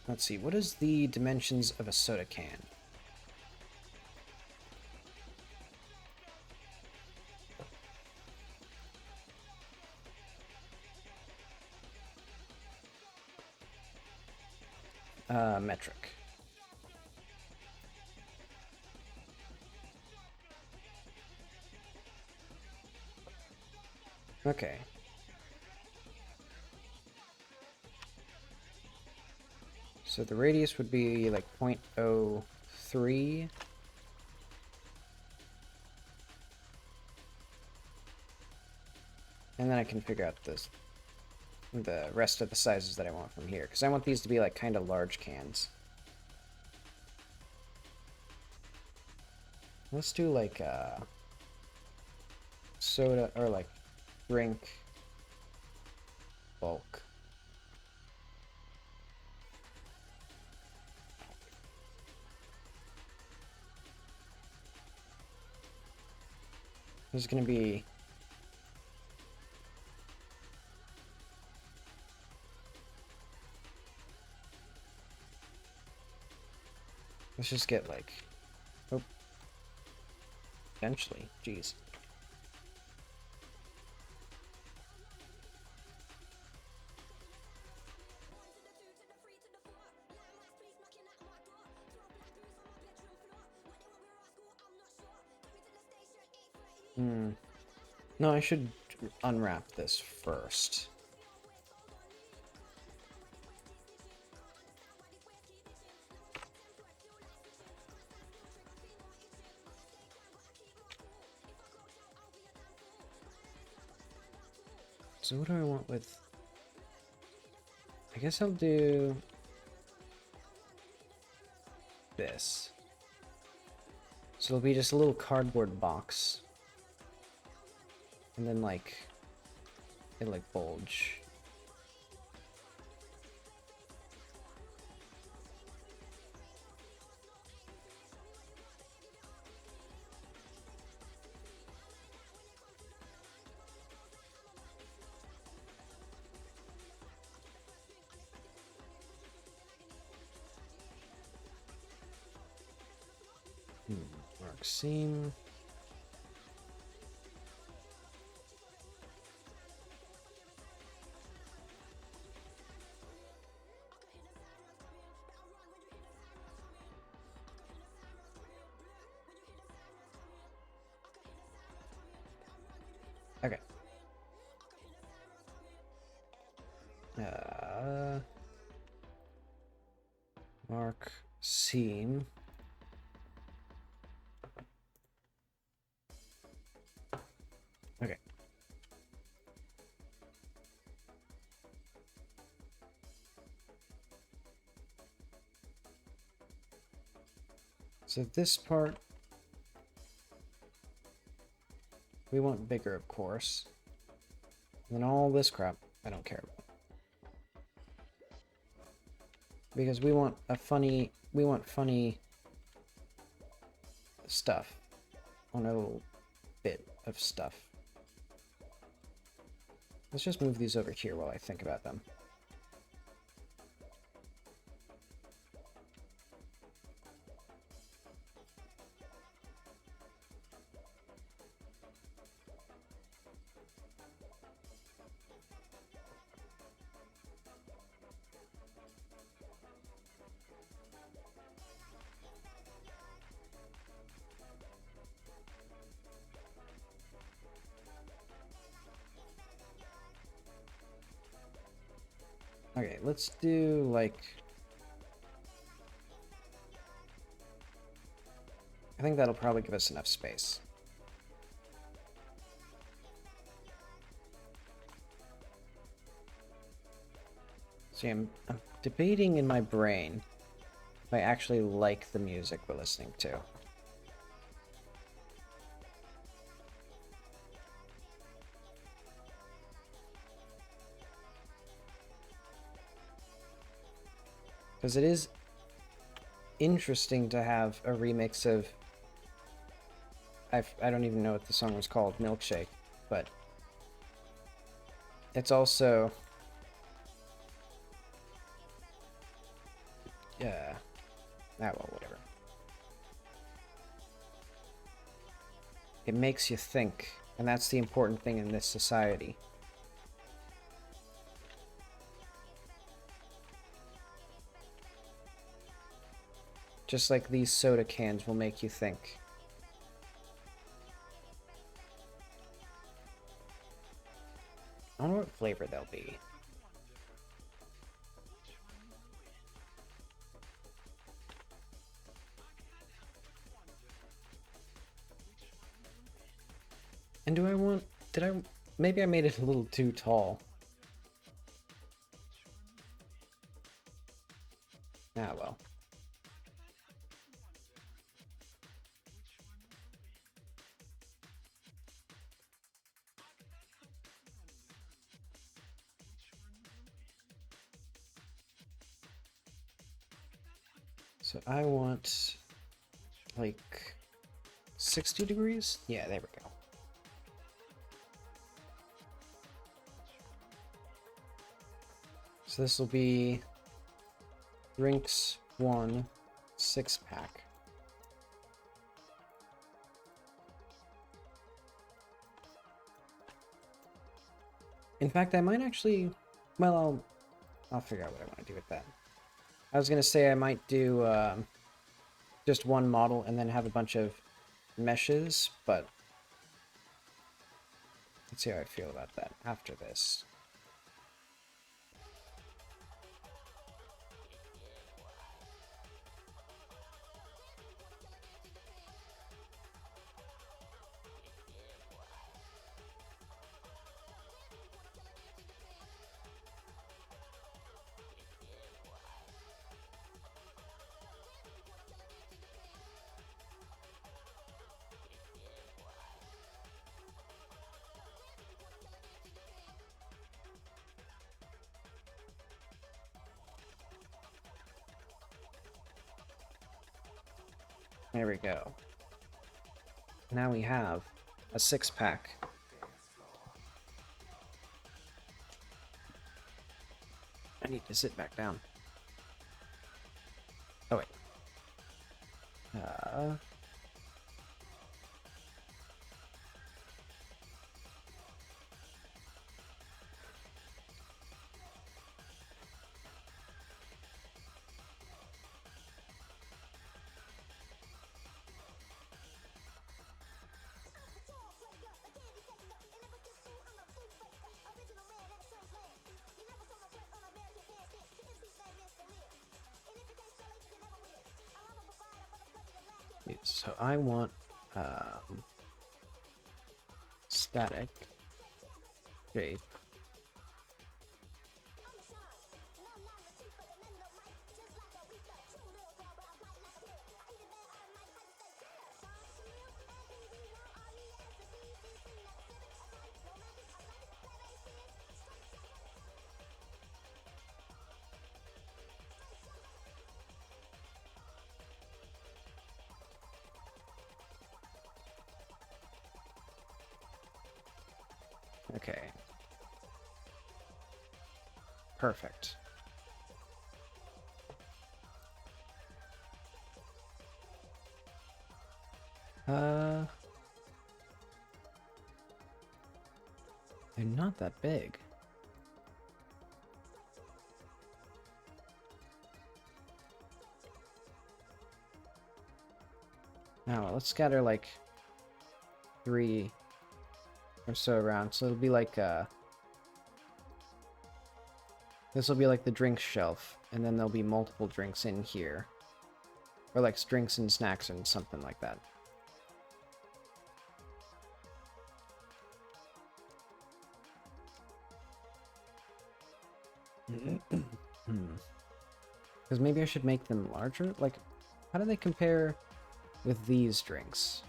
Let's see, what is the dimensions of a soda can? Metric. Okay. So the radius would be like 0.03. And then I can figure out the rest of the sizes that I want from here. Because I want these to be like kind of large cans. Let's do like soda or like drink bulk. This is going to be... Let's just get like... Oh. Eventually. Jeez. No, I should unwrap this first. So what do I want with... I guess I'll do... this. So it'll be just a little cardboard box. And then like... it'll like bulge. Mark seam. Okay. Mark seam. Okay. So this part, we want bigger, of course. And then all this crap, I don't care about. Because we want funny stuff on a little bit of stuff. Let's just move these over here while I think about them. Okay, let's do like... I think that'll probably give us enough space. See, I'm debating in my brain if I actually like the music we're listening to. Because it is interesting to have a remix of... I don't even know what the song was called, Milkshake, but it's also... Yeah. Well, whatever. It makes you think, and that's the important thing in this society. Just like these soda cans will make you think. I wonder what flavor they'll be. And do I want... Did I... Maybe I made it a little too tall. Ah, well. So I want... like... 60 degrees? Yeah, there we go. So this will be drinks 1 6-pack. In fact, I might actually... Well, I'll figure out what I want to do with that. I was going to say I might do just one model and then have a bunch of meshes, but let's see how I feel about that after this. There we go. Now we have a 6-pack. I need to sit back down. Oh, wait. So I want static shape. Okay. Perfect. They're not that big. Now, let's scatter like 3 or so around. So it'll be like this will be like the drinks shelf, and then there'll be multiple drinks in here. Or like drinks and snacks and something like that. Because maybe I should make them larger? Like, how do they compare with these drinks?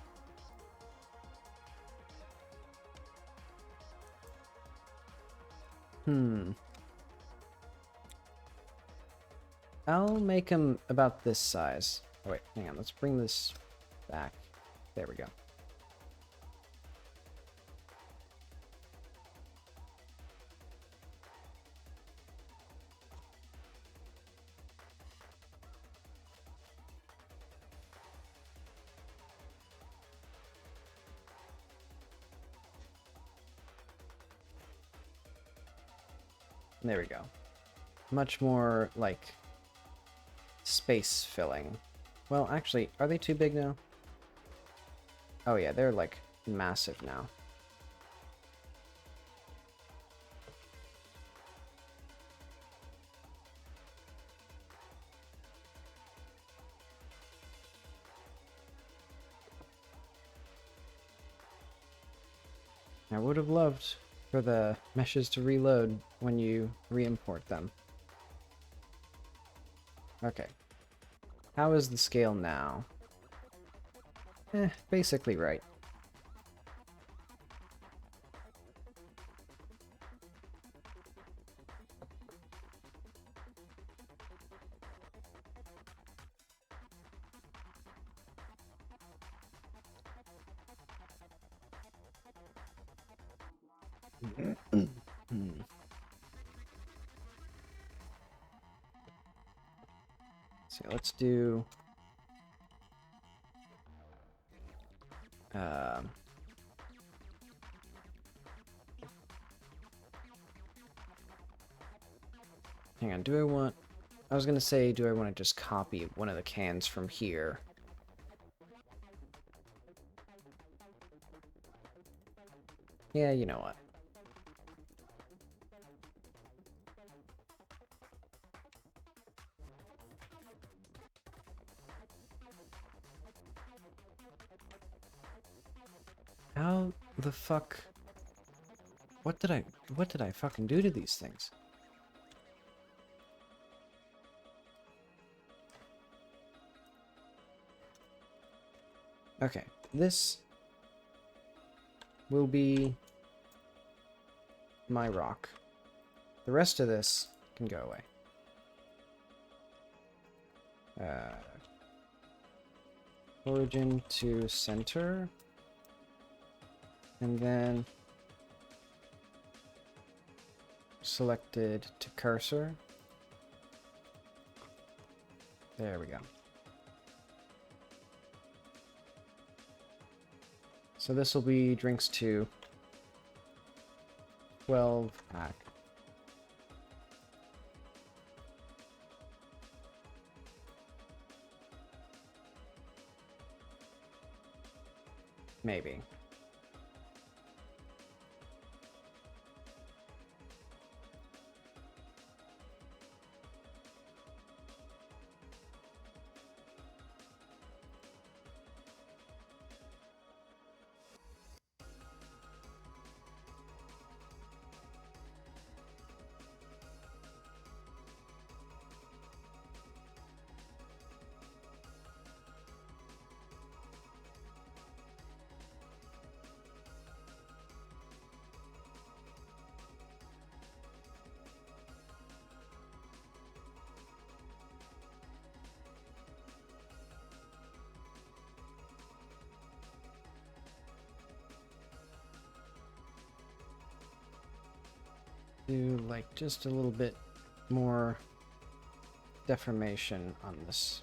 I'll make them about this size. Oh, wait, hang on. Let's bring this back. There we go. There we go. Much more, like, space filling. Well, actually, are they too big now? Oh yeah, they're, like, massive now. I would have loved for the meshes to reload when you re-import them. Okay. How is the scale now? Basically right. So let's do hang on, I was gonna say, do I want to just copy one of the cans from here? Yeah, you know what? How the fuck? What did I fucking do to these things? Okay, this will be my rock. The rest of this can go away. Origin to center. And then selected to cursor. There we go. So this will be drinks to 12 pack. Maybe. Do like just a little bit more deformation on this.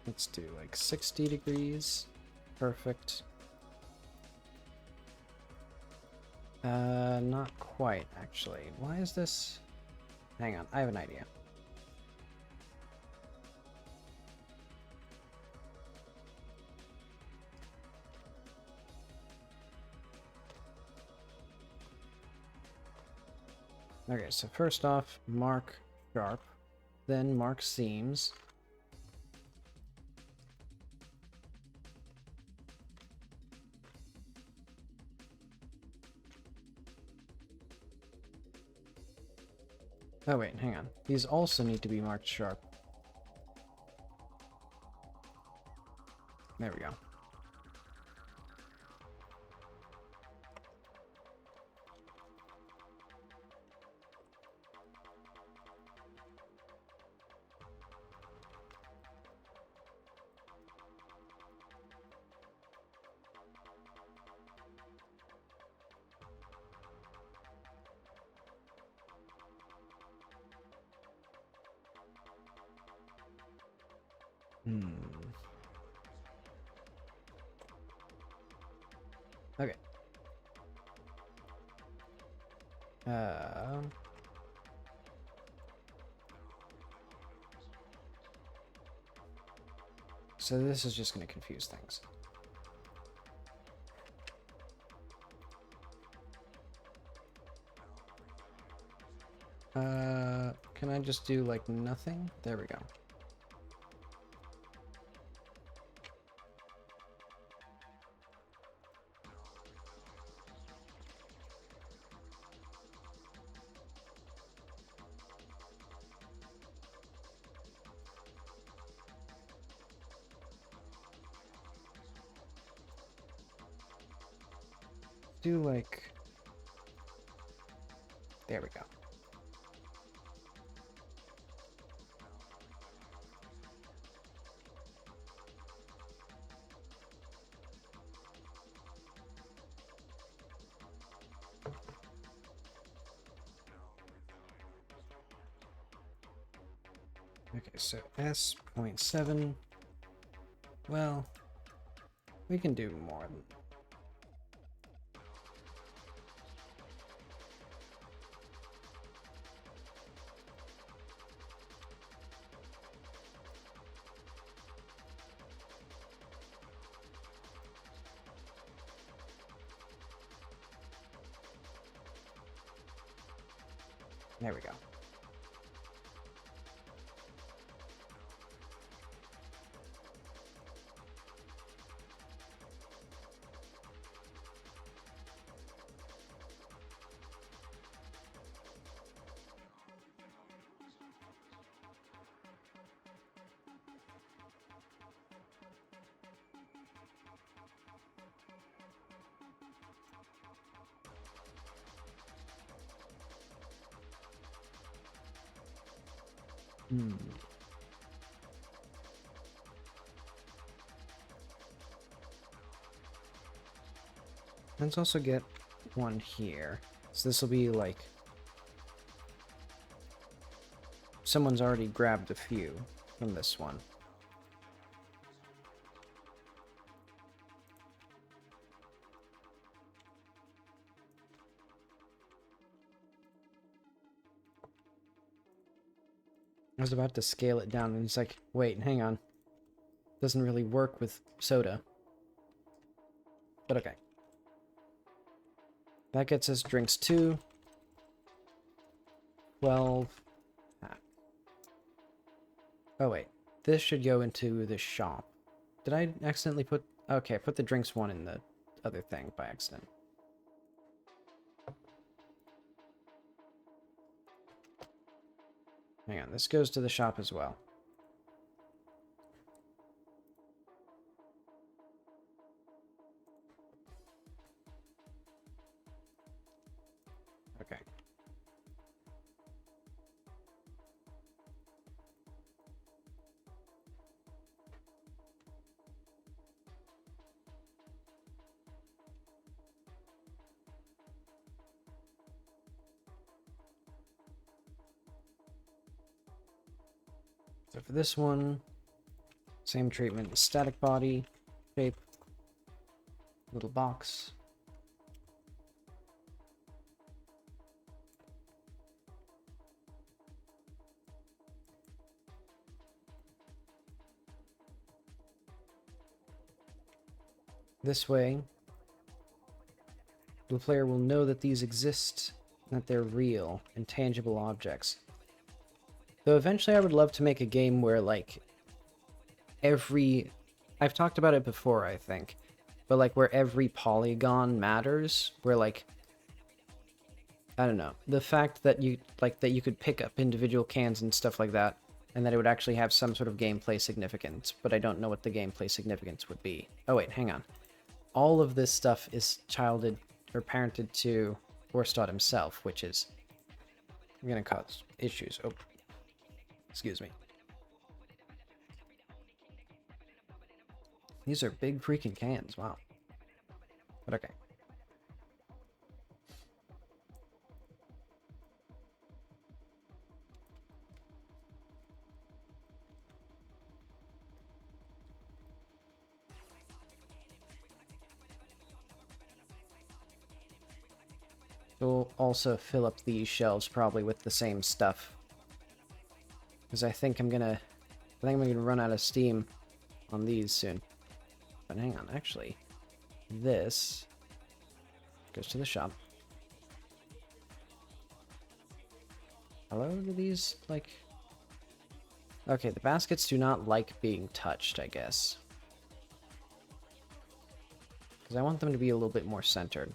Let's do like 60 degrees. Perfect. Not quite actually. Why is this? Hang on, I have an idea. Okay, so first off, mark sharp, then mark seams. Oh wait, hang on. These also need to be marked sharp. There we go. Hmm. Okay. So this is just going to confuse things. Can I just do like nothing? There we go. Do like... There we go. Okay, so S.7. Well, we can do more than... There we go. Hmm. Let's also get one here. So this will be like... Someone's already grabbed a few from this one. I was about to scale it down, and it's like, wait, hang on. Doesn't really work with soda. But okay. That gets us drinks 2. 12. Ah. Oh, wait. This should go into the shop. Did I accidentally put... Okay, I put the drinks 1 in the other thing by accident. Hang on, this goes to the shop as well. Okay. So for this one, same treatment, static body, shape, little box. This way, the player will know that these exist, and that they're real and tangible objects. Though eventually I would love to make a game where, like, I've talked about it before, I think, but, like, where every polygon matters, where, like, I don't know, the fact that you could pick up individual cans and stuff like that, and that it would actually have some sort of gameplay significance, but I don't know what the gameplay significance would be. Oh wait, hang on. All of this stuff is childed or parented to Orstad himself, which is going to cause issues. Oh, excuse me. These are big freaking cans, wow. But okay. We'll also fill up these shelves probably with the same stuff. Because I think I'm gonna run out of steam on these soon. But hang on, actually. This goes to the shop. Hello, do these, like... Okay, the baskets do not like being touched, I guess. Because I want them to be a little bit more centered.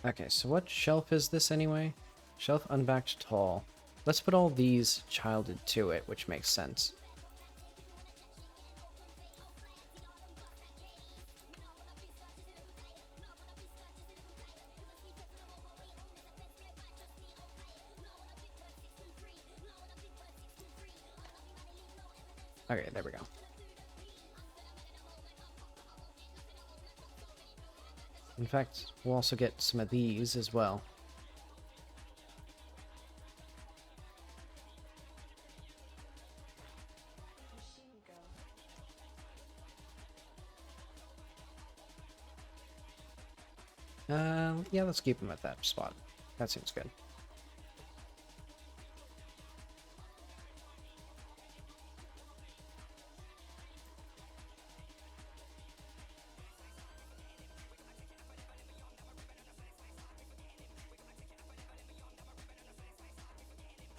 Okay, so what shelf is this anyway? Shelf unbacked tall. Let's put all these childed to it, which makes sense. Okay, there we go. In fact, we'll also get some of these as well. Yeah, let's keep them at that spot. That seems good.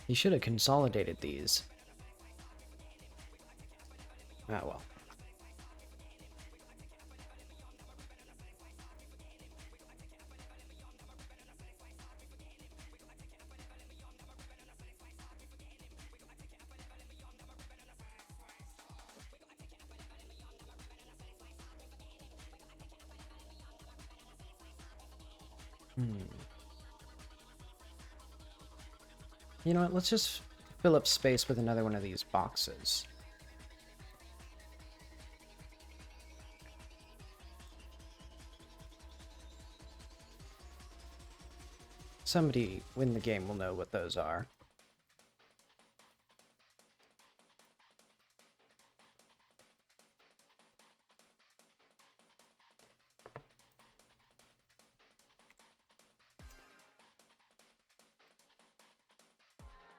You should have consolidated these. Ah, well. You know what, let's just fill up space with another one of these boxes. Somebody in the game will know what those are.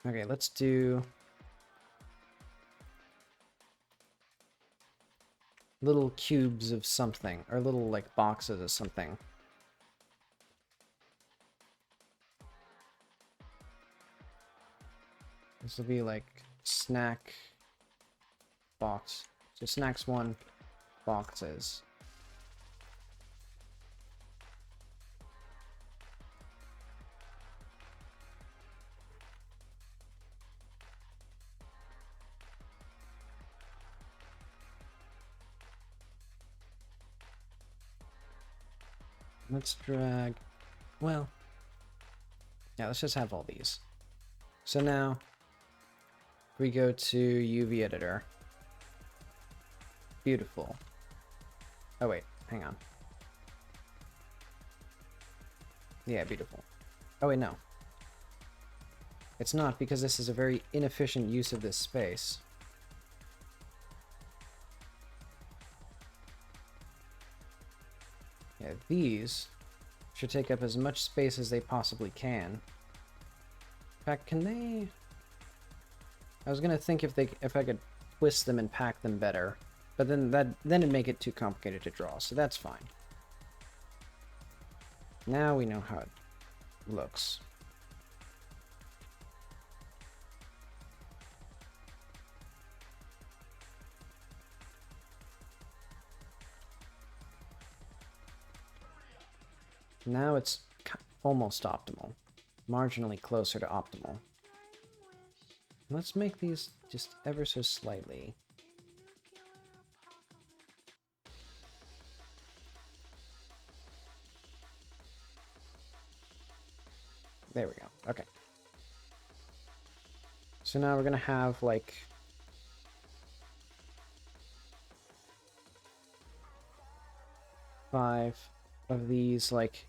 Okay, let's do little cubes of something, or little, like, boxes of something. This will be, like, snack box. So snacks 1, boxes. Let's drag... Well... Yeah, let's just have all these. So now, we go to UV editor. Beautiful. Oh wait, hang on. Yeah, beautiful. Oh wait, no. It's not, because this is a very inefficient use of this space. Yeah, these should take up as much space as they possibly can. In fact, can they... I was gonna think if I could twist them and pack them better, but then it'd make it too complicated to draw, so that's fine. Now we know how it looks. Now it's almost optimal. Marginally closer to optimal. Let's make these just ever so slightly. There we go. Okay. So now we're gonna have, like... five of these, like...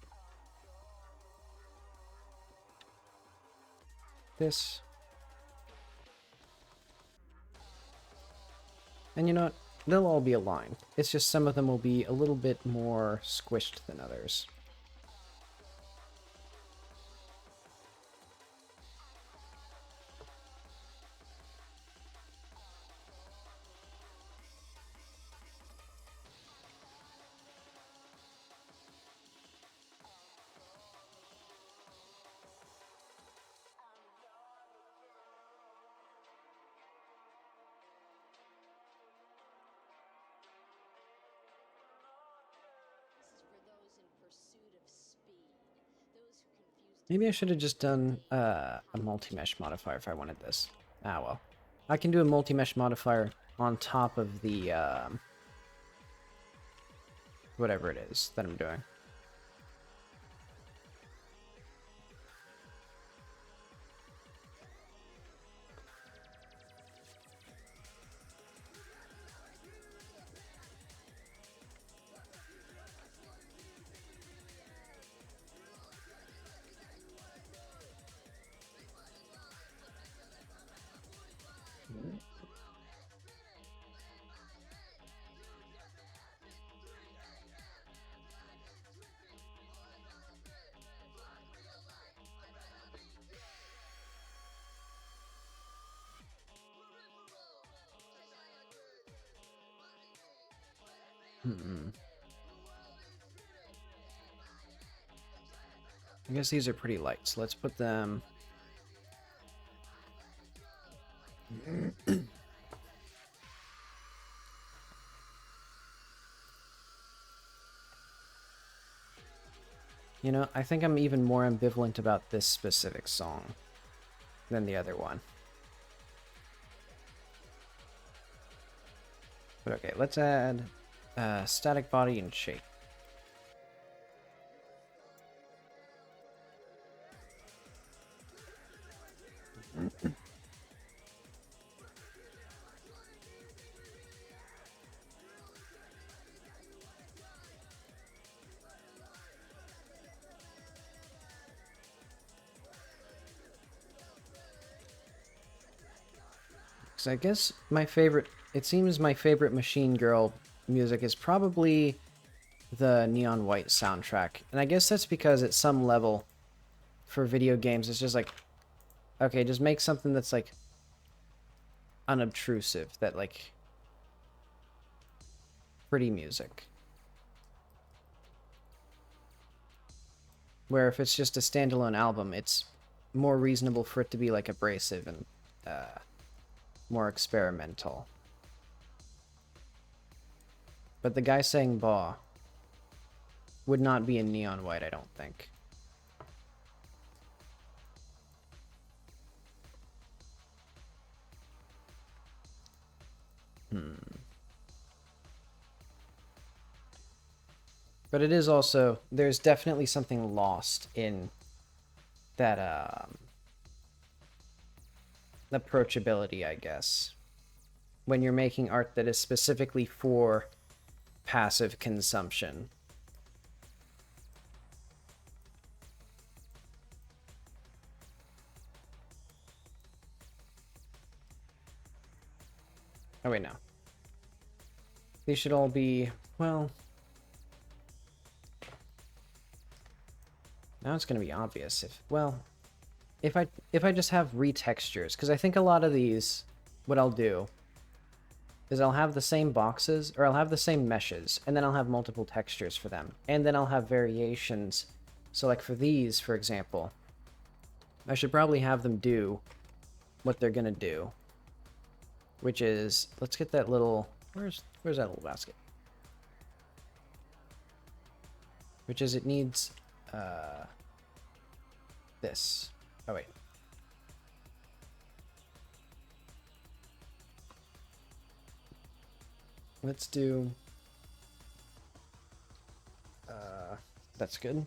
this. And you know what? They'll all be aligned. It's just some of them will be a little bit more squished than others. Maybe I should have just done a multi-mesh modifier if I wanted this. Ah, well. I can do a multi-mesh modifier on top of the, whatever it is that I'm doing. I guess these are pretty light, so let's put them... You know, I think I'm even more ambivalent about this specific song than the other one. But okay, let's add static body and shape. Because I guess my favorite, it seems my favorite Machine Girl music is probably the Neon White soundtrack. And I guess that's because at some level for video games, it's just like, okay, just make something that's like unobtrusive, that like pretty music. Where if it's just a standalone album, it's more reasonable for it to be like abrasive and more experimental. But the guy saying "Baw" would not be in Neon White, I don't think. But it is also, there's definitely something lost in that approachability, I guess, when you're making art that is specifically for passive consumption. Oh wait, no. These should all be, well... Now it's going to be obvious if, well, if I just have retextures, because I think a lot of these, what I'll do is I'll have the same boxes, or I'll have the same meshes, and then I'll have multiple textures for them, and then I'll have variations. So like for these, for example, I should probably have them do what they're going to do, which is, let's get that little, where's that little basket? Which is, it needs, this. Oh, wait. Let's do... that's good.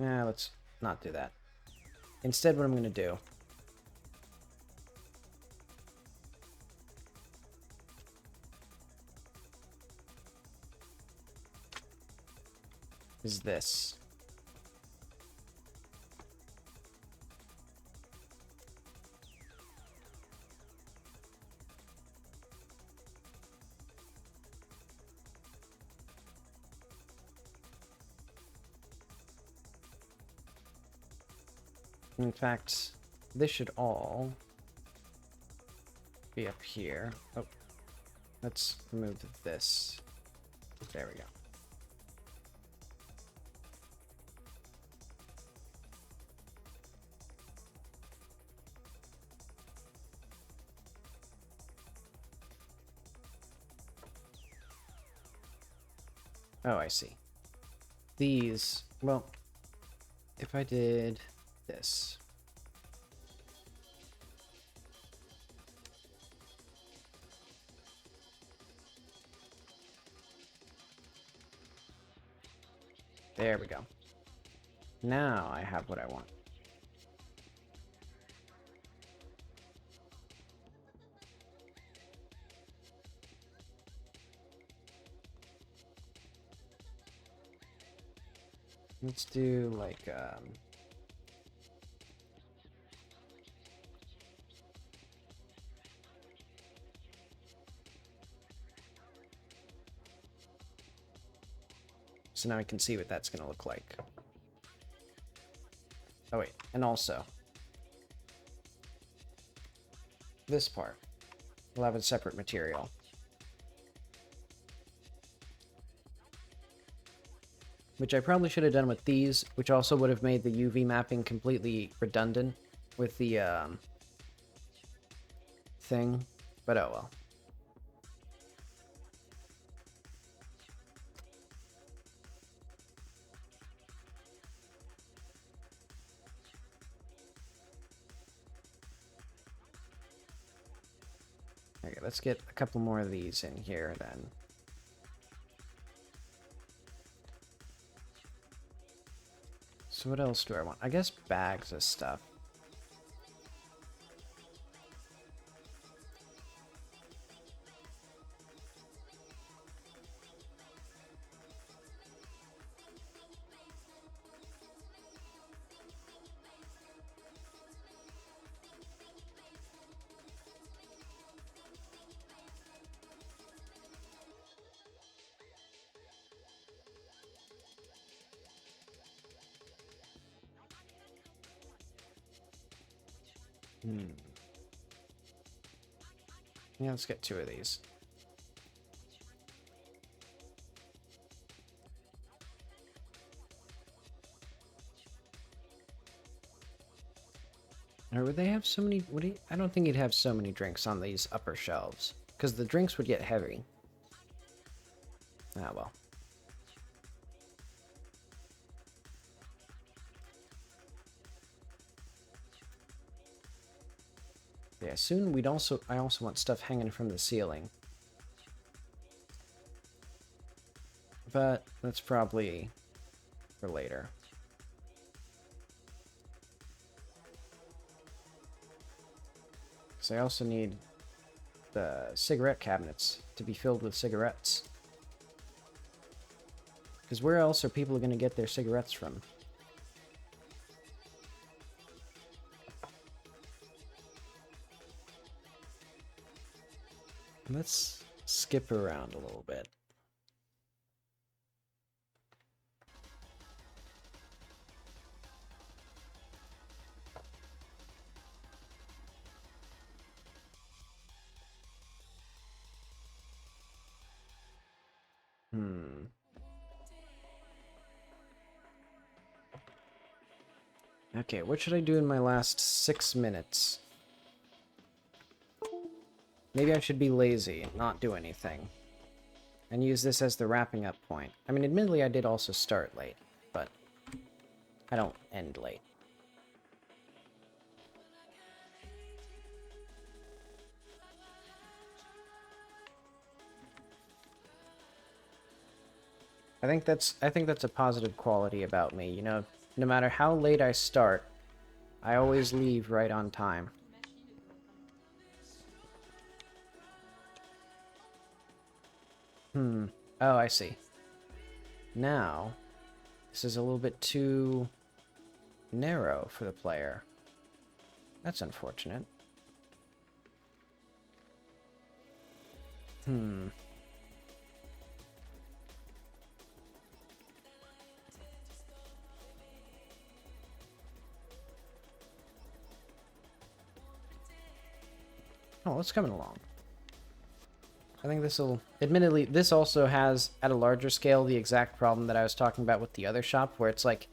Yeah, let's not do that. Instead, what I'm going to do is this. In fact, this should all be up here. Oh, let's remove this. There we go. Oh, I see. These, well, if I did this. There we go. Now I have what I want. Let's do like so now I can see what that's gonna look like. Oh wait, and also this part will have a separate material. Which I probably should have done with these, which also would have made the UV mapping completely redundant with the thing, but oh well. Okay, let's get a couple more of these in here then. So what else do I want? I guess bags of stuff. Yeah, let's get 2 of these. Or would they have so many? Would he? I don't think he'd have so many drinks on these upper shelves, because the drinks would get heavy. Ah well. Yeah, soon we'd also. I also want stuff hanging from the ceiling. But that's probably for later. Because I also need the cigarette cabinets to be filled with cigarettes. Because where else are people going to get their cigarettes from? Let's skip around a little bit. Okay, what should I do in my last 6 minutes? Maybe I should be lazy and not do anything. And use this as the wrapping up point. I mean, admittedly, I did also start late, but I don't end late. I think that's a positive quality about me, you know, no matter how late I start, I always leave right on time. Oh, I see. Now, this is a little bit too narrow for the player. That's unfortunate. Oh, it's coming along. I think this will... Admittedly, this also has, at a larger scale, the exact problem that I was talking about with the other shop, where it's like,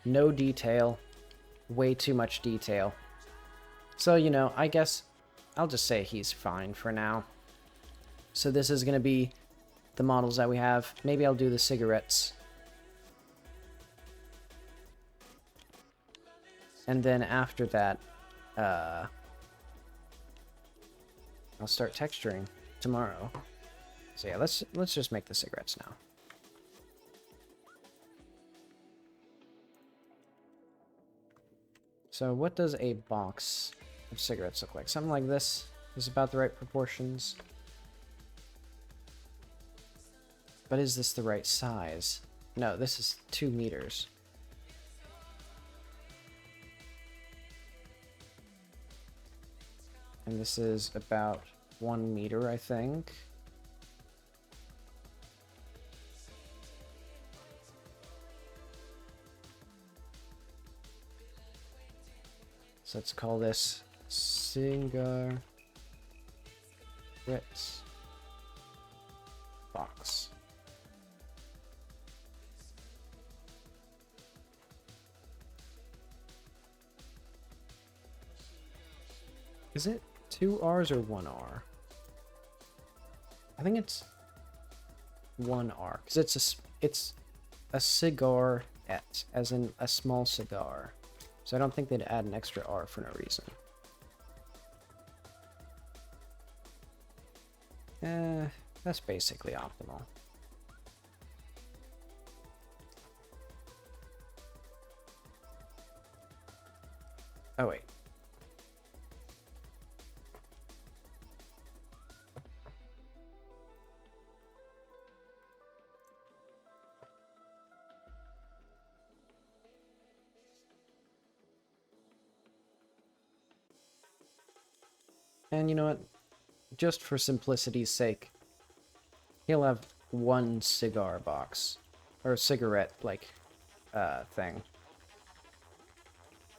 no detail, way too much detail. So, you know, I guess I'll just say he's fine for now. So this is going to be the models that we have. Maybe I'll do the cigarettes. And then after that, I'll start texturing tomorrow. So yeah, let's just make the cigarettes now. So what does a box of cigarettes look like? Something like this is about the right proportions. But is this the right size? No, this is 2 meters. And this is about 1 meter, I think. So let's call this cigarette box. Is it 2 R's or 1 R? I think it's 1 R, because it's a cigarette, as in a small cigar. So I don't think they'd add an extra R for no reason. That's basically optimal. Oh wait. And you know what? Just for simplicity's sake, he'll have 1 cigar box. Or cigarette, like, thing.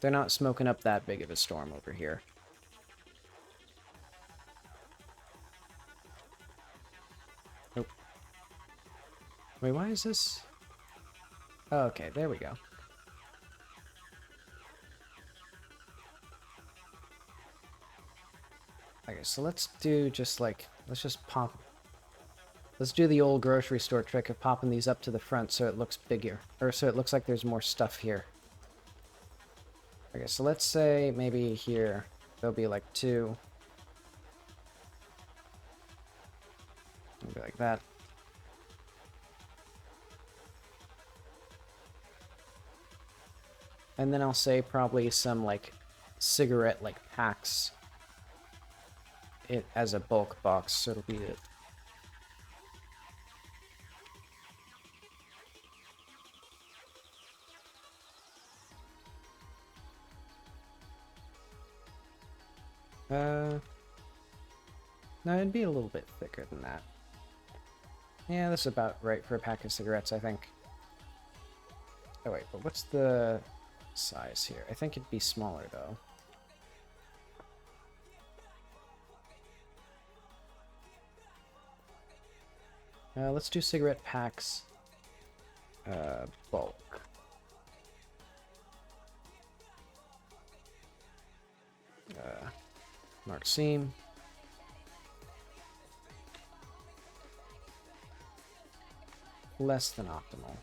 They're not smoking up that big of a storm over here. Nope. Wait, why is this? Oh, okay, there we go. Okay, so let's do just like, let's just pop. Let's do the old grocery store trick of popping these up to the front so it looks bigger. Or so it looks like there's more stuff here. Okay, so let's say maybe here there'll be like 2. Maybe like that. And then I'll say probably some like cigarette like packs it as a bulk box, so it'll be it. No, it'd be a little bit thicker than that. Yeah, that's about right for a pack of cigarettes, I think. Oh wait, but what's the size here? I think it'd be smaller though. Let's do cigarette packs. Bulk. Mark seam. Less than optimal.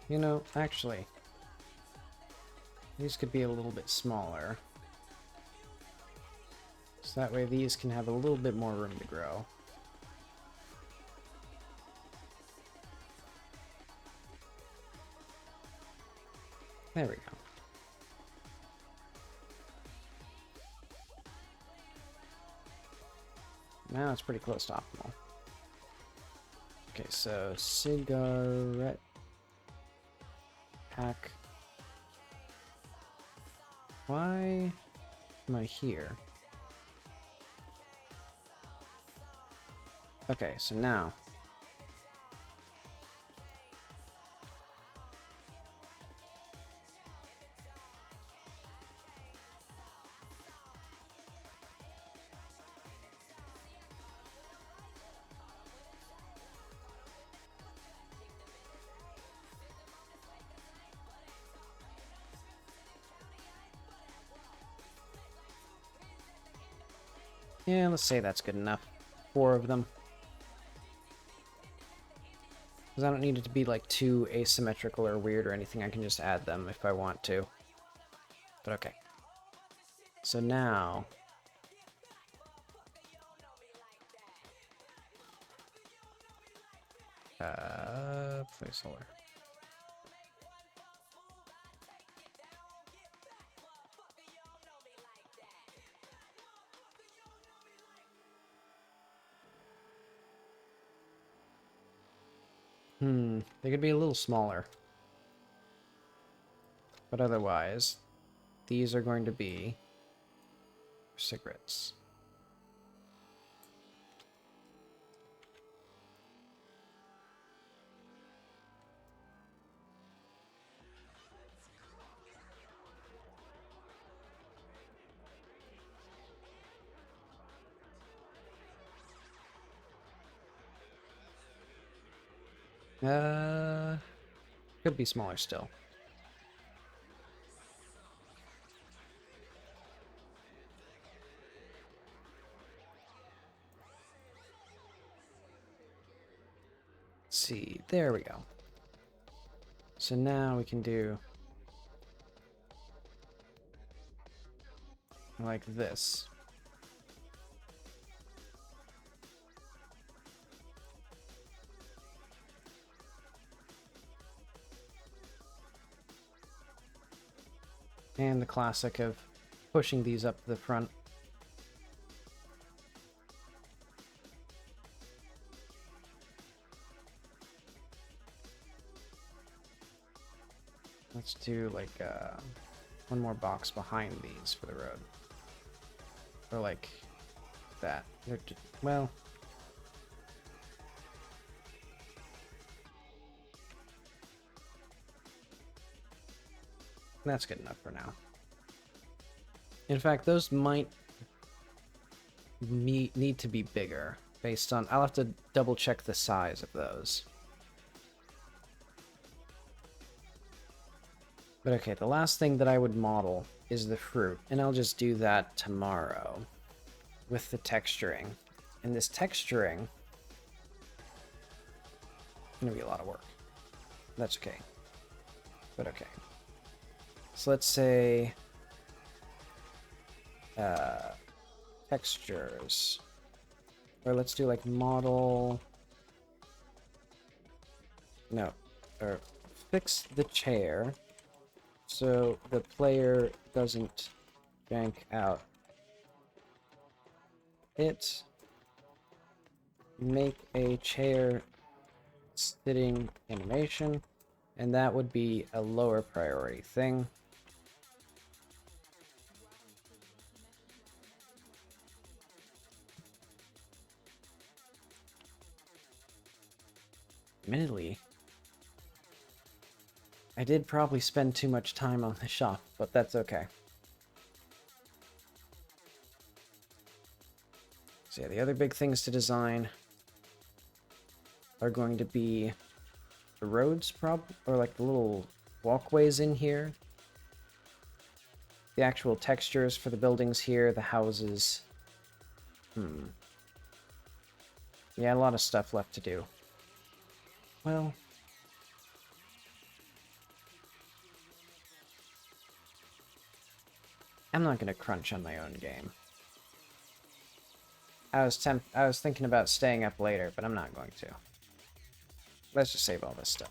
You know, actually, these could be a little bit smaller. So that way these can have a little bit more room to grow. There we go. Now it's pretty close to optimal. Okay, so cigarette Hack. Why am I here? Okay, so now. Yeah, let's say that's good enough. 4 of them. Because I don't need it to be like too asymmetrical or weird or anything. I can just add them if I want to. But okay. So now... placeholder. They could be a little smaller. But otherwise, these are going to be cigarettes. Could be smaller still. Let's see, there we go. So now we can do like this. And the classic of pushing these up to the front. Let's do like one more box behind these for the road. Or like that. Well, that's good enough for now. In fact, those might need to be bigger based on... I'll have to double check the size of those. But okay, the last thing that I would model is the fruit, and I'll just do that tomorrow with the texturing. And this texturing is going to be a lot of work. That's okay. But okay. So let's say textures. Or let's do like model... No. Or fix the chair so the player doesn't jank out. It make a chair sitting animation, and that would be a lower priority thing. Admittedly, I did probably spend too much time on the shop, but that's okay. So yeah, the other big things to design are going to be the roads, or like the little walkways in here. The actual textures for the buildings here, the houses. Yeah, a lot of stuff left to do. Well... I'm not gonna crunch on my own game. I was thinking about staying up later, but I'm not going to. Let's just save all this stuff.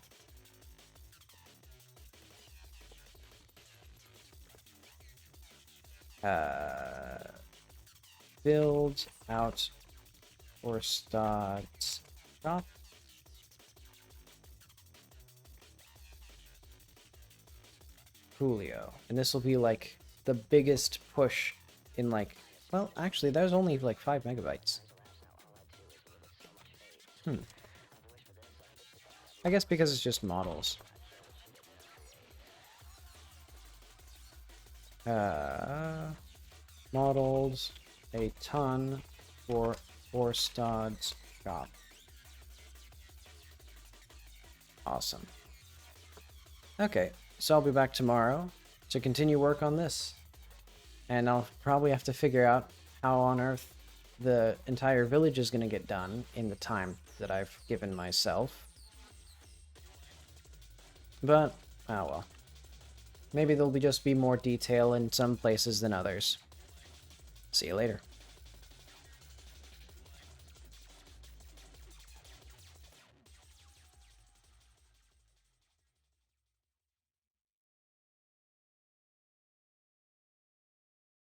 Build out Orstad shop. Julio. And this will be like the biggest push in like, well, actually, there's only like 5 megabytes. I guess because it's just models. Models a ton for Orstad's shop. Awesome. Okay, so I'll be back tomorrow to continue work on this. And I'll probably have to figure out how on earth the entire village is going to get done in the time that I've given myself. But, oh well. Maybe there'll just be more detail in some places than others. See you later.